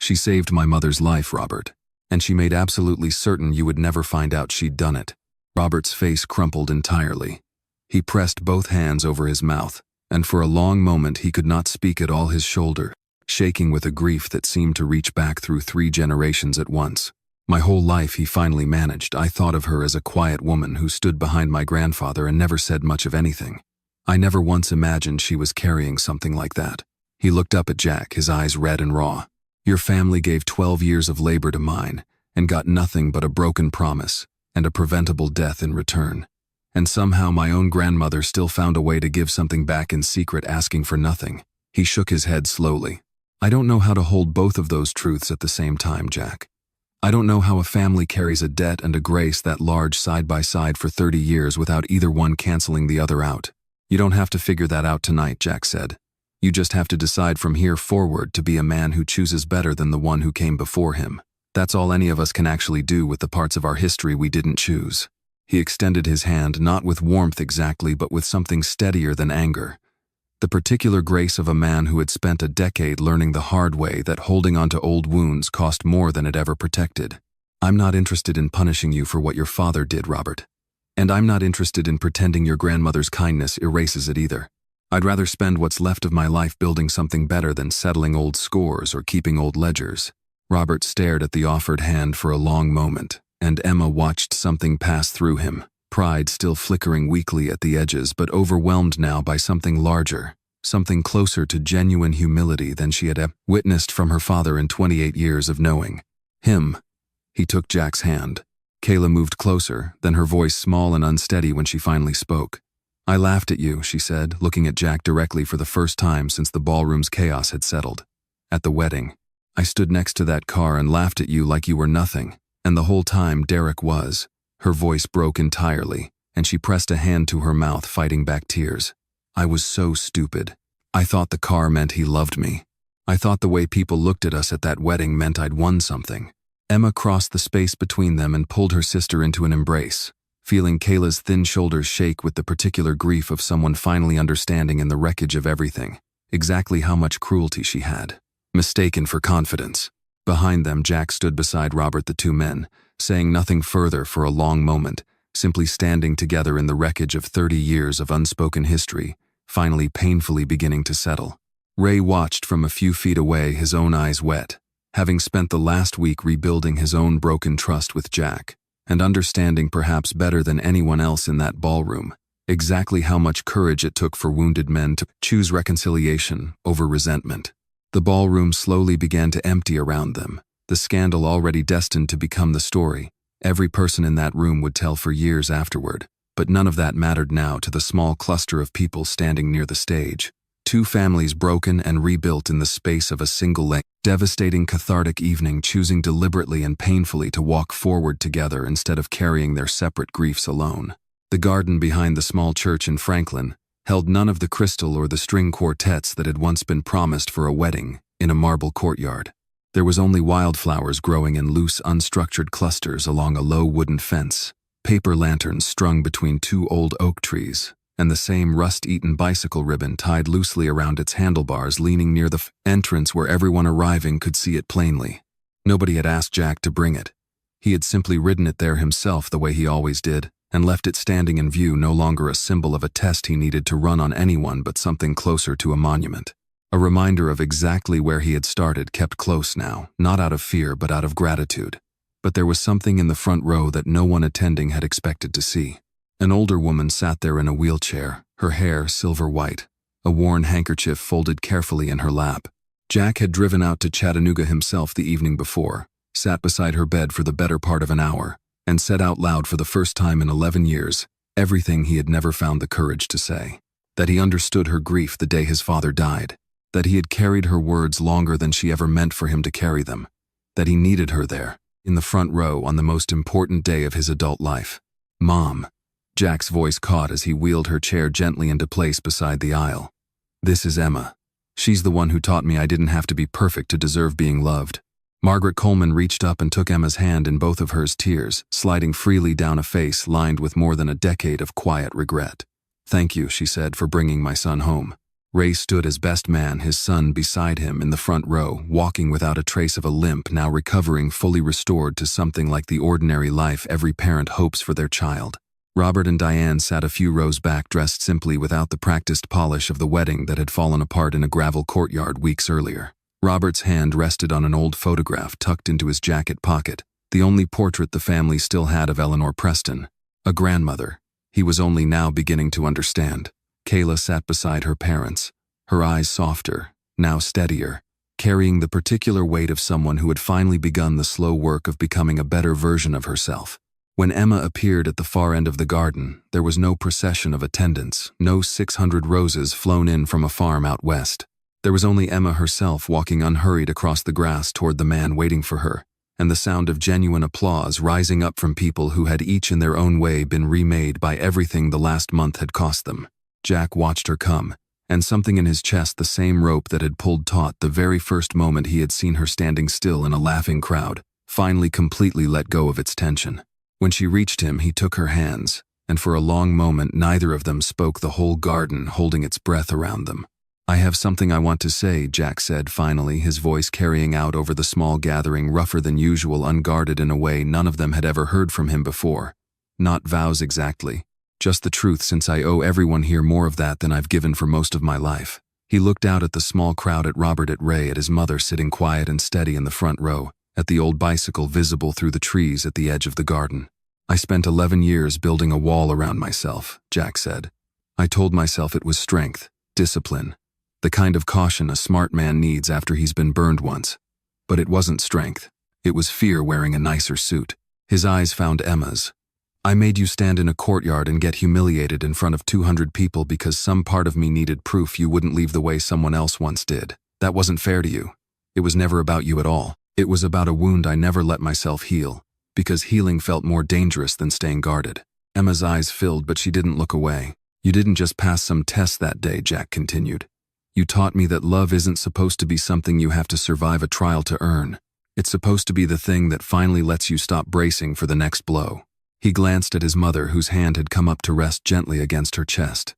She saved my mother's life, Robert, and she made absolutely certain you would never find out she'd done it. Robert's face crumpled entirely. He pressed both hands over his mouth, and for a long moment he could not speak at all, his shoulder shaking with a grief that seemed to reach back through 3 generations at once. My whole life, he finally managed, I thought of her as a quiet woman who stood behind my grandfather and never said much of anything. I never once imagined she was carrying something like that. He looked up at Jack, his eyes red and raw. Your family gave 12 years of labor to mine and got nothing but a broken promise and a preventable death in return. And somehow my own grandmother still found a way to give something back in secret, asking for nothing. He shook his head slowly. I don't know how to hold both of those truths at the same time, Jack. I don't know how a family carries a debt and a grace that large side by side for 30 years without either one canceling the other out. You don't have to figure that out tonight, Jack said. You just have to decide from here forward to be a man who chooses better than the one who came before him. That's all any of us can actually do with the parts of our history we didn't choose. He extended his hand, not with warmth exactly, but with something steadier than anger. The particular grace of a man who had spent a decade learning the hard way that holding onto old wounds cost more than it ever protected. I'm not interested in punishing you for what your father did, Robert. And I'm not interested in pretending your grandmother's kindness erases it either. I'd rather spend what's left of my life building something better than settling old scores or keeping old ledgers. Robert stared at the offered hand for a long moment, and Emma watched something pass through him. Pride still flickering weakly at the edges, but overwhelmed now by something larger, something closer to genuine humility than she had witnessed from her father in 28 years of knowing him. He took Jack's hand. Kayla moved closer, then her voice small and unsteady when she finally spoke. I laughed at you, she said, looking at Jack directly for the first time since the ballroom's chaos had settled. At the wedding, I stood next to that car and laughed at you like you were nothing, and the whole time Derek was. Her voice broke entirely, and she pressed a hand to her mouth, fighting back tears. I was so stupid. I thought the car meant he loved me. I thought the way people looked at us at that wedding meant I'd won something. Emma crossed the space between them and pulled her sister into an embrace, feeling Kayla's thin shoulders shake with the particular grief of someone finally understanding in the wreckage of everything exactly how much cruelty she had mistaken for confidence. Behind them, Jack stood beside Robert, the two men, saying nothing further for a long moment, simply standing together in the wreckage of 30 years of unspoken history, finally painfully beginning to settle. Ray watched from a few feet away, his own eyes wet, having spent the last week rebuilding his own broken trust with Jack, and understanding perhaps better than anyone else in that ballroom exactly how much courage it took for wounded men to choose reconciliation over resentment. The ballroom slowly began to empty around them, the scandal already destined to become the story, Every person in that room would tell for years afterward, but none of that mattered now to the small cluster of people standing near the stage. Two families broken and rebuilt in the space of a single devastating cathartic evening, choosing deliberately and painfully to walk forward together instead of carrying their separate griefs alone. The garden behind the small church in Franklin held none of the crystal or the string quartets that had once been promised for a wedding in a marble courtyard. There was only wildflowers growing in loose, unstructured clusters along a low wooden fence, paper lanterns strung between two old oak trees, and the same rust-eaten bicycle ribbon tied loosely around its handlebars leaning near the entrance where everyone arriving could see it plainly. Nobody had asked Jack to bring it. He had simply ridden it there himself the way he always did, and left it standing in view, no longer a symbol of a test he needed to run on anyone but something closer to a monument. A reminder of exactly where he had started, kept close now, not out of fear but out of gratitude. But there was something in the front row that no one attending had expected to see. An older woman sat there in a wheelchair, her hair silver white, a worn handkerchief folded carefully in her lap. Jack had driven out to Chattanooga himself the evening before, sat beside her bed for the better part of an hour, and said out loud for the first time in 11 years everything he had never found the courage to say. That he understood her grief the day his father died. That he had carried her words longer than she ever meant for him to carry them. That he needed her there, in the front row on the most important day of his adult life. "Mom," Jack's voice caught as he wheeled her chair gently into place beside the aisle. "This is Emma. She's the one who taught me I didn't have to be perfect to deserve being loved." Margaret Coleman reached up and took Emma's hand in both of hers, tears sliding freely down a face lined with more than a decade of quiet regret. "Thank you," she said, "for bringing my son home." Ray stood as best man, his son beside him in the front row, walking without a trace of a limp, now recovering, fully restored to something like the ordinary life every parent hopes for their child. Robert and Diane sat a few rows back, dressed simply without the practiced polish of the wedding that had fallen apart in a gravel courtyard weeks earlier. Robert's hand rested on an old photograph tucked into his jacket pocket, the only portrait the family still had of Eleanor Preston, a grandmother. He was only now beginning to understand. Kayla sat beside her parents, her eyes softer, now steadier, carrying the particular weight of someone who had finally begun the slow work of becoming a better version of herself. When Emma appeared at the far end of the garden, there was no procession of attendants, no 600 roses flown in from a farm out west. There was only Emma herself walking unhurried across the grass toward the man waiting for her, and the sound of genuine applause rising up from people who had each in their own way been remade by everything the last month had cost them. Jack watched her come, and something in his chest, the same rope that had pulled taut the very first moment he had seen her standing still in a laughing crowd, finally completely let go of its tension. When she reached him, he took her hands, and for a long moment neither of them spoke, the whole garden holding its breath around them. "I have something I want to say," Jack said finally, his voice carrying out over the small gathering, rougher than usual, unguarded in a way none of them had ever heard from him before. "Not vows exactly. Just the truth, since I owe everyone here more of that than I've given for most of my life." He looked out at the small crowd, at Robert, at Ray, at his mother sitting quiet and steady in the front row, at the old bicycle visible through the trees at the edge of the garden. "I spent 11 years building a wall around myself," Jack said. "I told myself it was strength, discipline, the kind of caution a smart man needs after he's been burned once. But it wasn't strength. It was fear wearing a nicer suit." His eyes found Emma's. "I made you stand in a courtyard and get humiliated in front of 200 people because some part of me needed proof you wouldn't leave the way someone else once did. That wasn't fair to you. It was never about you at all. It was about a wound I never let myself heal, because healing felt more dangerous than staying guarded." Emma's eyes filled, but she didn't look away. "You didn't just pass some test that day," Jack continued. "You taught me that love isn't supposed to be something you have to survive a trial to earn. It's supposed to be the thing that finally lets you stop bracing for the next blow." He glanced at his mother, whose hand had come up to rest gently against her chest.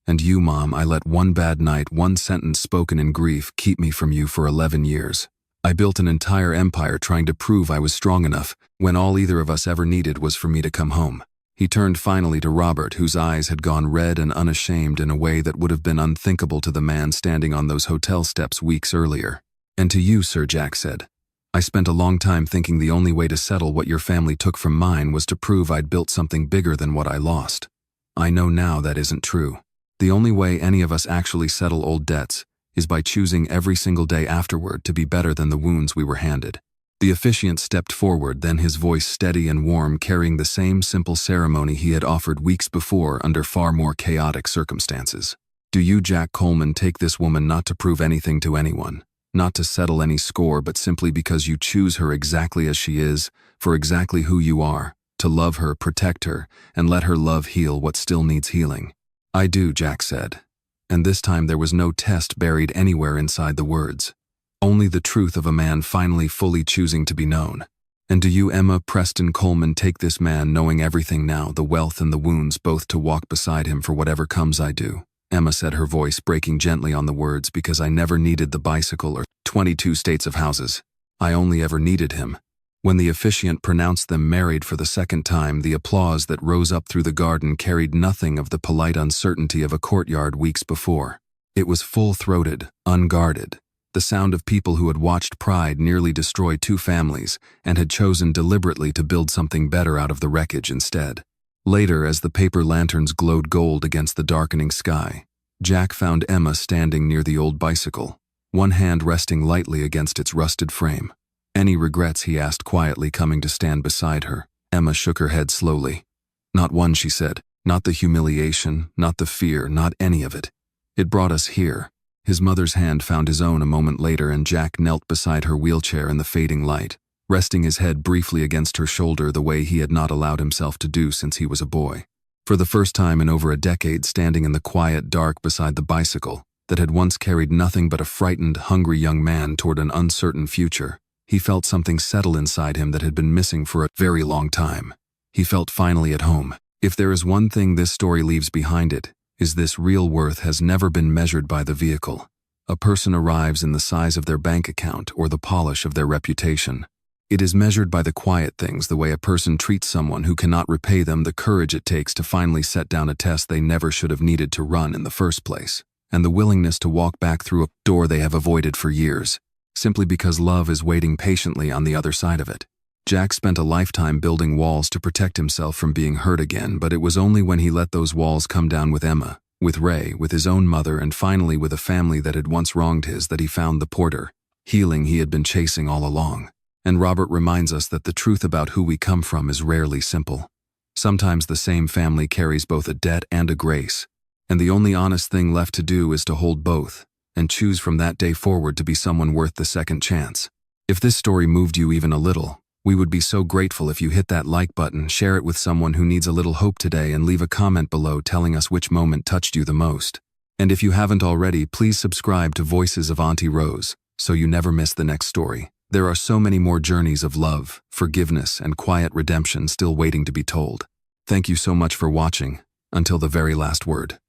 "And you, Mom, I let one bad night, one sentence spoken in grief, keep me from you for 11 years. I built an entire empire trying to prove I was strong enough, when all either of us ever needed was for me to come home." He turned finally to Robert, whose eyes had gone red and unashamed in a way that would have been unthinkable to the man standing on those hotel steps weeks earlier. "And to you, sir," Jack said. "I spent a long time thinking the only way to settle what your family took from mine was to prove I'd built something bigger than what I lost. I know now that isn't true. The only way any of us actually settle old debts is by choosing every single day afterward to be better than the wounds we were handed." The officiant stepped forward, then his voice steady and warm, carrying the same simple ceremony he had offered weeks before under far more chaotic circumstances. Do you, Jack Coleman, take this woman not to prove anything to anyone, not to settle any score, but simply because you choose her exactly as she is, for exactly who you are, to love her, protect her, and let her love heal what still needs healing? I do, Jack said. And this time there was no test buried anywhere inside the words. Only the truth of a man finally fully choosing to be known. And do you, Emma Preston Coleman, take this man knowing everything now, the wealth and the wounds, both to walk beside him for whatever comes? I do, Emma said, her voice breaking gently on the words, because I never needed the bicycle or 22 states of houses. I only ever needed him. When the officiant pronounced them married for the second time, the applause that rose up through the garden carried nothing of the polite uncertainty of a courtyard weeks before. It was full-throated, unguarded, the sound of people who had watched pride nearly destroy two families and had chosen deliberately to build something better out of the wreckage instead. Later, as the paper lanterns glowed gold against the darkening sky, Jack found Emma standing near the old bicycle, one hand resting lightly against its rusted frame. Any regrets, he asked quietly, coming to stand beside her. Emma shook her head slowly. Not one, she said. Not the humiliation, not the fear, not any of it. It brought us here. His mother's hand found his own a moment later, and Jack knelt beside her wheelchair in the fading light, resting his head briefly against her shoulder the way he had not allowed himself to do since he was a boy. For the first time in over a decade, standing in the quiet dark beside the bicycle that had once carried nothing but a frightened, hungry young man toward an uncertain future, he felt something settle inside him that had been missing for a very long time. He felt finally at home. If there is one thing this story leaves behind it, is this: real worth has never been measured by the vehicle a person arrives in, the size of their bank account, or the polish of their reputation. It is measured by the quiet things, the way a person treats someone who cannot repay them, the courage it takes to finally set down a test they never should have needed to run in the first place, and the willingness to walk back through a door they have avoided for years, simply because love is waiting patiently on the other side of it. Jack spent a lifetime building walls to protect himself from being hurt again, but it was only when he let those walls come down with Emma, with Ray, with his own mother, and finally with a family that had once wronged his, that he found the porter, healing he had been chasing all along. And Robert reminds us that the truth about who we come from is rarely simple. Sometimes the same family carries both a debt and a grace, and the only honest thing left to do is to hold both, and choose from that day forward to be someone worth the second chance. If this story moved you even a little, we would be so grateful if you hit that like button, share it with someone who needs a little hope today, and leave a comment below telling us which moment touched you the most. And if you haven't already, please subscribe to Voices of Auntie Rose, so you never miss the next story. There are so many more journeys of love, forgiveness, and quiet redemption still waiting to be told. Thank you so much for watching, until the very last word.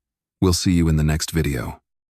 We'll see you in the next video.